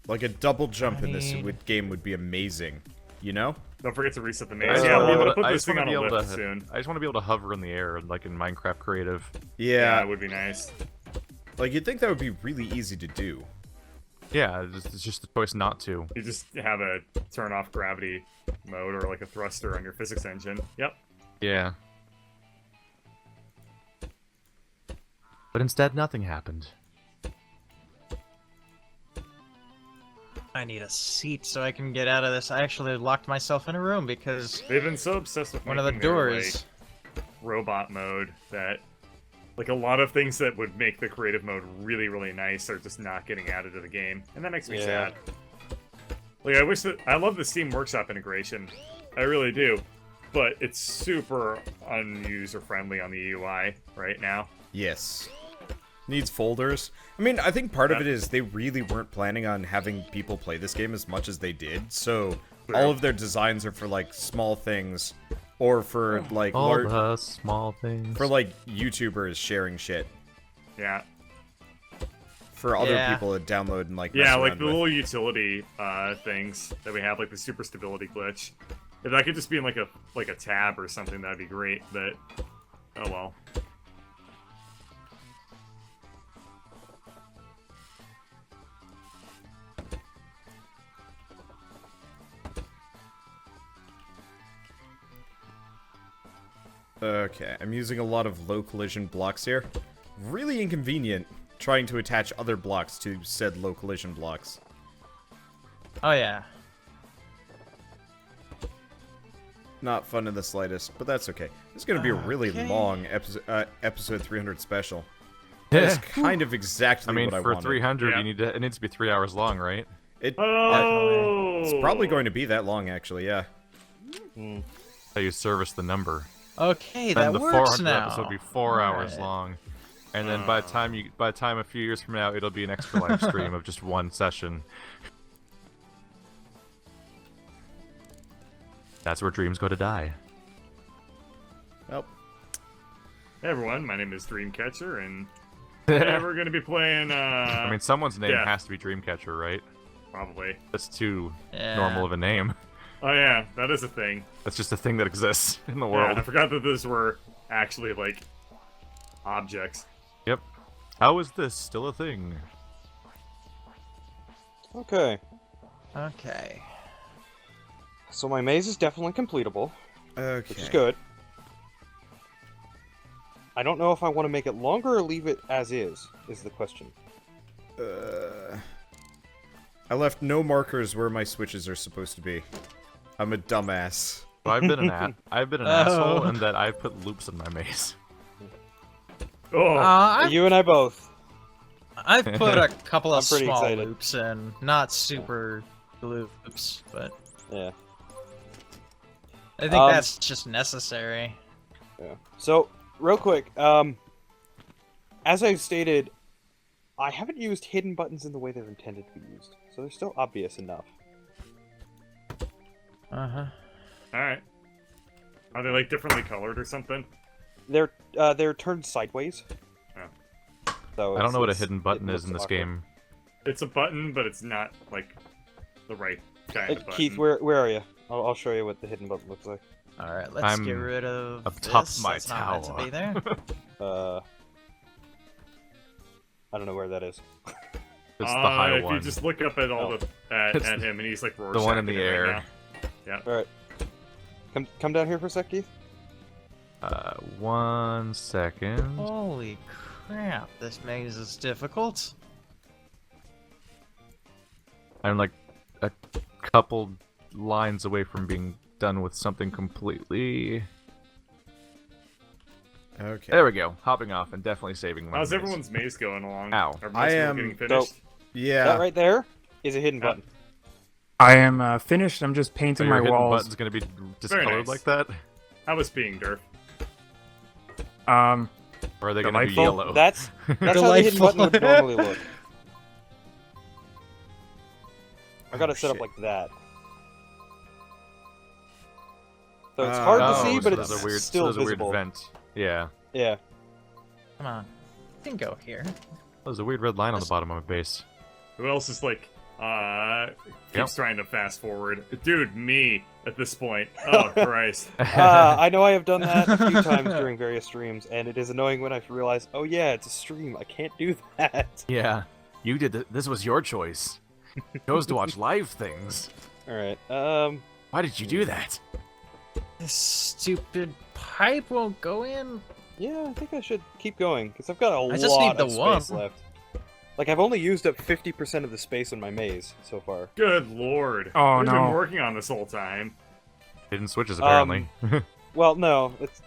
S1: Like a double jump in this
S5: Right.
S1: game would be amazing. You know?
S3: Don't forget to reset the
S4: I
S3: maze.
S4: just
S3: Yeah,
S4: wanna be
S3: we'll
S4: able to-
S3: put
S4: I
S3: this
S4: just
S3: thing
S4: wanna
S3: on a
S4: be able
S3: lift
S4: to-
S3: soon.
S4: I just want to be able to hover in the air, like in Minecraft Creative.
S1: Yeah.
S3: it would be nice.
S1: Like you'd think that would be really easy to do.
S4: Yeah, it's just the choice not to.
S3: You just have a turn off gravity mode or like a thruster on your physics engine. Yep.
S4: Yeah. But instead, nothing happened.
S5: I need a seat so I can get out of this. I actually locked myself in a room because
S3: They've been so obsessed with
S5: one of the
S3: making their,
S5: doors.
S3: like, robot mode that like a lot of things that would make the creative mode really, really nice are just not getting added to the game. And that makes me
S2: Yeah.
S3: sad. Like I love the Steam Workshop integration. I really do. But it's super unuser friendly on the UI right now.
S1: Yes. Needs folders. I mean, I think part of
S3: Yeah.
S1: it is they really weren't planning on having people play this game as much as they did. So
S3: True.
S1: all of their designs are for like small things or for like
S4: All
S1: lar-
S4: the small things.
S1: for like YouTubers sharing shit.
S3: Yeah.
S1: for other
S5: Yeah.
S1: people to download and like.
S3: Yeah,
S1: mess
S3: like
S1: around
S3: the
S1: with.
S3: little utility things that we have, like the super stability glitch. If that could just be in like a tab or something, that'd be great. But oh well.
S1: Okay, I'm using a lot of low collision blocks here. Really inconvenient trying to attach other blocks to said low collision blocks.
S5: Oh yeah.
S1: Not fun in the slightest, but that's okay. This is going to be a really
S5: Okay.
S1: long episode 300 special. That's kind of exactly
S4: I mean,
S1: what I
S4: for
S1: wanted.
S4: 300,
S3: Yeah.
S4: it needs to be 3 hours long, right?
S3: Oh,
S1: It's probably going to be that long, actually, yeah.
S4: How you service the number.
S5: Okay,
S4: Then
S5: that
S4: the
S5: works
S4: 400
S5: now.
S4: episode will be 4 hours
S5: Alright.
S4: long, and then by the time a few years from now, it'll be an extra live stream of just one session. That's where dreams go to die.
S1: Well,
S3: Hey everyone, my name is Dreamcatcher, and today we're gonna be playing.
S4: I mean, someone's name
S3: yeah.
S4: has to be Dreamcatcher, right?
S3: Probably.
S4: That's too
S5: Yeah.
S4: normal of a name.
S3: Oh yeah, that is a thing.
S4: That's just a thing that exists in the
S3: Yeah,
S4: world.
S3: I forgot that those were actually like objects.
S4: Yep. How is this still a thing?
S2: Okay.
S5: Okay.
S2: So my maze is definitely completable,
S1: okay.
S2: which is good. I don't know if I want to make it longer or leave it as is the question.
S1: I left no markers where my switches are supposed to be. I'm a dumbass.
S4: So I've been an asshole in that I've put loops in my maze.
S3: Oh,
S2: You and I both.
S5: I've put a couple of
S2: I'm pretty
S5: small
S2: excited.
S5: loops in, not super loops, but
S2: Yeah.
S5: I think that's just necessary.
S2: Yeah. So, real quick, as I've stated, I haven't used hidden buttons in the way they're intended to be used, so they're still obvious enough.
S5: Uh-huh.
S3: all right. Are they like differently colored or something?
S2: They're turned sideways.
S3: Oh.
S2: So
S4: I don't know what a
S2: it's-
S4: hidden
S2: it
S4: button is
S2: looks
S4: in this
S2: awkward.
S4: game.
S3: It's a button, but it's not like the right kind of button.
S2: Keith, where are you? I'll show you what the hidden button looks like.
S5: Alright, let's
S4: I'm
S5: get rid of
S4: up
S5: this.
S4: top my
S5: That's not meant to
S4: tower.
S5: be there.
S2: I don't know where that is.
S4: It's the high
S3: if
S4: one.
S3: you just look up at all at
S4: It's
S3: him, and he's like
S4: the one in the
S3: Rorschaching it
S4: air.
S3: Right now.
S2: All right, come down here for a sec, Keith.
S4: 1 second.
S5: Holy crap, this maze is difficult.
S4: I'm like a couple lines away from being done with something completely.
S1: Okay.
S4: There we go. Hopping off and definitely saving my
S3: How's
S4: maze.
S3: everyone's maze going along?
S4: Ow.
S3: Are most
S1: I
S3: people
S1: am-
S3: getting finished?
S1: Yeah.
S2: That right there is a hidden
S3: Yeah.
S2: button.
S6: I am finished. I'm just
S4: So
S6: painting
S4: your
S6: my
S4: hidden
S6: walls.
S4: button's gonna be discolored
S3: nice.
S4: like that?
S3: How was being Durf?
S4: Or are they gonna be
S6: Delightful.
S4: yellow?
S2: That's how the hidden button would normally look. I got it set up
S1: shit.
S2: like that. So it's hard to
S1: Oh,
S2: see,
S1: so
S2: but
S1: there's
S2: it's
S1: a weird-
S2: still
S4: there's a
S2: visible.
S4: weird vent. Yeah.
S2: Yeah.
S5: Come on. You can go here.
S4: There's a weird red line on the bottom of my base.
S3: Who else is like keeps
S4: Yep.
S3: trying to fast forward? Dude, me at this point. Oh Christ.
S2: I know I have done that a few times during various streams, and it is annoying when I realize, oh yeah, it's a stream. I can't do that.
S4: Yeah. You did this was your choice. You chose to watch live things.
S2: All right.
S4: Why did you do that?
S5: This stupid pipe won't go in.
S2: Yeah, I think I should keep going because I've got a
S5: I just
S2: lot
S5: need the
S2: of space
S5: one.
S2: left. Like I've only used up 50% of the space in my maze so far.
S3: Good lord.
S6: Oh,
S3: We've
S6: no.
S3: been working on this whole time.
S4: Hidden switches apparently.
S2: Well, no, it's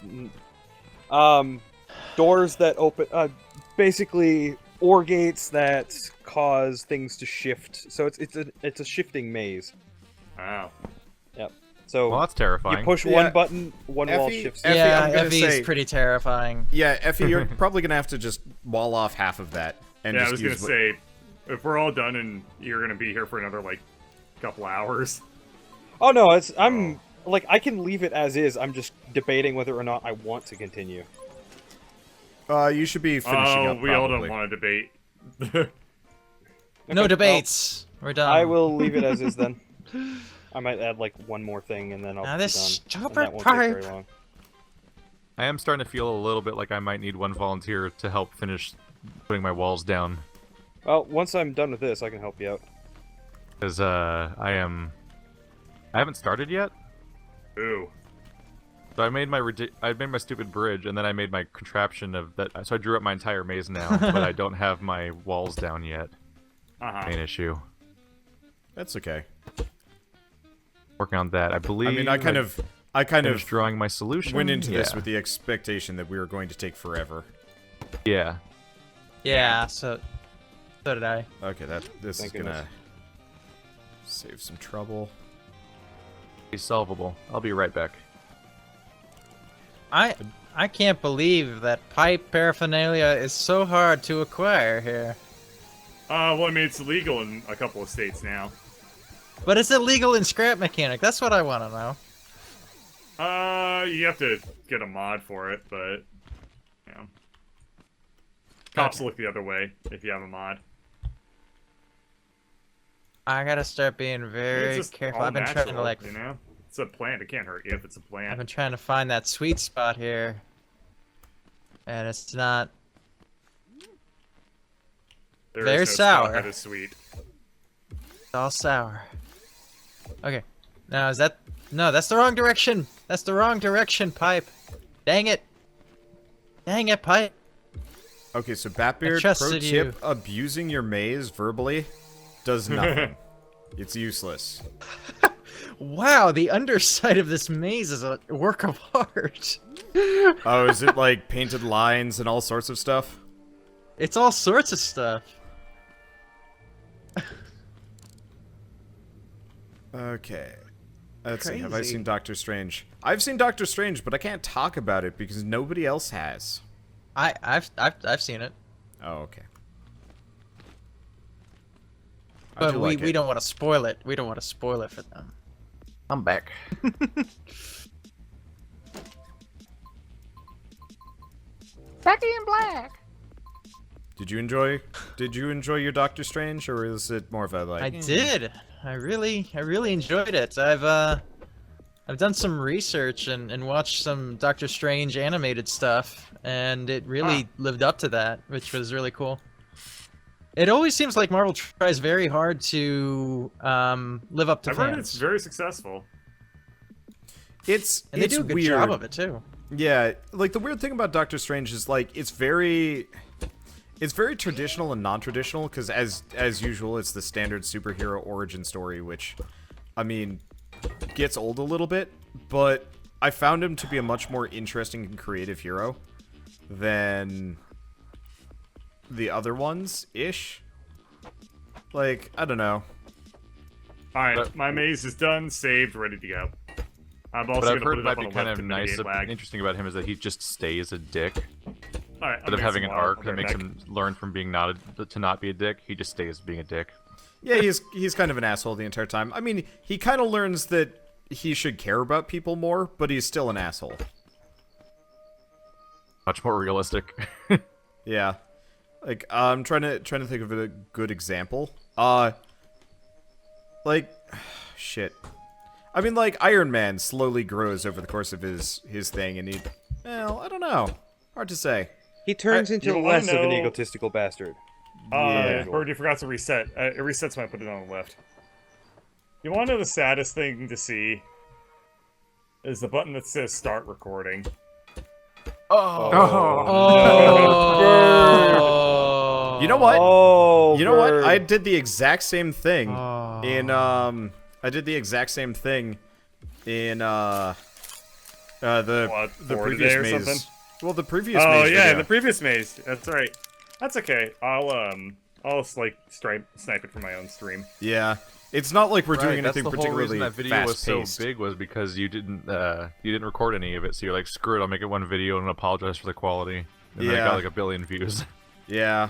S2: doors that open, basically OR gates that cause things to shift. So it's a shifting maze.
S3: Wow.
S2: So
S4: well, that's terrifying.
S2: you push
S1: Yeah.
S2: one button, one wall
S1: Effie-
S2: shifts.
S1: Effie,
S5: Yeah,
S1: I'm gonna
S5: Effie
S1: say-
S5: is pretty terrifying.
S1: Yeah, Effie, you're probably gonna have to just wall off half of that and
S3: Yeah, I
S1: just
S3: was gonna
S1: use.
S3: say, if we're all done and you're gonna be here for another like couple hours.
S2: Oh no, I'm like I can leave it as is. I'm just debating whether or not I want to continue.
S1: You should be finishing
S3: Oh,
S1: up.
S3: we all
S1: probably.
S3: don't want to debate.
S5: No debates. We're done.
S2: I will leave it as is then. I might add like one more thing and then I'll
S5: Now
S2: be
S5: this
S2: done. And
S5: stupid
S2: that won't take very
S5: pipe.
S2: long.
S4: I am starting to feel a little bit like I might need one volunteer to help finish putting my walls down.
S2: Well, once I'm done with this, I can help you out.
S4: Because I haven't started yet.
S3: Ooh.
S4: So I made my stupid bridge, and then I made my contraption of that. So I drew up my entire maze now, but I don't have my walls down yet. Main issue.
S1: That's okay.
S4: Working on that, I believe.
S1: I mean, I kind of
S4: drawing my solution.
S1: went into this with the expectation that we were going to take forever.
S4: Yeah.
S5: Yeah, so did I.
S1: Okay, this
S2: Thank
S1: is gonna
S2: goodness.
S1: save some trouble.
S4: It's solvable. I'll be right back.
S5: I can't believe that pipe paraphernalia is so hard to acquire here.
S3: Well, I mean, it's illegal in a couple of states now.
S5: But it's illegal in Scrap Mechanic. That's what I want to know.
S3: You have to get a mod for it, but yeah. Cops look the other way if you have a mod.
S5: I gotta start being
S3: It's
S5: very
S3: just
S5: careful.
S3: all
S5: I've been trying to
S3: natural,
S5: like.
S3: you know, it's a plant. It can't hurt you if it's a
S5: I've
S3: plant.
S5: been trying to find that sweet spot here, and it's not.
S3: There
S5: Very
S3: is no spot
S5: sour.
S3: that is sweet.
S5: It's all sour. Okay. Now is that? No, that's the wrong direction. That's the wrong direction, pipe. Dang it. Dang it, pipe.
S1: Okay, so Batbeard, pro
S5: trusted
S1: tip,
S5: you.
S1: abusing your maze verbally does nothing. It's useless.
S5: Wow, the underside of this maze is a work of art.
S1: Oh, is it like painted lines and all sorts of stuff?
S5: It's all sorts of stuff.
S1: Okay. Let's see, have I
S5: Crazy.
S1: seen Doctor Strange? I've seen Doctor Strange, but I can't talk about it because nobody else has.
S5: I've seen it,
S1: Oh, okay. I
S5: but
S1: do
S5: we
S1: like it.
S5: don't want to spoil it. We don't want to spoil it for them.
S4: I'm back.
S1: Did you enjoy your Doctor Strange, or is it more of a like?
S5: I did. I really enjoyed it. I've done some research and watched some Doctor Strange animated stuff, and it really lived up to that, which was really cool. It always seems like Marvel tries very hard to live up to
S3: I've heard
S5: fans,
S3: it's very successful.
S1: It's
S5: and they do a good
S1: weird.
S5: job of it too.
S1: Yeah, like the weird thing about Doctor Strange is like it's very traditional and non-traditional because as usual it's the standard superhero origin story, which I mean gets old a little bit, but I found him to be a much more interesting and creative hero than the other ones ish. Like, I don't know.
S3: Alright, my maze is done, saved, ready to go. I'm
S4: But
S3: also
S4: I've
S3: gonna
S4: heard
S3: put it
S4: might
S3: up
S4: be
S3: on the
S4: kind
S3: left
S4: of
S3: to
S4: nice,
S3: mitigate lag.
S4: interesting about him is that he just stays a dick.
S3: Alright,
S4: Instead of having an arc that makes him learn from being to not be a dick, he just stays being a dick.
S1: Yeah, he's kind of an asshole the entire time. I mean, he kind of learns that he should care about people more, but he's still an asshole.
S4: Much more realistic.
S1: Yeah. Like, I'm trying to think of a good example. Like, shit. I mean, like, Iron Man slowly grows over the course of his thing, and well, I don't know. Hard to say.
S2: He turns
S3: you
S2: into
S3: wanna
S2: less of an
S3: know-
S2: egotistical bastard.
S1: Yeah.
S3: Bird, you forgot to reset. It resets when I put it on the left. You want to know the saddest thing to see? Is the button that says start recording.
S5: Oh.
S1: You know what?
S2: Oh,
S1: You know what?
S2: Bird.
S1: I did the exact same thing
S5: Oh.
S1: in the
S3: What,
S1: the
S3: for
S1: previous
S3: today or
S1: maze.
S3: something?
S1: Well, the previous
S3: Oh
S1: maze
S3: yeah,
S1: video.
S3: the previous maze. That's right. That's okay. I'll like snipe it for my own stream.
S1: Yeah. It's not like we're doing
S4: That's
S1: anything
S4: the whole reason
S1: particularly
S4: that video was so
S1: fast-paced.
S4: big was because you didn't record any of it, so you're like, screw it, I'll make it one video and apologize for the quality. And then it
S1: Yeah.
S4: got like 1 billion views.
S1: Yeah.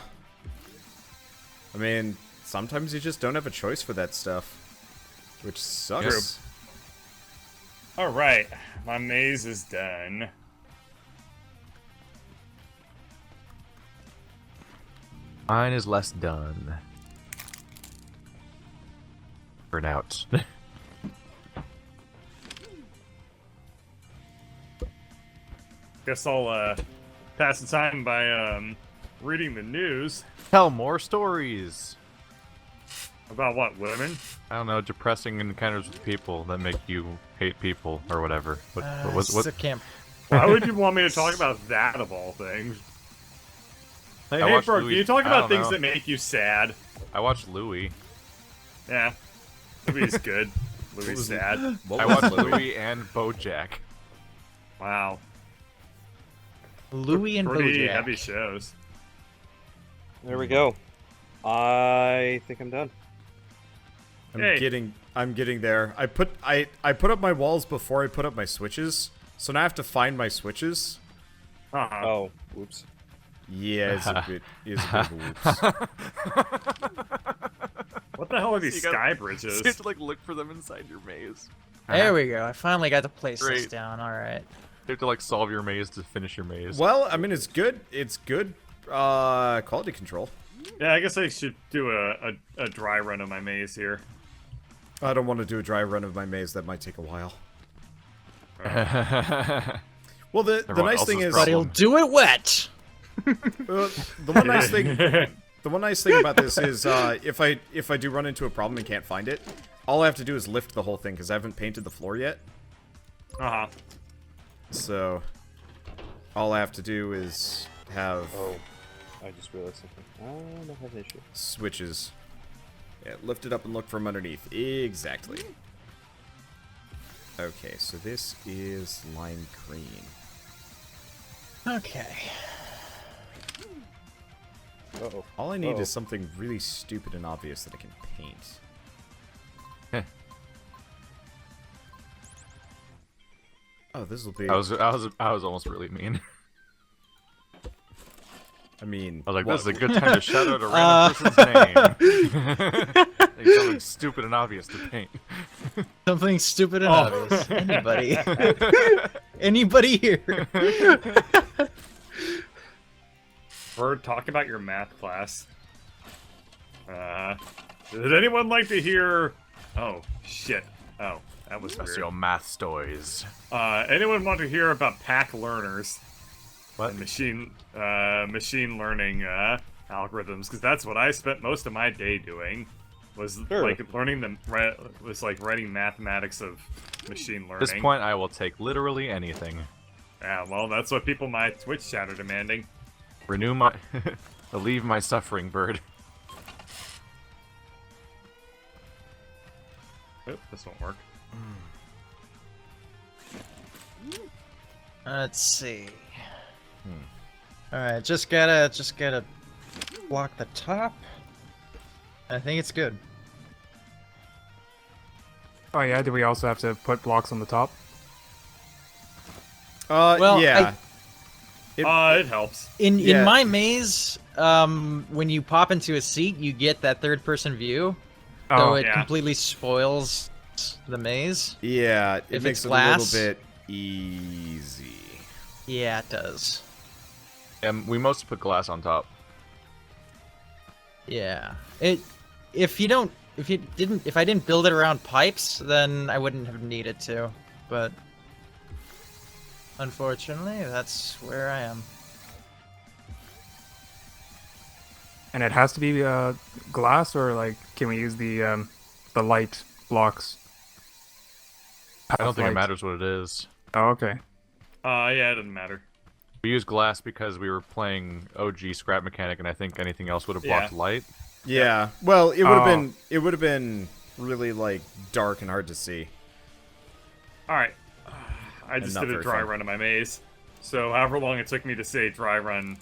S1: I mean, sometimes you just don't have a choice for that stuff, which sucks.
S3: All right, my maze is done.
S4: Mine is less done. Burnout.
S3: Guess I'll pass the time by reading the news.
S4: Tell more stories.
S3: About what, women?
S4: I don't know, depressing encounters with people that make you hate people or whatever. What?
S5: I can't.
S3: Why would you want me to talk about that of all things? Hey,
S4: I
S3: hey
S4: watched
S3: Brooke,
S4: Louis-
S3: can you talk
S4: I
S3: about
S4: don't
S3: things
S4: know.
S3: that make you sad?
S4: I watched Louis.
S3: Yeah. Louis good. Louis sad.
S4: I watched Louis and BoJack.
S3: Wow.
S5: Louis and
S3: Pretty
S5: Bojack.
S3: heavy shows.
S2: There we go. I think I'm done.
S1: I'm getting there. I put up my walls before I put up my switches, so now I have to find my switches.
S3: Uh-huh.
S2: Oh, whoops.
S1: Yeah, it's a bit of a whoops.
S3: What the hell are these
S4: You gotta-
S3: sky
S4: You
S3: bridges?
S4: have to like look for them inside your maze.
S5: There we go. I finally got to place this
S4: Great.
S5: down. All right.
S4: You have to like solve your maze to finish your maze.
S1: Well, I mean, it's good. It's good quality control.
S3: Yeah, I guess I should do a dry run of my maze here.
S1: I don't want to do a dry run of my maze. That might take a while. Well, the
S4: Everyone
S1: nice thing
S4: else's
S1: is,
S5: But he'll do it wet.
S1: the one nice thing, the one nice thing about this is, if I do run into a problem and can't find it, all I have to do is lift the whole thing because I haven't painted the floor yet.
S3: Uh-huh.
S1: So, all I have to do is have
S2: Oh, I just realized something. I don't have an issue.
S1: switches. Yeah, lift it up and look from underneath. Exactly. Okay, so this is lime green.
S5: Okay.
S2: Uh-oh.
S1: All I need
S2: Uh-oh.
S1: is something really stupid and obvious that I can paint. Oh, this will be.
S4: I was almost really mean.
S1: I mean,
S4: I was like,
S1: what-
S4: this is a good time to shout out a random person's name. Like something stupid and obvious to paint.
S5: Something stupid and obvious. Anybody? Anybody here?
S3: Bird, talk about your math class. Did anyone like to hear... Oh, shit. Oh, that was
S4: That's
S3: weird.
S4: your math stories.
S3: Anyone want to hear about pack learners?
S4: What?
S3: And machine learning algorithms, because that's what I spent most of my day doing. Was
S2: Sure.
S3: like learning them. Was like writing mathematics of machine learning.
S4: At this point, I will take literally anything.
S3: Yeah, well, that's what people in my Twitch chat are demanding.
S4: Renew my... Relieve my suffering, Bird.
S3: Oh, this won't work.
S5: Let's see. All right, just gotta block the top. I think it's good.
S6: Oh yeah, do we also have to put blocks on the top?
S5: Well,
S1: yeah.
S3: It helps.
S5: In
S1: Yeah.
S5: my maze, when you pop into a seat, you get that third-person view, so
S6: Oh,
S5: it
S3: yeah.
S5: completely spoils the maze.
S1: Yeah, it
S5: If
S1: makes
S5: it's
S1: it
S5: glass-
S1: a little bit easy.
S5: Yeah, it does.
S4: And we mostly put glass on top.
S5: Yeah. If I didn't build it around pipes, then I wouldn't have needed to. But unfortunately, that's where I am.
S6: And it has to be glass, or like, can we use the light blocks?
S4: I don't think it
S6: Light.
S4: matters what it is.
S6: Oh, okay.
S3: Yeah, it doesn't matter.
S4: We used glass because we were playing OG Scrap Mechanic, and I think anything else would have blocked
S3: Yeah.
S4: light.
S1: Yeah. Well, it would
S6: Oh.
S1: have been really like dark and hard to see.
S3: Alright. I just
S1: not
S3: did a
S1: very
S3: dry
S1: fun.
S3: run of my maze. So however long it took me to say dry run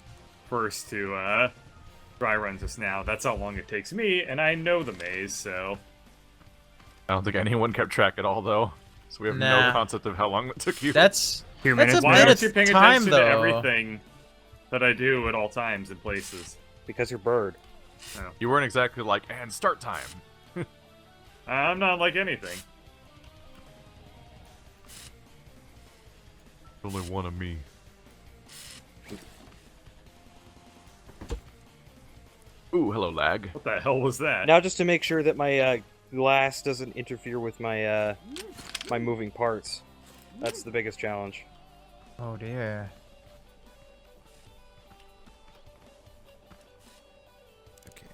S3: first to dry run just now, that's how long it takes me, and I know the maze, so...
S4: I don't think anyone kept track at all, though. So we have no
S5: Nah.
S4: concept of how long it took you.
S5: That's
S6: Few
S5: That's
S6: minutes.
S5: a
S3: Why
S5: bit
S3: aren't
S5: of
S3: you paying
S5: time,
S3: attention
S5: though.
S3: to everything that I do at all times and places?
S2: Because you're Bird.
S4: You weren't exactly like, and start time.
S3: I'm not like anything.
S4: Only one of me. Ooh, hello, lag.
S3: What the hell was that?
S2: Now, just to make sure that my glass doesn't interfere with my my moving parts. That's the biggest challenge.
S5: Oh dear.
S1: Okay.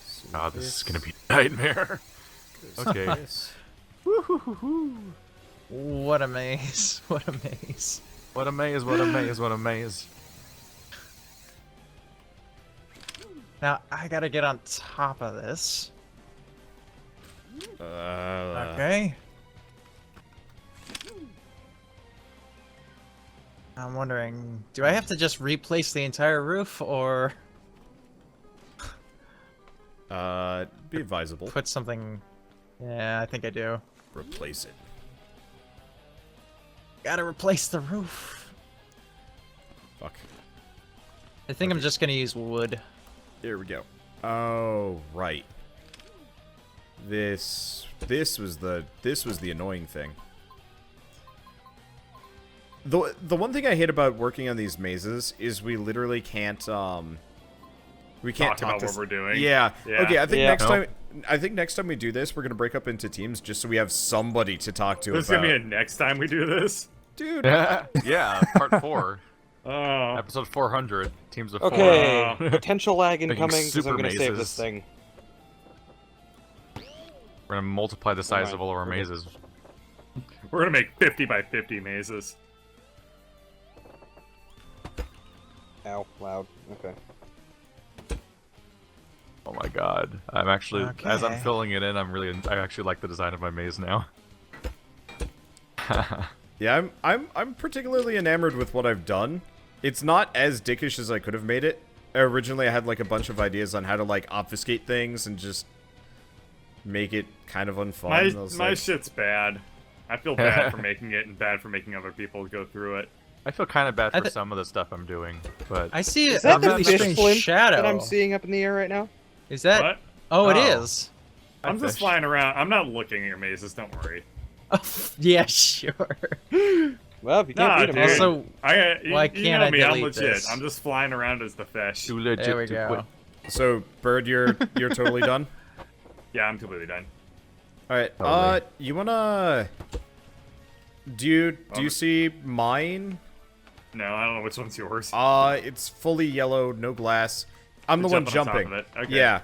S1: So
S4: God, this is gonna be a nightmare. Okay.
S5: What a maze! What a maze!
S4: What a maze! What a maze! What a maze!
S5: Now I gotta get on top of this. Okay. I'm wondering, do I have to just replace the entire roof, or
S1: be advisable.
S5: put something? Yeah, I think I do.
S1: Replace it.
S5: Gotta replace the roof.
S1: Fuck.
S5: I think I'm just gonna use wood.
S1: There we go. Oh, right. This was the annoying thing. The one thing I hate about working on these mazes is we literally can't we can't
S3: Talk about what we're doing.
S1: Yeah.
S3: Yeah.
S1: Okay, I think
S2: Yeah.
S1: next time we do this, we're gonna break up into teams just so we have somebody to talk to
S3: This is
S1: about.
S3: gonna be a next time we do this.
S1: Dude.
S4: Yeah, part 4.
S3: Oh.
S4: Episode 400. Teams of 4.
S2: Okay, potential lag
S4: Making
S2: incoming because
S4: super
S2: I'm gonna save
S4: mazes.
S2: this thing.
S4: We're gonna multiply the size
S2: Alright,
S4: of all of our
S2: we're good.
S4: mazes.
S3: We're gonna make 50 by 50 mazes.
S2: Ow, loud. Okay.
S4: Oh my god. I'm actually, as I'm
S5: Okay.
S4: filling it in, I actually like the design of my maze now.
S1: Yeah, I'm particularly enamored with what I've done. It's not as dickish as I could have made it. Originally, I had like a bunch of ideas on how to like obfuscate things and just make it kind of unfun. I was
S3: My
S1: like,
S3: shit's bad. I feel bad for making it and bad for making other people go through it.
S4: I feel kind of bad
S5: I
S4: for
S5: thi-
S4: some of the stuff I'm doing, but
S5: I see
S2: Is
S5: a
S2: that the
S5: really
S2: fish
S5: strange
S2: blimp
S5: shadow.
S2: that I'm seeing up in the air right now?
S5: Is that?
S3: What?
S5: Oh, it
S4: Oh.
S5: is.
S3: I'm just
S4: fish.
S3: flying around. I'm not looking at your mazes. Don't worry.
S5: Yeah, sure.
S2: Well, if you can't
S3: Nah,
S2: beat
S3: dude.
S2: him,
S5: Also,
S3: You
S5: why
S3: know
S5: can't I
S3: me, I'm
S5: delete
S3: legit.
S5: this?
S3: I'm just flying around as the fish.
S4: too legit
S5: There we
S4: to
S5: go.
S4: quit.
S1: so Bird, you're totally done.
S3: Yeah, I'm completely done.
S1: All right.
S4: Totally.
S1: You wanna? Do you see mine?
S3: No, I don't know which one's yours.
S1: It's fully yellow, no glass. I'm the
S3: You're
S1: one
S3: jumping
S1: jumping.
S3: on top of it. Okay.
S1: Yeah.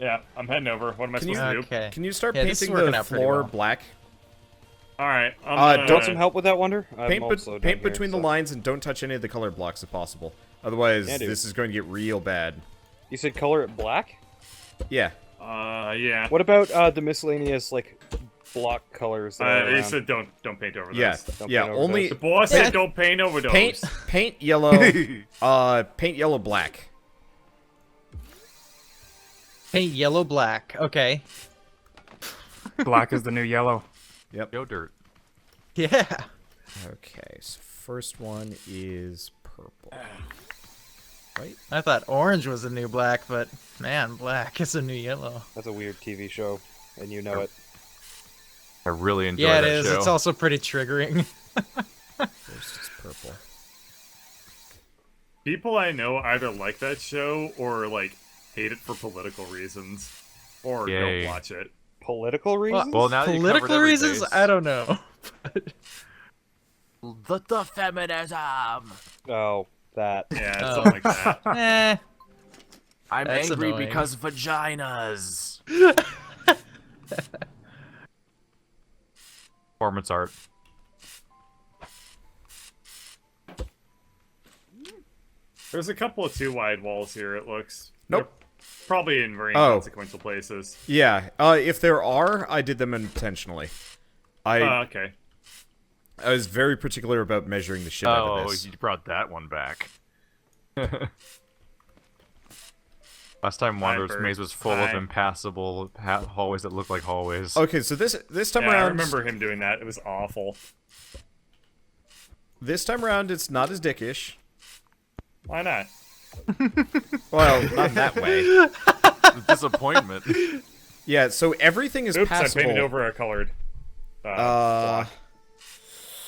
S3: Yeah, I'm heading over. What am I
S1: Can
S3: supposed to do?
S5: Okay.
S1: Can you start
S5: Yeah, this is
S1: painting
S5: working
S1: the
S5: out pretty
S1: floor
S5: well.
S1: black?
S3: All right.
S1: don't
S2: Want some help with that, Wonder? I'm
S1: Paint,
S2: also down
S1: paint
S2: here,
S1: between
S2: so-
S1: the lines and don't touch any of the color blocks if possible. Otherwise,
S2: Yeah, dude.
S1: this is going to get real bad.
S2: You said color it black?
S1: Yeah.
S3: Yeah.
S2: What about the miscellaneous like block colors? That are
S3: He
S2: around?
S3: said don't paint over those.
S1: Yeah.
S2: Don't
S1: Yeah.
S2: paint over
S1: Only
S3: The boss said don't paint over those.
S1: paint yellow. Paint yellow black.
S5: Paint yellow black. Okay.
S6: Black is the new yellow.
S4: Yo, dirt.
S5: Yeah.
S1: Okay. So first one is purple. Right?
S5: I thought orange was the new black, but man, black is the new yellow.
S2: That's a weird TV show, and you know it.
S4: I really enjoy
S5: Yeah, it
S4: that
S5: is.
S4: show.
S5: It's also pretty triggering.
S1: First is purple.
S3: People I know either like that show or like hate it for political reasons, or
S4: Yay.
S3: don't watch it.
S2: Political reasons?
S4: Well, now that you covered
S5: Political
S4: every
S5: reasons?
S4: base-
S5: I don't know.
S7: The feminism.
S2: Oh, that.
S3: Yeah,
S5: Oh.
S3: something like that.
S5: Eh.
S7: I'm
S5: That's
S7: angry
S5: annoying.
S7: because vaginas.
S4: Performance art.
S3: There's a couple of too wide walls here. It looks.
S1: Nope.
S3: They're probably in very
S1: Oh.
S3: inconsequential places.
S1: Yeah. If there are, I did them intentionally.
S3: Okay.
S1: I was very particular about measuring the shit out
S4: Oh,
S1: of this.
S4: you brought that one back. Last time Wanderer's
S3: Bird.
S4: maze was full of
S3: Hi.
S4: impassable hallways that looked like hallways.
S1: Okay, so this time
S3: Yeah, I
S1: around,
S3: remember him doing that. It was awful.
S1: this time around, it's not as dickish.
S3: Why not?
S1: Well, not in that way.
S4: Disappointment.
S1: Yeah, so everything is
S3: Oops, I
S1: passable.
S3: painted over a colored. Block.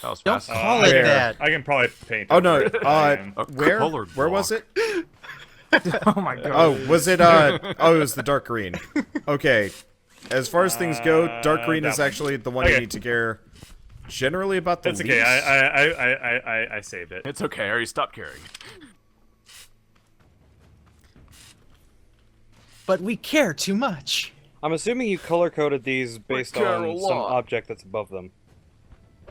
S4: That was
S5: Don't
S4: fast.
S5: call it
S1: Where?
S5: that.
S3: I can probably paint.
S1: Oh no,
S3: over it.
S4: A
S1: where
S4: colored
S1: where was
S4: block.
S1: it?
S6: Oh my god.
S1: Oh, was it oh, it was the dark green. Okay. as far as things go, dark green
S3: that
S1: is
S3: one.
S1: actually the one you
S3: Okay.
S1: need to care generally about the
S3: That's
S1: least.
S3: okay. I saved it.
S7: It's okay. I already stopped caring.
S5: But we care too much.
S2: I'm assuming you color-coded these based
S7: care a
S2: on some
S7: lot.
S2: object that's above them.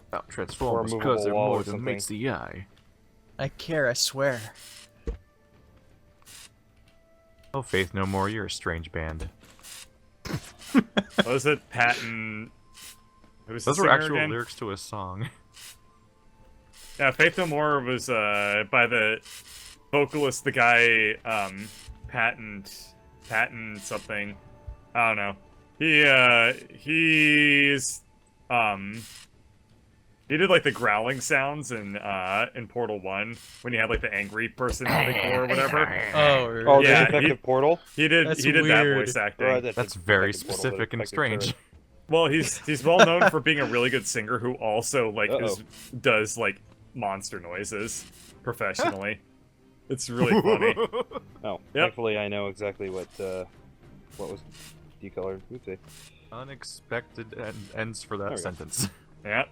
S7: About Transformers,
S2: Or a
S7: because they're
S2: movable wall
S7: more
S2: or
S7: than
S2: something.
S7: meets the eye.
S5: I care, I swear.
S4: Oh, Faith No More, you're a strange band.
S3: What was it? Patton. Who was the
S4: Those were
S3: singer
S4: actual
S3: again?
S4: lyrics to a song.
S3: Yeah, Faith No More was by the vocalist, the guy Patton something. I don't know. He's he did like the growling sounds in Portal 1 when you had like the angry person in the core or whatever.
S5: Oh,
S2: Oh,
S3: Yeah,
S2: the infected
S3: he-
S2: portal?
S3: He did
S5: That's
S3: that
S5: weird.
S3: voice acting.
S2: Or
S4: That's
S2: the
S4: very
S2: infected portal,
S4: specific
S2: the
S4: and
S2: infected
S4: strange.
S2: turret.
S3: Well, he's well known for being a really good singer who also like
S2: Uh-oh.
S3: does like monster noises professionally. It's really funny.
S2: Oh,
S3: Yep.
S2: thankfully I know exactly what was decolored. Oopsie.
S4: Unexpected ends for
S2: There
S4: that
S2: we go.
S4: sentence.
S3: Yeah.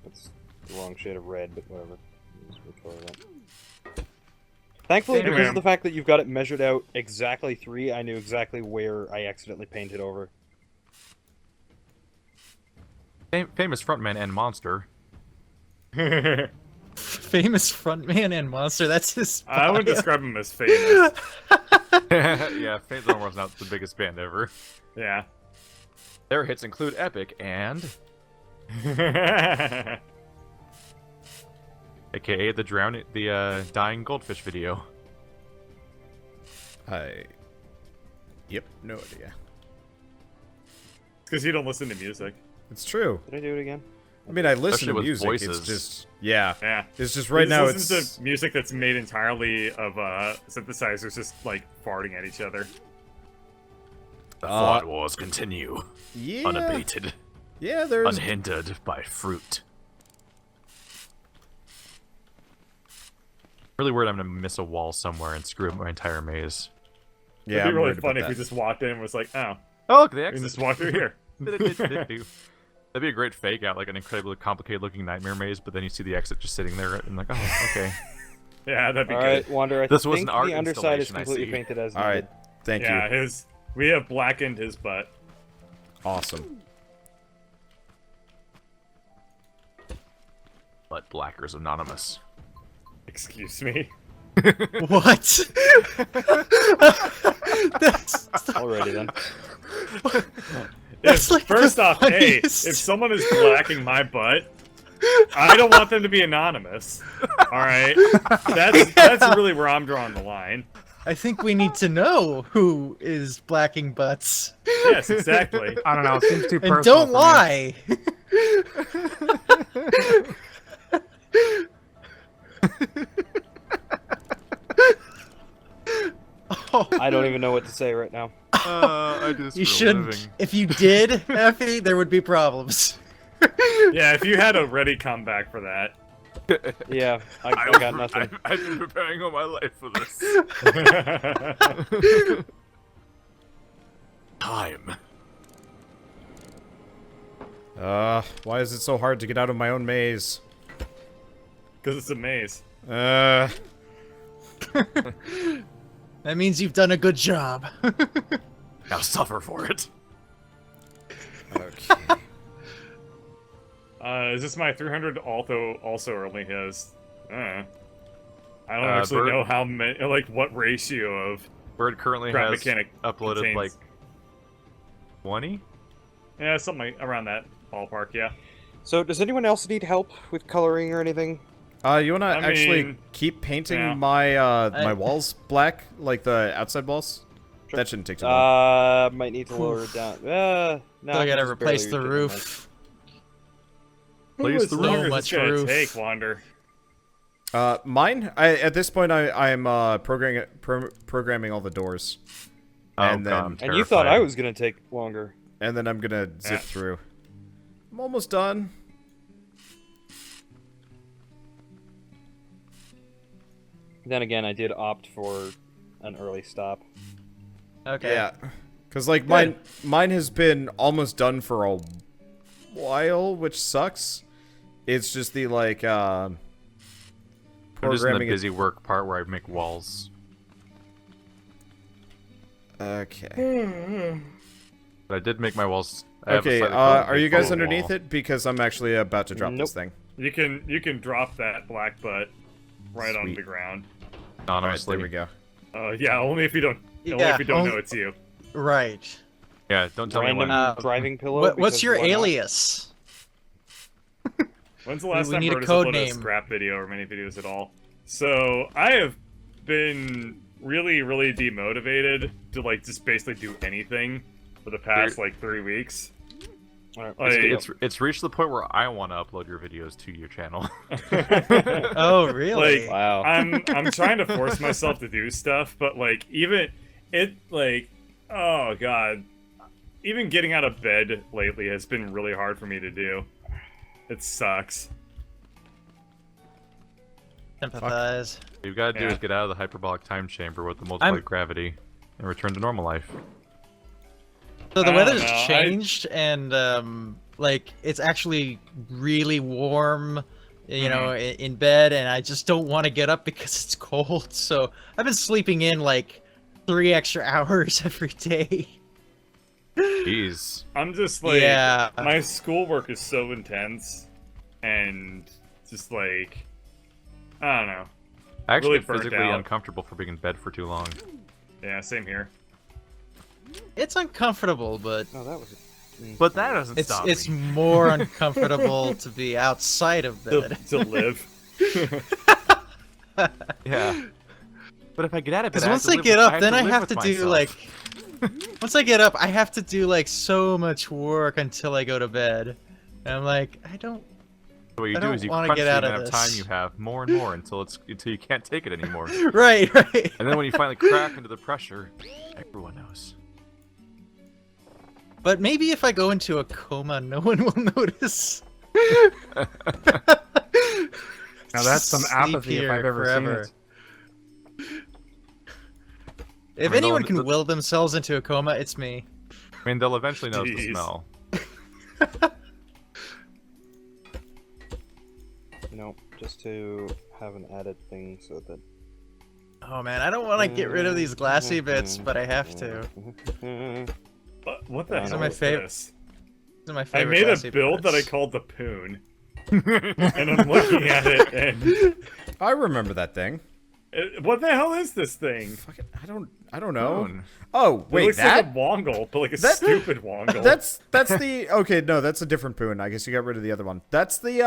S2: That's the wrong shade of red, but whatever. Just recolor that. Thankfully,
S3: Anyway,
S2: because of the fact that you've got it measured out exactly 3, I knew exactly where I accidentally painted over.
S4: Famous frontman and monster.
S5: famous frontman and monster. That's his.
S3: I would
S5: bio.
S3: describe him as famous.
S4: Yeah, Faith No More's not the biggest band ever.
S3: Yeah.
S4: Their hits include Epic and, aka the dying goldfish video.
S1: Yep, no idea.
S3: Because you don't listen to music.
S1: It's true.
S2: Did I do it again?
S1: I mean, I listen
S4: Especially
S1: to
S4: with
S1: music.
S4: voices.
S1: It's just, yeah.
S3: Yeah.
S1: It's just
S3: He
S1: right
S3: just
S1: now.
S3: listens
S1: It's
S3: to music that's made entirely of synthesizers just like farting at each other.
S7: The thought wars continue,
S1: yeah,
S7: unabated,
S1: yeah. There's
S7: unhindered by fruit.
S4: Really worried I'm gonna miss a wall somewhere and screw up my entire maze.
S1: yeah.
S3: It'd
S1: I'm
S3: be really
S1: worried about
S3: funny if we
S1: that.
S3: just walked in and was like, oh,
S4: Oh look, the
S3: we
S4: exit.
S3: can just walk through here.
S4: That'd be a great fake out, like an incredibly complicated looking nightmare maze, but then you see the exit just sitting there and like, oh, okay.
S3: Yeah, that'd be
S2: Alright,
S3: good.
S2: Wander, I
S4: This was
S2: think
S4: an art
S2: the underside is
S4: installation, I
S2: completely
S4: see.
S2: painted as
S1: All right,
S2: needed.
S1: thank
S3: Yeah,
S1: you.
S3: we have blackened his butt.
S1: Awesome.
S7: But Blackers Anonymous.
S3: Excuse me.
S5: What? That's
S3: Oh,
S2: Alrighty then.
S5: That's like the
S3: First off, hey,
S5: funniest.
S3: if someone is blacking my butt, I don't want them to be anonymous. Alright? That's really where I'm drawing the line.
S5: I think we need to know who is blacking butts.
S3: Yes, exactly.
S6: I don't know. It seems too personal.
S5: And don't
S6: for me.
S5: lie. Oh,
S2: I don't even know what to say right now.
S4: I just
S5: you
S4: for a
S5: shouldn't.
S4: living.
S5: If you did, Effie, there would be problems.
S3: Yeah, if you had a ready comeback for that.
S2: Yeah, I got nothing.
S7: I've been preparing all my life for this. Time.
S1: Why is it so hard to get out of my own maze?
S3: Because it's a maze.
S5: That means you've done a good job.
S7: Now suffer for it.
S1: Okay.
S3: Is this my 300 also only has... I don't actually
S4: Bird-
S3: know how many, like, what ratio of...
S4: Bird currently
S3: Crap
S4: has
S3: mechanic
S4: uploaded
S3: contains-
S4: like 20.
S3: Yeah, something like around that ballpark, yeah.
S2: So, does anyone else need help with coloring or anything?
S1: You wanna
S3: I
S1: actually
S3: mean,
S1: keep painting
S3: yeah.
S1: my my
S5: I-
S1: walls black, like the outside walls? That shouldn't take too long.
S2: Might need to lower it down. No,
S5: So I gotta
S2: just
S5: replace
S2: barely
S5: the
S2: reach it,
S5: roof.
S4: Please,
S3: How
S4: the
S3: much longer
S5: roof.
S3: is
S5: Much
S3: this gonna
S5: roof.
S3: take, Wander?
S1: Mine. At this point, I'm programming all the doors,
S4: Oh,
S1: And then-
S4: God, I'm
S2: And you thought I
S4: terrified.
S2: was gonna take longer.
S1: and then I'm gonna zip through. I'm almost done.
S2: Then again, I did opt for an early stop.
S5: Okay.
S1: Yeah. Because, like, mine has been almost done for a while, which sucks. It's just the, like,
S4: I'm just in the
S1: programming.
S4: busy work part where I make walls.
S1: Okay.
S4: But I did make my walls. I have a
S1: Okay,
S4: slightly
S1: are you guys
S4: wall.
S1: underneath it? Because I'm actually about to drop
S2: Nope.
S1: this thing.
S3: You can drop that black butt right on
S1: Sweet.
S3: the ground.
S1: Alright,
S4: Honestly,
S1: there we go.
S3: Yeah, only if you don't
S5: Yeah,
S3: know it's you.
S5: Right.
S4: Yeah, don't tell me
S2: Random
S4: when.
S2: driving pillow.
S5: What's
S2: because
S5: your
S2: why not?
S5: alias?
S3: When's the last
S5: we
S3: time
S5: need a
S3: Brodus
S5: code
S3: uploaded a
S5: name.
S3: scrap video or many videos at all? So I have been really, really demotivated to like just basically do anything for the past like 3 weeks.
S2: Alright,
S3: Like,
S4: It's reached the point where I want to upload your videos to your channel.
S5: Oh, really?
S3: Like,
S2: Wow.
S3: I'm trying to force myself to do stuff, but like even it like oh god, even getting out of bed lately has been really hard for me to do. It sucks.
S5: Sympathize.
S4: What you've got to do
S3: Yeah.
S4: is get out of the hyperbolic time chamber with the multiplied
S5: I'm-
S4: gravity and return to normal life.
S5: So the
S3: I don't
S5: weather's
S3: know, I-
S5: changed, and like it's actually really warm, you know, in bed, and I just don't want to get up because it's cold. So I've been sleeping in like 3 extra hours every day.
S4: Jeez.
S3: I'm just like
S5: Yeah.
S3: my schoolwork is so intense and just like I don't know.
S4: I actually
S3: Really
S4: get
S3: burnt
S4: physically
S3: out.
S4: uncomfortable for being in bed for too long.
S3: Yeah, same here.
S5: It's uncomfortable, but
S2: Oh, that was.
S7: But that doesn't stop
S5: it's
S7: me.
S5: more uncomfortable to be outside of bed.
S3: To live.
S4: Yeah. But if I get out of bed,
S5: Because once I get up, then I have to do like.
S4: myself.
S5: Once I get up, I have to do like so much work until I go to bed. And I'm like, I don't.
S4: What you
S5: I
S4: do
S5: don't
S4: is you
S5: wanna
S4: crunch
S5: get
S4: the
S5: out of
S4: amount of time
S5: this.
S4: you have more and more until you can't take it anymore.
S5: Right, right.
S4: And then when you finally crack into the pressure, everyone knows.
S5: But maybe if I go into a coma, no one will notice.
S6: Now that's some
S5: Sleep
S6: apathy if
S5: here
S6: I've ever
S5: forever.
S6: seen it.
S5: If
S4: I mean,
S5: anyone
S4: the-
S5: can
S4: the-
S5: will themselves into a coma, it's me.
S4: I mean, they'll eventually notice the
S3: Jeez.
S4: smell.
S2: You know, just to have an added thing so that.
S5: Oh man, I don't want to get rid of these glassy bits, but I have to.
S3: What the
S2: These
S3: hell
S2: are my
S3: is
S5: fav-
S3: this?
S5: These are my
S3: I
S5: favorite
S3: made a
S5: glassy
S3: build that I
S5: parts.
S3: called the Poon. And I'm looking at it and
S1: I remember that thing.
S3: what the hell is this thing?
S1: Fucking, I don't know.
S4: Moon.
S1: Oh,
S3: It
S1: wait,
S3: looks
S1: that?
S3: like a Wongle, but like a
S1: that-
S3: stupid Wongle.
S1: That's the okay. No, that's a different poon. I guess you got rid of the other one. That's the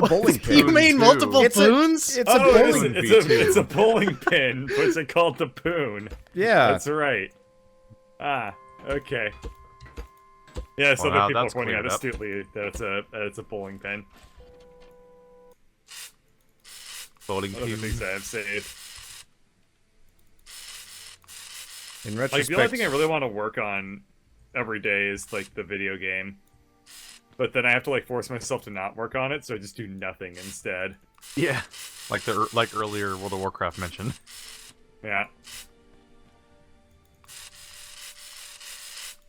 S1: bowling pin.
S5: You made
S4: too.
S5: multiple
S1: It's a-
S5: spoons?
S1: It's a
S3: oh,
S1: bowling.
S3: it's a bowling pin, but it's called the Poon.
S1: Yeah.
S3: That's right. Ah, okay. Yeah, so
S4: Well,
S3: there
S4: now
S3: are people
S4: that's
S3: pointing out
S4: cleared up.
S3: astutely that it's a bowling pin.
S4: Bowling
S3: One of the
S4: pin.
S3: things I have saved.
S1: In
S3: Like
S1: retrospect,
S3: the only thing I really want to work on every day is like the video game, but then I have to like force myself to not work on it, so I just do nothing instead.
S4: Yeah. Like earlier World of Warcraft mentioned.
S3: Yeah.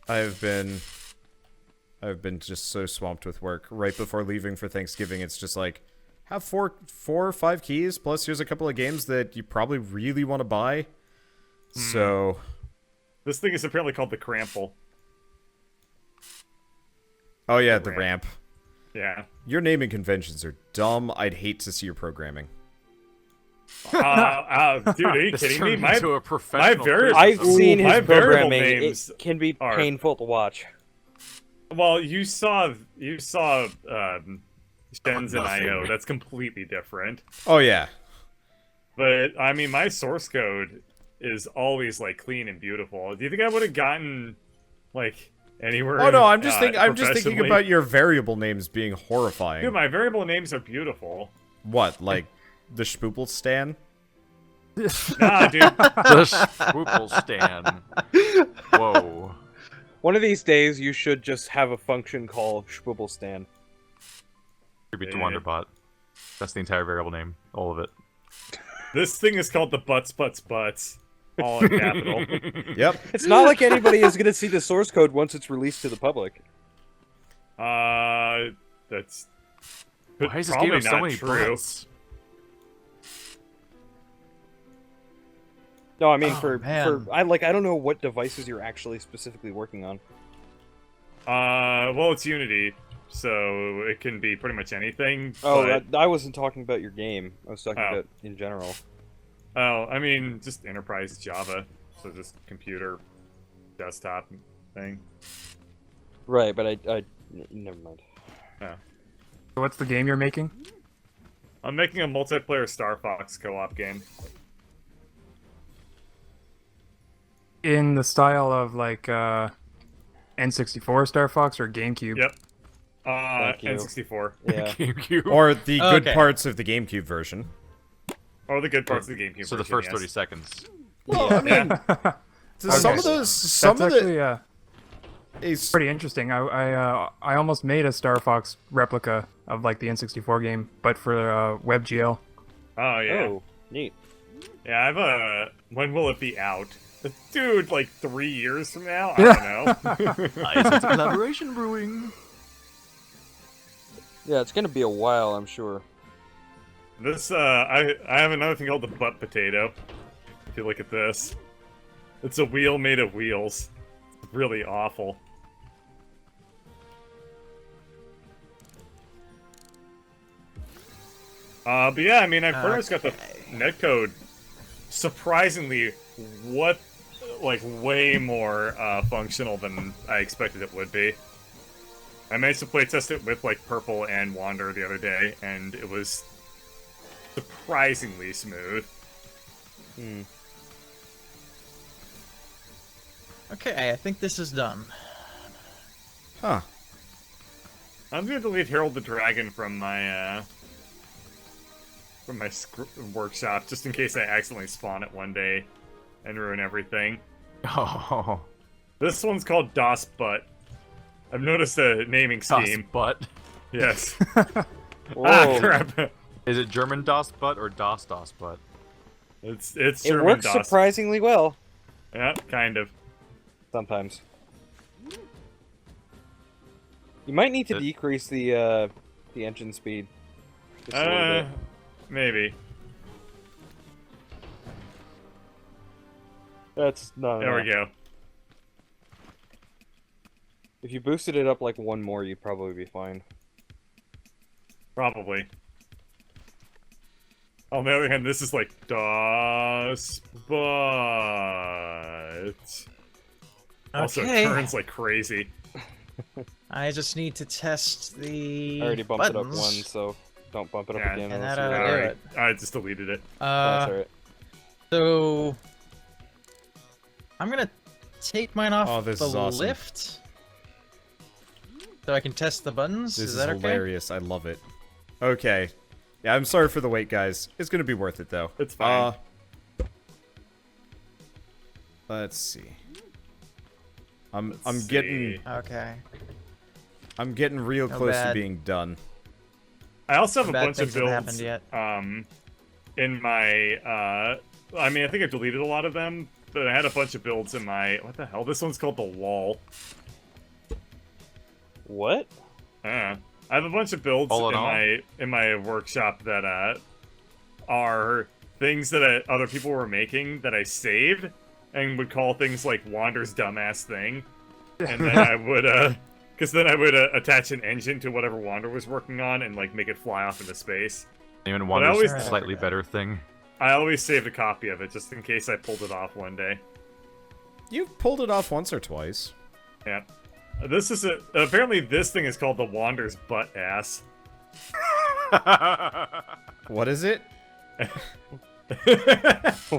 S1: I've been just so swamped with work. Right before leaving for Thanksgiving, it's just like, have four or five keys, plus here's a couple of games that you probably really want to buy. So,
S3: This thing is apparently called the Crample.
S1: oh yeah, the ramp.
S3: Yeah.
S1: Your naming conventions are dumb. I'd hate to see your programming.
S3: Dude, are you
S4: This
S3: kidding me?
S4: turned
S3: My
S4: into a professional
S3: very-
S2: I've
S4: criticism.
S2: seen
S3: my
S2: his
S3: variable
S2: programming.
S3: names
S2: It can be
S3: are-
S2: painful to watch.
S3: well, you saw Shens and IO. That's completely different.
S1: Oh yeah.
S3: But I mean, my source code is always like clean and beautiful. Do you think I would have gotten like anywhere?
S1: Oh no, I'm
S3: in,
S1: just thinking
S3: professionally?
S1: about your variable names being horrifying.
S3: Dude, my variable names are beautiful.
S1: What, like the Spoople Stan?
S3: Nah, dude.
S4: The Swoople stand. Whoa.
S2: One of these days, you should just have a function called Schwibblestan.
S4: Tribute to
S3: Yeah.
S4: Wanderbot. That's the entire variable name. All of it.
S3: This thing is called the Butts. all in capital.
S1: Yep.
S2: It's not like anybody is going to see the source code once it's released to the public.
S3: That's
S7: Why is this
S3: probably
S7: game have so
S3: not
S7: many
S3: true.
S7: bullets?
S2: No, I mean
S5: man.
S2: I don't know what devices you're actually specifically working on.
S3: Well, it's Unity, so it can be pretty much anything.
S2: Oh,
S3: but...
S2: I wasn't talking about your game. I was talking
S3: Oh.
S2: about in general.
S3: Oh, I mean, just enterprise Java, so just computer, desktop thing.
S2: Right, but I never mind.
S3: Yeah.
S6: So what's the game you're making?
S3: I'm making a multiplayer Star Fox co-op game.
S6: In the style of like N64 Star Fox or GameCube?
S3: Yep.
S2: Thank you.
S3: N64.
S2: Yeah.
S7: GameCube.
S1: Or the good
S5: Okay.
S1: parts of the GameCube version.
S3: Oh, the good parts of the GameCube.
S4: So the
S3: version,
S4: first
S3: yes.
S4: 30 seconds.
S1: Well, I mean, some
S6: Okay.
S1: of those,
S6: That's
S1: some of
S6: actually
S1: the, is
S6: pretty interesting. I almost made a Star Fox replica of like the N64 game, but for WebGL.
S3: Oh yeah.
S2: Oh, neat.
S3: Yeah, I've when will it be out? Dude, like 3 years from now? I don't know.
S7: License collaboration brewing.
S2: Yeah, it's gonna be a while, I'm sure.
S3: This I have another thing called the butt potato. If you look at this. It's a wheel made of wheels. It's really awful. But yeah, I mean, I've pretty much got the netcode surprisingly way more functional than I expected it would be. I managed to playtest it with like Purple and Wander the other day, and it was surprisingly smooth.
S5: Okay, I think this is done.
S1: huh.
S3: I'm gonna delete Herald the Dragon from my workshop just in case I accidentally spawn it one day and ruin everything.
S4: Oh,
S3: This one's called DOS Butt. I've noticed a naming
S4: Das
S3: scheme.
S4: Butt.
S3: Yes.
S2: Whoa.
S3: Ah, crap.
S4: Is it German Das Butt or Das Butt?
S3: It's
S2: It
S3: German
S2: works
S3: DOS.
S2: surprisingly well.
S3: Yeah, kind of.
S2: Sometimes. You might need to
S4: It-
S2: decrease the engine speed. Just a little bit.
S3: Maybe.
S2: That's no.
S3: There we go.
S2: If you boosted it up like one more, you'd probably be fine.
S3: Probably. On the other hand, this is like DOS Butt. Also
S5: Okay.
S3: turns like crazy.
S5: I just need to test the
S2: I already bumped it up
S5: buttons.
S2: one, so don't bump it up
S3: Yeah,
S2: again.
S5: and
S2: unless
S5: that
S2: you
S5: oughta
S2: want.
S5: do
S3: Alright,
S5: it.
S3: I just deleted it.
S2: That's alright.
S5: So I'm gonna take mine off
S1: Oh, this
S5: the
S1: is awesome.
S5: lift, so I can test the buttons.
S1: This
S5: is
S1: is
S5: that okay?
S1: hilarious. I love it. Okay. Yeah, I'm sorry for the wait, guys. It's gonna be worth it, though.
S3: It's fine.
S1: Let's see. I'm
S3: Let's
S1: getting
S3: see.
S5: Okay.
S1: real
S5: No
S1: close to
S5: bad.
S1: being done.
S3: I also have a
S5: Bad
S3: bunch of
S5: things haven't
S3: builds
S5: happened yet.
S3: in my I mean I think I deleted a lot of them, but I had a bunch of builds in my what the hell? This one's called the Wall.
S2: What?
S3: I have a bunch of builds
S4: All in all?
S3: in my workshop that are things that other people were making that I saved and would call things like Wander's dumbass thing, and then I would because then I would attach an engine to whatever Wander was working on and like make it fly off into space.
S4: Even
S3: I
S4: Wander's
S3: always-
S4: a slightly better thing.
S3: I always saved a copy of it just in case I pulled it off one day.
S1: You've pulled it off once or twice.
S3: Yeah. This is apparently this thing is called the Wander's butt ass.
S1: What is it?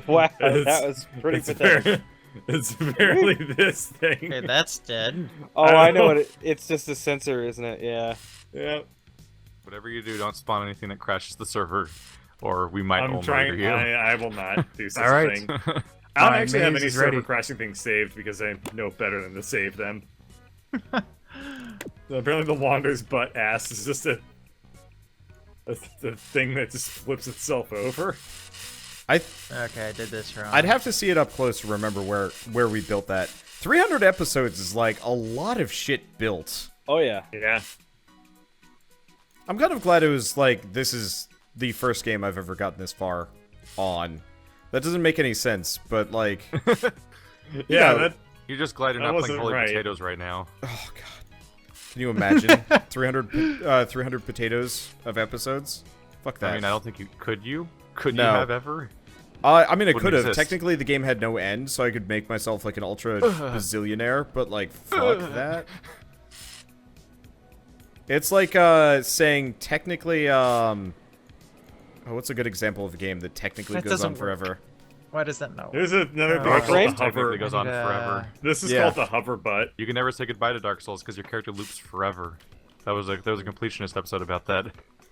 S2: Wow,
S3: It's-
S2: that was pretty
S3: it's
S2: pathetic.
S3: it's apparently this thing.
S5: Okay, that's dead.
S2: Oh, I know what it's just a sensor, isn't it? Yeah.
S3: Yeah.
S4: Whatever you do, don't spawn anything that crashes the server, or we might
S3: I'm
S4: all
S3: trying.
S4: murder you.
S3: I will not do such
S6: All
S3: a
S6: right.
S3: thing. I don't
S6: My
S3: actually have
S6: maze
S3: any
S6: is
S3: server
S6: ready.
S3: crashing things saved because I know better than to save them. So apparently, the Wander's butt ass is just a thing that just flips itself over.
S5: Okay, I did this wrong.
S1: I'd have to see it up close to remember where we built that. 300 episodes is like a lot of shit built.
S2: Oh yeah.
S3: Yeah.
S1: I'm kind of glad it was like, this is the first game I've ever gotten this far on. That doesn't make any sense, but like...
S3: Yeah,
S1: know,
S3: that
S4: You're just glad you're
S3: That
S4: not playing
S3: wasn't
S4: Holy
S3: right.
S4: Potatoes right now.
S1: Oh, God. Can you imagine 300 potatoes of episodes? Fuck that.
S4: I mean, I don't think you could. Could you
S1: No.
S4: have ever?
S1: I mean, I
S4: Wouldn't
S1: could have.
S4: exist.
S1: Technically, the game had no end, so I could make myself like an ultra bazillionaire, but like, fuck that. It's like saying technically, oh, what's a good example of a game that technically
S5: That
S1: goes on
S5: doesn't work.
S1: forever?
S5: Why does that know?
S3: there's another thing
S4: Dark
S3: called
S2: Frame?
S3: the
S4: Technically
S3: hover.
S4: goes on
S5: And,
S4: forever.
S3: This is
S1: Yeah.
S3: called the hover butt.
S4: You can never say goodbye to Dark Souls because your character loops forever. There was a completionist episode about that.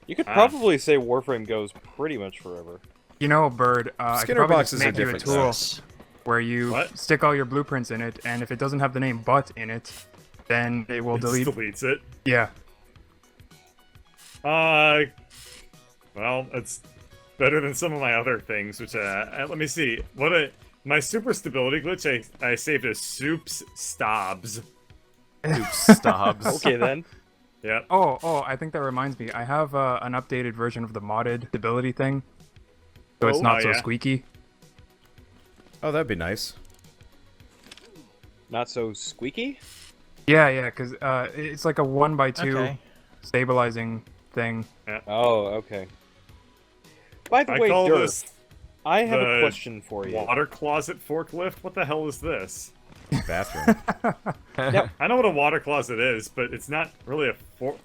S2: You could probably say Warframe goes pretty much forever.
S6: You know, Bird, I could
S1: Skinner
S6: probably
S1: boxes
S6: just
S1: are
S6: make you a
S1: different,
S6: tool
S1: though.
S6: where you
S3: What?
S6: stick all your blueprints in it, and if it doesn't have the name "but" in it, then it will
S3: It just
S6: delete.
S3: deletes it.
S6: Yeah.
S3: Well, it's better than some of my other things, which, let me see. My super stability glitch, I saved as soups stabs.
S4: Stops.
S2: Okay then.
S3: Yep.
S6: Oh, I think that reminds me. I have an updated version of the modded stability thing, so it's
S3: Oh,
S6: not so
S3: yeah.
S6: squeaky.
S1: Oh, that'd be nice.
S2: Not so squeaky.
S6: Yeah, because it's like a 1x2
S5: Okay.
S6: stabilizing thing.
S2: Oh, okay. By the
S3: I
S2: way,
S3: call
S2: Durf,
S3: this
S2: I have
S3: the
S2: a question for you.
S3: water closet forklift. What the hell is this?
S1: Bathroom.
S3: I know what a water closet is, but it's not really a fork.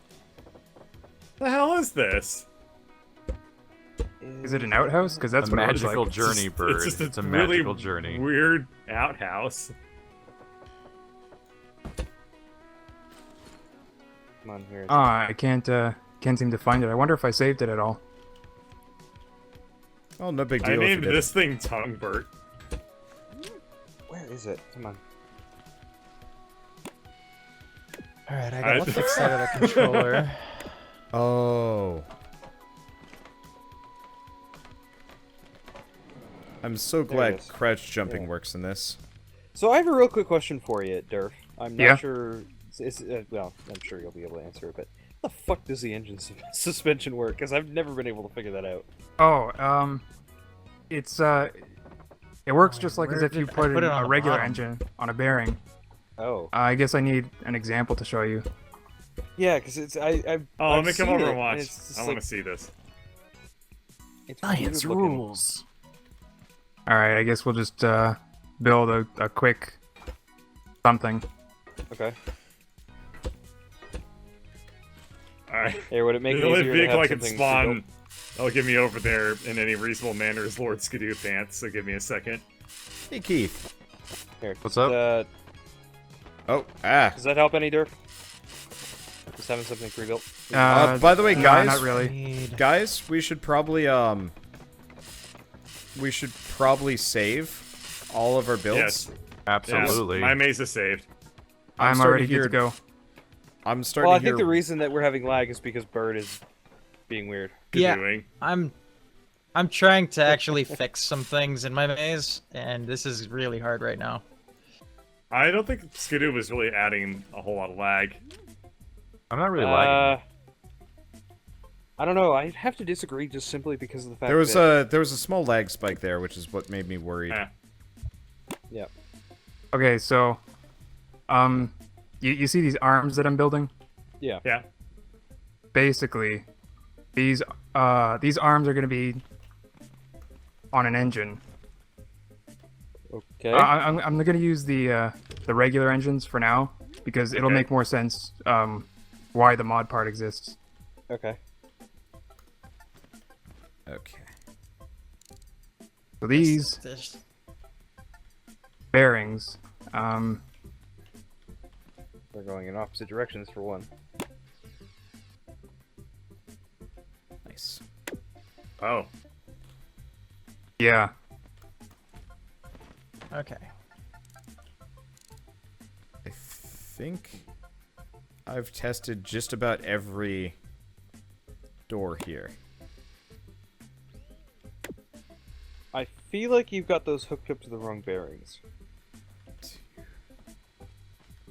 S3: The hell is this?
S6: Is it an outhouse? Because that's
S4: A
S6: what it looks
S4: magical
S6: like.
S4: journey, Bird.
S3: It's just
S4: a
S3: really
S4: magical journey.
S3: weird outhouse.
S2: Come on here.
S6: I can't seem to find it. I wonder if I saved it at all.
S1: Oh, no big
S3: I
S1: deal. if you
S3: named
S1: did.
S3: this thing Tonguebert.
S2: Where is it? Come on.
S5: Alright, I got the fixed side of the controller.
S1: Oh. I'm so
S2: There
S1: glad
S2: it is.
S1: crouch jumping
S2: Yeah.
S1: works in this.
S2: So I have a real quick question for you, Durf. I'm not
S6: Yeah?
S2: sure. Well, I'm sure you'll be able to answer it, but how the fuck does the engine suspension work? Because I've never been able to figure that out.
S6: Oh, it's it works just like as
S5: where
S6: if you
S5: did I
S6: put,
S5: put it on
S6: a
S5: the
S6: regular
S5: bottom?
S6: engine on a bearing.
S2: Oh.
S6: I guess I need an example to show you.
S2: Yeah, because it's I've
S3: Oh,
S2: I've
S3: let me come
S2: seen
S3: over
S2: it,
S3: and watch.
S2: it's just
S3: I want
S2: like-
S3: to see this.
S2: it's
S7: Science
S2: weird looking.
S7: rules.
S6: All right, I guess we'll just build a quick something.
S2: Okay.
S3: Alright.
S2: Hey, would it make
S3: The
S2: it
S3: only
S2: easier to
S3: vehicle
S2: have
S3: I can
S2: something
S3: spawn that'll get me over there in any reasonable manner is Lord Skidoo Pants, so give me a second.
S1: Hey, Keith.
S2: Here.
S4: What's up?
S1: Oh, ah.
S2: Does that help any, Durf? Just having something pre-built.
S1: By the way,
S6: no,
S1: guys,
S6: not really.
S5: Need...
S1: guys, we should probably save all of our builds.
S3: Yes.
S4: Absolutely.
S3: Yes. My maze is saved.
S6: I'm
S1: starting
S6: already
S1: to hear-
S6: good to go.
S1: I'm starting
S2: Well, I
S1: to hear.
S2: think the reason that we're having lag is because Bird is being weird.
S5: Yeah,
S3: Doing.
S5: I'm trying to actually fix some things in my maze, and this is really hard right now.
S3: I don't think Skidoo was really adding a whole lot of lag.
S4: I'm not really lagging.
S2: I don't know. I have to disagree just simply because of the fact
S1: there was
S2: that
S1: a small lag spike there, which is what made me worried.
S3: Eh.
S6: Okay, so you see these arms that I'm building?
S2: yeah.
S3: Yeah.
S6: Basically, these arms are going to be on an engine.
S2: Okay.
S6: I'm going to use the regular engines for now because it'll
S3: Okay.
S6: make more sense why the mod part exists.
S2: Okay.
S1: Okay.
S6: So these
S5: There's-
S6: bearings,
S2: They're going in opposite directions for one.
S1: Nice.
S3: Oh.
S6: yeah,
S5: Okay.
S1: I think I've tested just about every door here.
S2: I feel like you've got those hooked up to the wrong bearings.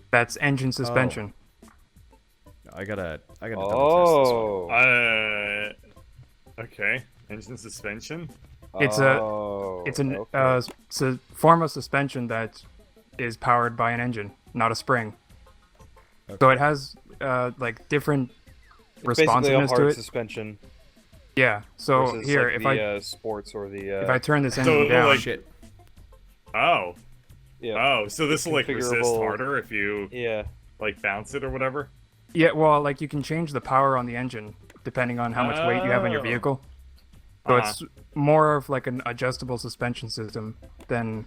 S6: That's engine suspension.
S1: I gotta double test this one.
S3: Okay. Engine suspension.
S6: It's a form of suspension that is powered by an engine, not a spring.
S1: Okay.
S6: So it has like different
S2: It's basically a
S6: responsiveness to
S2: hard
S6: it.
S2: suspension.
S6: Yeah. So
S2: versus,
S6: here,
S2: like,
S6: if
S2: the,
S6: I
S2: sports or the
S6: if I turn this
S3: So
S6: engine
S3: it'll,
S6: down,
S3: like-
S1: Shit.
S3: Oh.
S2: yeah
S3: Oh, so this will like resist
S2: configurable-
S3: harder if you
S2: yeah
S3: like bounce it or whatever.
S6: yeah, well, like you can change the power on the engine depending on how much weight you have on your
S3: Oh.
S6: vehicle. So
S3: Uh-huh.
S6: it's more of like an adjustable suspension system than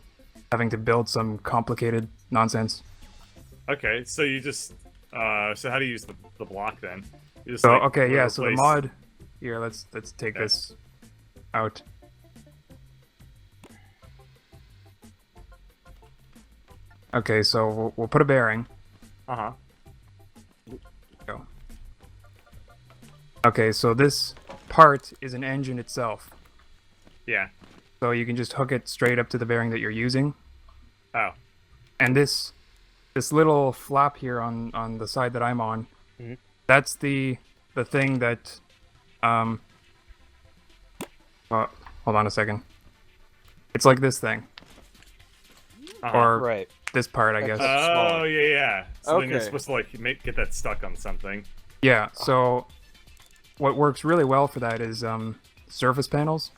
S6: having to build some complicated nonsense.
S3: Okay, so you just so how do you use the block then? You just,
S6: So
S3: like,
S6: okay, yeah. So the
S3: replace-
S6: mod here, let's take
S3: Yeah.
S6: this out. Okay, so we'll put a bearing.
S3: Uh-huh.
S6: Go. Okay, so this part is an engine itself.
S3: Yeah.
S6: So you can just hook it straight up to the bearing that you're using.
S3: Oh.
S6: And this little flap here on the side that I'm on,
S2: Mhm.
S6: that's the thing that well, hold on a second. It's like this thing.
S3: Uh-huh.
S6: Or
S2: right.
S6: this part, I guess.
S3: Oh yeah. So then you're
S2: Okay.
S3: supposed to like get that stuck on something.
S6: Yeah, so what works really well for that is surface panels.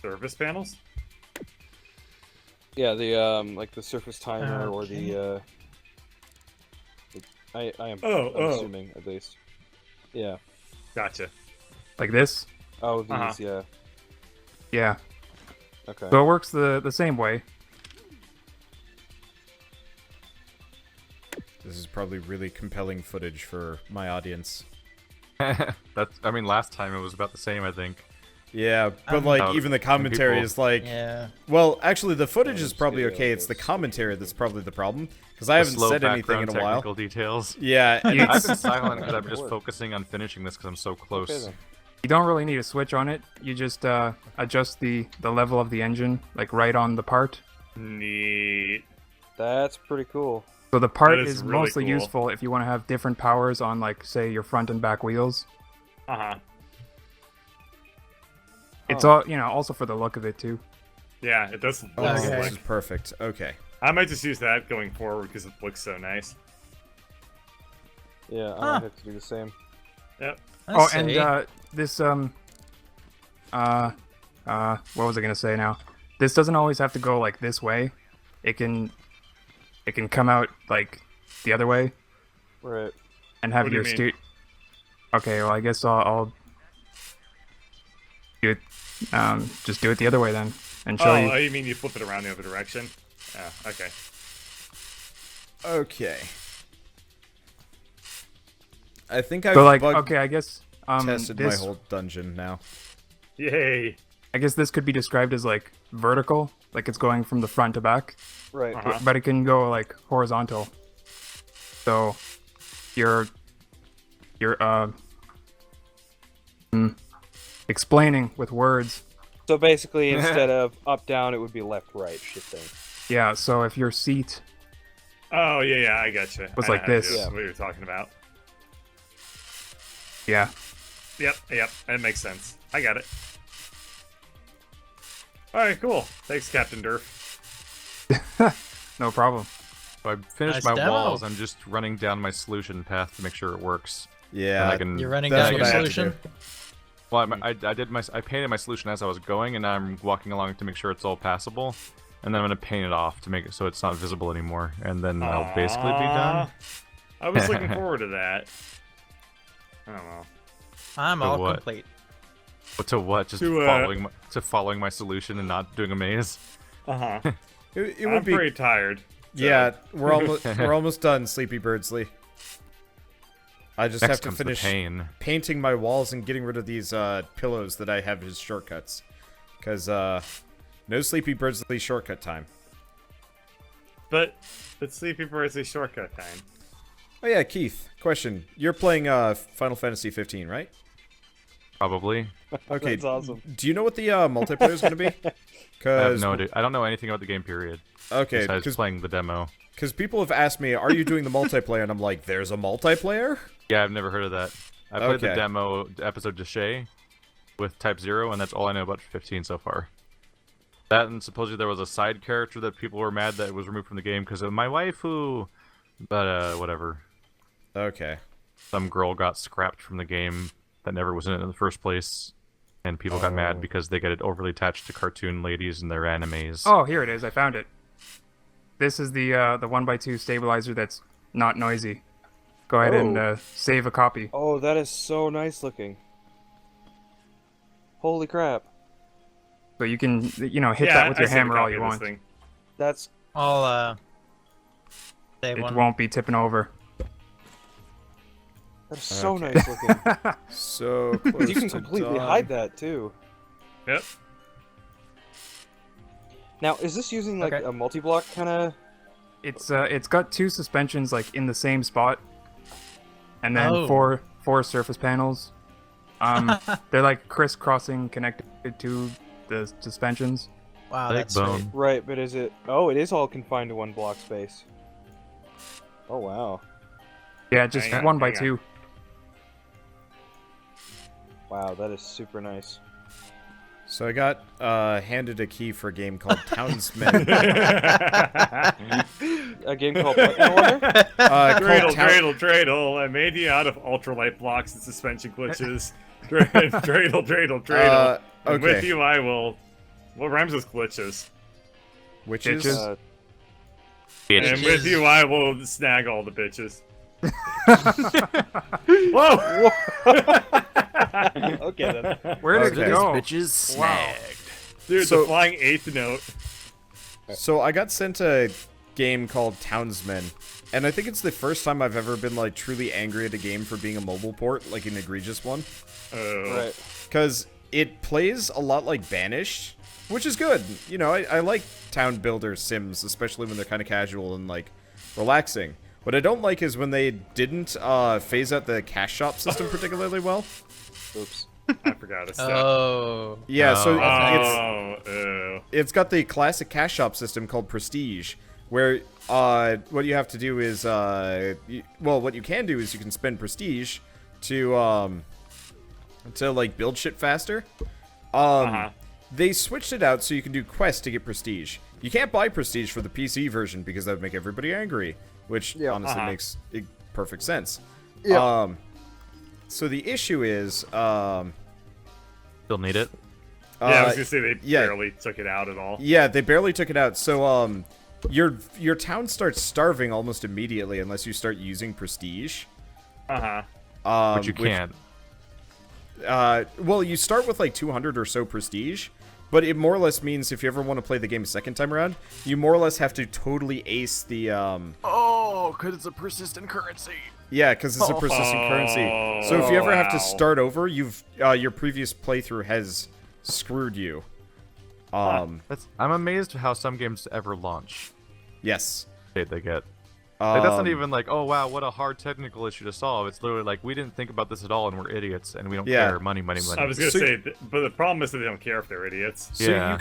S3: Surface panels?
S2: Yeah, the like the surface timer or the I am
S3: Oh.
S2: assuming at least. Yeah.
S3: Gotcha.
S6: Like this.
S2: Oh, these.
S3: Uh-huh.
S2: Yeah.
S6: Yeah.
S2: Okay.
S6: So it works the same way.
S1: This is probably really compelling footage for my audience.
S4: I mean, last time it was about the same, I think.
S1: Yeah, but like
S4: Oh,
S1: even the commentary
S4: people-
S1: is like,
S5: Yeah.
S1: well, actually the footage is
S2: just
S1: probably
S2: get
S1: okay.
S2: out
S1: It's the
S2: this.
S1: commentary that's probably the problem because I
S4: The
S1: haven't
S4: slow
S1: said anything in
S4: background
S1: a while.
S4: technical details.
S1: Yeah, and
S4: I've
S1: it's,
S4: been silent because I'm just
S2: Work.
S4: focusing on finishing this because I'm so close.
S2: Okay, then.
S6: You don't really need a switch on it. You just adjust the level of the engine, like right on the part.
S3: Neat.
S2: That's pretty cool.
S6: So the part
S3: That is
S6: is
S3: really
S6: mostly
S3: cool.
S6: useful if you want to have different powers on, like, say, your front and back wheels.
S3: Uh-huh.
S6: It's
S2: Oh.
S6: all, also for the look of it too.
S3: Yeah, it does look
S1: oh,
S5: Okay.
S1: this
S3: slick.
S1: is perfect. Okay.
S3: I might just use that going forward because it looks so nice.
S2: Yeah, I
S5: Huh.
S2: might have to do the same.
S3: Yep.
S6: Oh, and this what was I gonna say now? This doesn't always have to go like this way. It can come out like the other way
S2: Right.
S6: and have
S3: What do you
S6: your
S3: mean?
S6: steer. Okay, well I guess I'll do it. Just do it the other way then, and show
S3: Oh,
S6: you.
S3: you mean you flip it around the other direction? Oh, okay.
S1: Okay. I think I've
S6: So like,
S1: bug
S6: okay, I guess
S1: tested
S6: this
S1: my whole dungeon now.
S3: Yay.
S6: I guess this could be described as like vertical, like it's going from the front to back,
S2: Right.
S3: Uh-huh.
S6: but it can go like horizontal. So you're explaining with words.
S2: So basically, instead of up down, it would be left right shifting.
S6: Yeah, so if your seat
S3: Oh, yeah, I gotcha.
S6: Was
S3: I know
S6: like
S3: how to
S6: this.
S3: do it,
S2: Yeah.
S3: What you're talking about.
S6: yeah.
S3: Yep, that makes sense. I got it. Alright, cool. Thanks, Captain Durf.
S6: No problem.
S4: So I finished
S5: Nice
S4: my
S5: demo.
S4: walls. I'm just running down my solution path to make sure it works.
S1: Yeah.
S4: And I can,
S5: You're running
S1: That's
S5: down
S1: what
S5: your
S1: I have to
S5: solution.
S1: do.
S4: Well, I painted my solution as I was going, and I'm walking along to make sure it's all passable. And then I'm gonna paint it off to make it so it's not visible anymore, and then I'll basically be done.
S3: I was looking forward to that. I don't know.
S5: I'm
S4: So
S5: all
S4: what?
S5: complete.
S4: But to what? Just
S3: To,
S4: following my solution and not doing a maze.
S3: Uh-huh.
S1: It
S3: I'm
S1: would be.
S3: pretty tired. so-
S1: Yeah, we're almost done, Sleepy Birdsley. I just
S4: Next
S1: have to
S4: comes the
S1: finish
S4: pain.
S1: painting my walls and getting rid of these pillows that I have as shortcuts. Because no Sleepy Birdsley shortcut time.
S3: But Sleepy Bird's a shortcut time.
S1: Oh yeah, Keith. Question: You're playing Final Fantasy 15, right?
S4: Probably.
S1: Okay.
S2: That's awesome.
S1: Do you know what the multiplayer is going to be?
S4: I have
S1: Because
S4: no idea. I don't know anything about the game. Period.
S1: okay,
S4: Besides
S1: because
S4: playing the demo.
S1: people have asked me, "Are you doing the multiplayer?" And I'm like, "There's a multiplayer."
S4: Yeah, I've never heard of that. I played the
S1: Okay.
S4: demo episode Deshay with Type 0, and that's all I know about 15 so far. That, and supposedly there was a side character that people were mad that was removed from the game because of my waifu. But, whatever.
S1: Okay.
S4: Some girl got scrapped from the game that never was in it in the first place, and people got mad because they get overly attached to cartoon ladies and their animes.
S6: Oh, here it is. I found it. This is the 1x2 stabilizer that's not noisy. Go ahead and save a copy.
S2: Oh, that is so nice looking. Holy crap.
S6: So you can, hit
S3: Yeah,
S6: that with
S3: I
S6: your
S3: saved a
S6: hammer all
S3: copy
S6: you
S3: of this
S6: want.
S3: thing.
S2: That's
S5: I'll save
S6: It
S5: one.
S6: won't be tipping over.
S2: so
S1: Okay.
S2: nice looking.
S1: So close
S2: You can
S1: to
S2: completely
S1: done.
S2: hide that too.
S3: Yep.
S2: Now, is this using like
S6: Okay.
S2: a multi-block kind of?
S6: It's got 2 suspensions like in the same spot, and then
S5: Oh.
S6: four surface panels. They're like crisscrossing connected to the suspensions.
S5: Wow,
S4: Big
S5: that's
S4: bone.
S5: sweet.
S2: Right, but is it? Oh, it is all confined to one block space. Oh wow,
S6: Yeah, just
S3: Hang on,
S6: 1x2.
S2: wow, that is super nice.
S1: So I got handed a key for a game called Townsmen.
S2: A game called what? I wonder?
S3: Dreidel,
S1: Town-
S3: dreidel, dreidel. I made you out of ultralight blocks and suspension glitches. Dreidel, dreidel, dreidel. And with
S1: okay.
S3: you, I will. What rhymes with glitches?
S1: Witches.
S6: Bitches.
S3: And with
S5: Bitches.
S3: you, I will snag all the bitches. Whoa!
S2: Okay then.
S6: Where did
S1: Okay.
S6: it go?
S7: Bitches snagged.
S3: Dude,
S1: So-
S3: the flying eighth note.
S1: So I got sent a game called Townsmen, and I think it's the first time I've ever been like truly angry at a game for being a mobile port, like an egregious one.
S2: Right.
S1: Because it plays a lot like Banished, which is good. You know, I like town builder sims, especially when they're kind of casual and like relaxing. What I don't like is when they didn't phase out the cash shop system particularly well.
S2: Oops.
S3: I forgot a step.
S5: Oh.
S1: Yeah, so
S3: Oh,
S1: it's got the classic cash shop system called Prestige, where what you have to do is what you can do is you can spend Prestige to like build shit faster. They switched it out so you can do quests to get Prestige. You can't buy Prestige for the PC version because that would make everybody angry, which
S2: Yeah.
S1: honestly makes perfect sense.
S2: Yeah.
S1: So the issue is,
S4: Still need it.
S3: yeah, I was gonna say they
S1: yeah.
S3: barely took it out at all.
S1: Yeah, they barely took it out. So your town starts starving almost immediately unless you start using Prestige.
S4: But you can't.
S1: Well, you start with like 200 or so Prestige, but it more or less means if you ever want to play the game a second time around, you more or less have to totally ace the
S7: Oh, because it's a persistent currency.
S1: yeah, because it's a persistent currency. So if you ever have to start over, you've your previous playthrough has screwed you.
S4: I'm amazed how some games ever launch.
S1: Yes.
S4: They get. Like, that's not
S1: Um,
S4: even like, oh wow, what a hard technical issue to solve. It's literally like, we didn't think about this at all, and we're idiots, and we don't
S1: Yeah.
S4: care. Money, money, money.
S3: I was gonna
S1: So-
S3: say, but the problem is that they don't care if they're idiots.
S1: So
S4: Yeah.
S1: you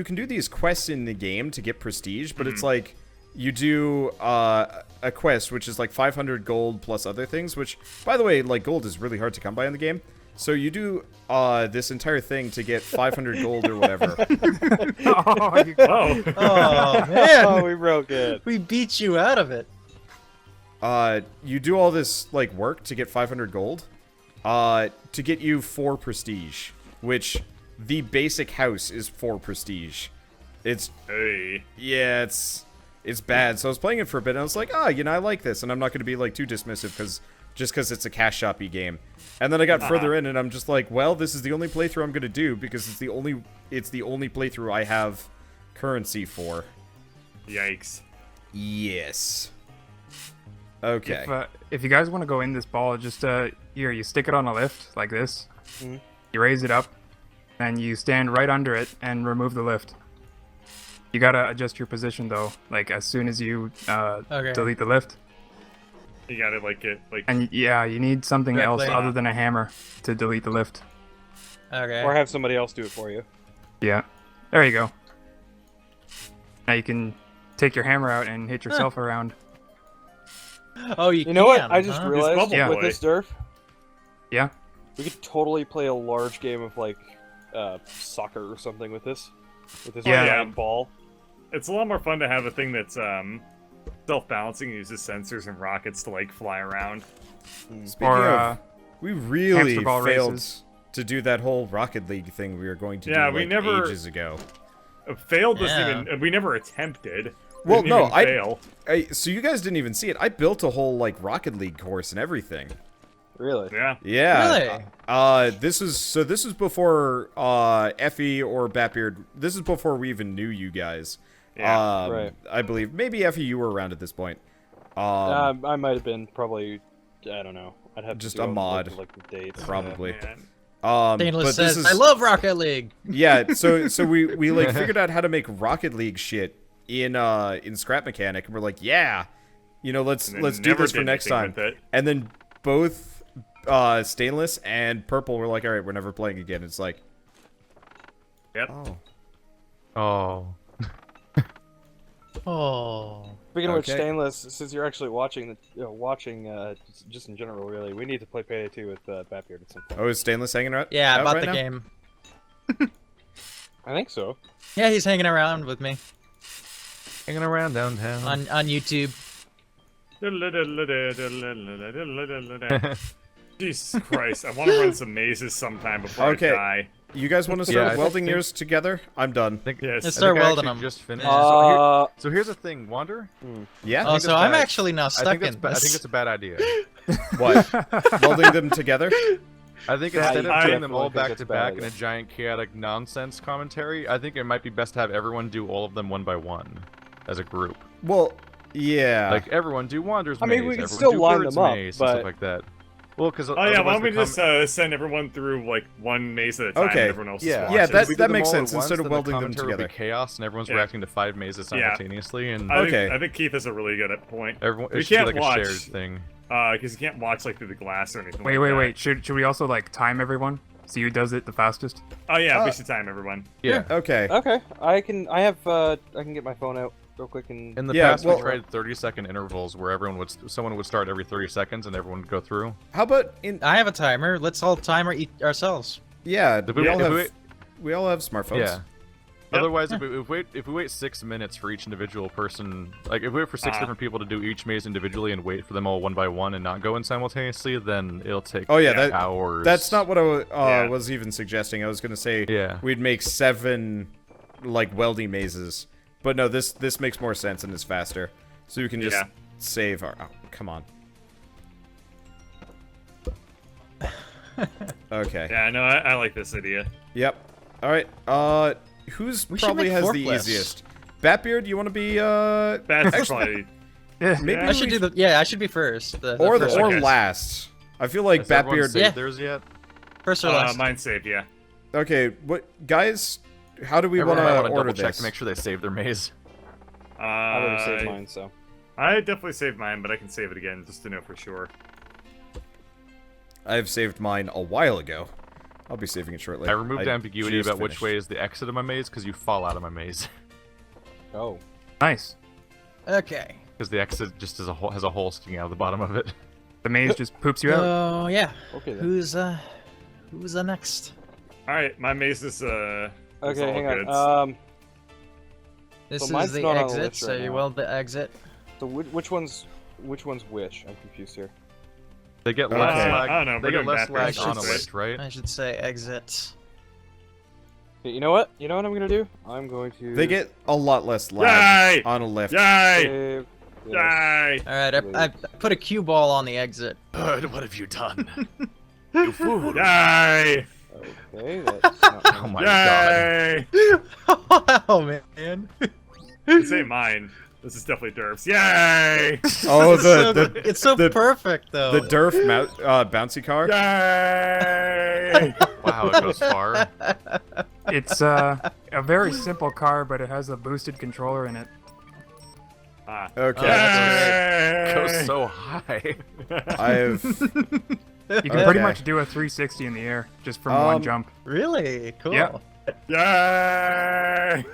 S1: can do these quests in the game to get prestige, but it's like you do a quest which is like 500 gold plus other things, which by the way, like gold is really hard to come by in the game. So you do this entire thing to get 500 gold or whatever.
S6: Oh, you
S3: Oh,
S5: Oh man,
S2: Oh, we broke it.
S5: we beat you out of it.
S1: You do all this like work to get 500 gold, to get you 4 prestige, which the basic house is 4 prestige. It's
S3: hey.
S1: yeah, it's bad. So I was playing it for a bit, and I was like, I like this, and I'm not going to be like too dismissive because it's a cash shoppy game. And then I got further in, and I'm just like, well, this is the only playthrough I'm going to do because it's the only playthrough I have currency for.
S3: Yikes.
S1: Yes. Okay.
S6: If you guys want to go in this ball, just here, you stick it on a lift like this. You raise it up, and you stand right under it and remove the lift. You gotta adjust your position though, like as soon as you
S5: Okay.
S6: delete the lift.
S3: You gotta like it like.
S6: And yeah, you need something
S5: Right,
S6: else
S5: like-
S6: other than a hammer to delete the lift.
S5: Okay.
S2: or have somebody else do it for you.
S6: Yeah. There you go. Now you can take your hammer out and hit yourself around.
S5: Oh, you
S2: You know what?
S5: can,
S2: I just
S5: huh?
S2: realized
S3: Bubble
S6: Yeah.
S2: with
S3: Boy.
S2: this Durf,
S6: Yeah.
S2: we could totally play a large game of like soccer or something with this. With this
S6: Yeah.
S2: giant ball.
S3: It's a lot more fun to have a thing that's self-balancing and uses sensors and rockets to like fly around.
S1: Speaking
S6: Or,
S1: of, we really
S6: hamster ball
S1: failed
S6: races.
S1: to do that whole Rocket League thing we were going to
S3: Yeah,
S1: do
S3: we
S1: like
S3: never-
S1: ages ago.
S3: Failed doesn't
S5: Yeah.
S3: even. We never attempted.
S1: Well,
S3: Didn't
S1: no,
S3: even fail.
S1: So you guys didn't even see it. I built a whole like Rocket League course and everything.
S2: Really?
S3: Yeah.
S1: Yeah.
S5: Really?
S1: This is before Effie or Batbeard. This is before we even knew you guys.
S3: Yeah,
S2: right.
S1: I believe maybe Effie, you were around at this point.
S2: I might have been probably. I don't know. I'd have
S1: Just
S2: to
S1: a
S2: go
S1: mod.
S2: look at, like the dates.
S1: Probably.
S3: Man.
S5: Stainless
S1: but
S5: says,
S1: this is
S5: "I love Rocket League."
S1: yeah. So we like figured out how to make Rocket League shit in Scrap Mechanic, and we're like, yeah, you know, let's
S3: And then
S1: do
S3: never
S1: this for
S3: did
S1: next
S3: anything
S1: time.
S3: with it.
S1: And then both Stainless and Purple were like, all right, we're never playing again. It's like,
S3: Yep.
S1: oh,
S4: Oh.
S5: Oh.
S2: Speaking of which,
S1: Okay.
S2: Stainless, since you're actually watching just in general, really, we need to play Payday 2 with Batbeard at some point.
S1: oh, is Stainless hanging out?
S5: Yeah, I
S1: out
S5: bought
S1: right
S5: the
S1: now?
S5: game.
S2: I think so.
S5: Yeah, he's hanging around with me
S4: Hanging around downtown.
S5: on YouTube.
S3: Jesus Christ! I want to run some mazes sometime before
S1: Okay.
S3: I die.
S1: You guys want to
S4: Yeah,
S1: start
S4: I
S1: welding
S4: think-
S1: yours together? I'm done.
S3: Yes.
S5: Let's
S4: I
S5: start
S4: think I
S5: welding
S4: actually
S5: them.
S4: just finished.
S2: Uh,
S4: So here's the thing, Wander.
S1: Yeah.
S5: Oh,
S4: think
S5: so
S4: that's
S5: I'm
S4: bad.
S5: actually now
S4: I
S5: stuck
S4: think that's
S5: in
S4: I think
S5: this.
S4: it's a bad idea.
S1: What? Welding them together?
S4: I think
S2: Yeah,
S4: instead of
S3: I
S4: putting them all
S2: definitely think
S4: back
S2: it's
S4: to
S2: a bad
S4: back in
S2: idea.
S4: a giant chaotic nonsense commentary, I think it might be best to have everyone do all of them one by one, as a group.
S1: Well, yeah.
S4: Like everyone do Wander's
S2: I
S4: maze.
S2: mean, we can
S4: everyone
S2: still
S4: do
S2: line
S4: Bird's
S2: them up,
S4: maze, and
S2: but-
S4: stuff like that. Well, because
S3: Oh yeah, why don't we just send everyone through like one maze at a time?
S1: Okay.
S3: And everyone else
S4: yeah,
S3: just
S1: Yeah,
S3: watches?
S1: that-
S4: If we did them
S1: makes
S4: all at
S1: sense,
S4: once,
S1: instead of
S4: then the
S1: welding them
S4: commentary would be
S1: together.
S4: chaos, and everyone's
S3: Yeah.
S4: reacting to 5 mazes
S3: Yeah.
S4: simultaneously, and
S1: Okay.
S3: I think Keith is a really good point.
S4: everyone
S3: We
S4: it should be
S3: can't
S4: like
S3: watch.
S4: a shared thing.
S3: Because you can't watch like through the glass or anything.
S6: Wait,
S3: like
S6: wait,
S3: that.
S6: wait. Should we also like time everyone? See who does it the fastest?
S3: Oh yeah,
S1: Uh,
S3: we should time everyone.
S4: Yeah.
S1: Okay.
S2: Okay, I can get my phone out real quick and.
S4: In the
S1: Yeah,
S4: past,
S1: well-
S4: we tried 30-second intervals where someone would start every 30 seconds and everyone would go through.
S1: How about in?
S5: I have a timer. Let's all timer ourselves.
S1: Yeah,
S4: If
S1: we all
S4: if
S1: have. We all have smartphones.
S4: Yeah. Otherwise, if we wait 6 minutes for each individual person, like if we wait for 6 different people to do each maze individually and wait for them all one by one and not go in simultaneously, then it'll take
S1: Oh yeah, that
S4: hours.
S1: that's not what I
S3: Yeah.
S1: was even suggesting. I was gonna say
S4: Yeah.
S1: we'd make 7 like welding mazes, but no, this makes more sense and is faster, so you can just
S3: Yeah.
S1: save our. Oh, come on. Okay.
S3: Yeah, no, I like this idea.
S1: Yep. All right. Who's
S5: We should
S1: probably
S5: make
S1: has the
S5: forklifts.
S1: easiest? Batbeard, you want to be
S3: That's probably.
S1: maybe
S5: I should do the. Yeah, I should be first. The
S1: or
S5: first,
S3: okay.
S1: last. I feel like
S4: Has everyone
S1: Batbeard.
S4: saved
S5: Yeah.
S4: theirs yet?
S5: first or last.
S3: Mine's saved, yeah.
S1: Okay, what guys? How do we want
S4: Everyone might
S1: to
S4: want to
S1: order
S4: double check
S1: this?
S4: to make sure they save their maze.
S2: I already saved mine, so.
S3: I definitely saved mine, but I can save it again just to know for sure.
S1: I've saved mine a while ago. I'll be saving it shortly.
S4: I removed ambiguity
S1: just
S4: about which
S1: finished.
S4: way is the exit of my maze because you fall out of my maze.
S2: Oh.
S6: Nice.
S5: Okay.
S4: Because the exit just has a hole sticking out of the bottom of it.
S6: The maze just poops you out.
S5: Oh yeah.
S2: Okay then.
S5: Who's the next?
S3: All right, my maze is
S2: Okay,
S3: all
S2: hang
S3: goods.
S2: on.
S5: This
S2: So mine's
S5: is the
S2: not on the
S5: exit.
S2: list
S5: So
S2: right
S5: you
S2: now.
S5: weld the exit.
S2: So which one's which? I'm confused here.
S4: They get
S1: Okay.
S4: less lag.
S3: I don't know,
S4: They
S3: we're
S4: get
S3: doing
S4: less
S3: Batbeard
S4: lag
S5: first,
S4: on a
S5: right?
S4: lift, right?
S5: I should say exit.
S2: Okay, you know what? You know what I'm gonna do? I'm going to.
S1: They get a lot less lag
S3: Yay!
S1: on a lift.
S3: Yay!
S2: save this.
S3: Yay!
S5: All right, I put a cue ball on the exit.
S7: Bird, what have you done? You fool.
S3: Yay!
S2: Okay, that's not
S4: Oh my god.
S3: Yay!
S5: Oh man.
S3: This ain't mine. This is definitely Durf's. Yay!
S1: Oh,
S5: It's so
S1: the-
S5: perfect though.
S1: the Durf bouncy car.
S3: Yay!
S4: Wow, it goes far.
S6: It's a very simple car, but it has a boosted controller in it.
S1: Okay.
S5: Oh,
S4: It goes so high.
S1: I've
S6: You can pretty
S1: Okay.
S6: much do a 360 in the air just from one jump.
S5: Really? Cool.
S6: Yeah.
S3: Yay!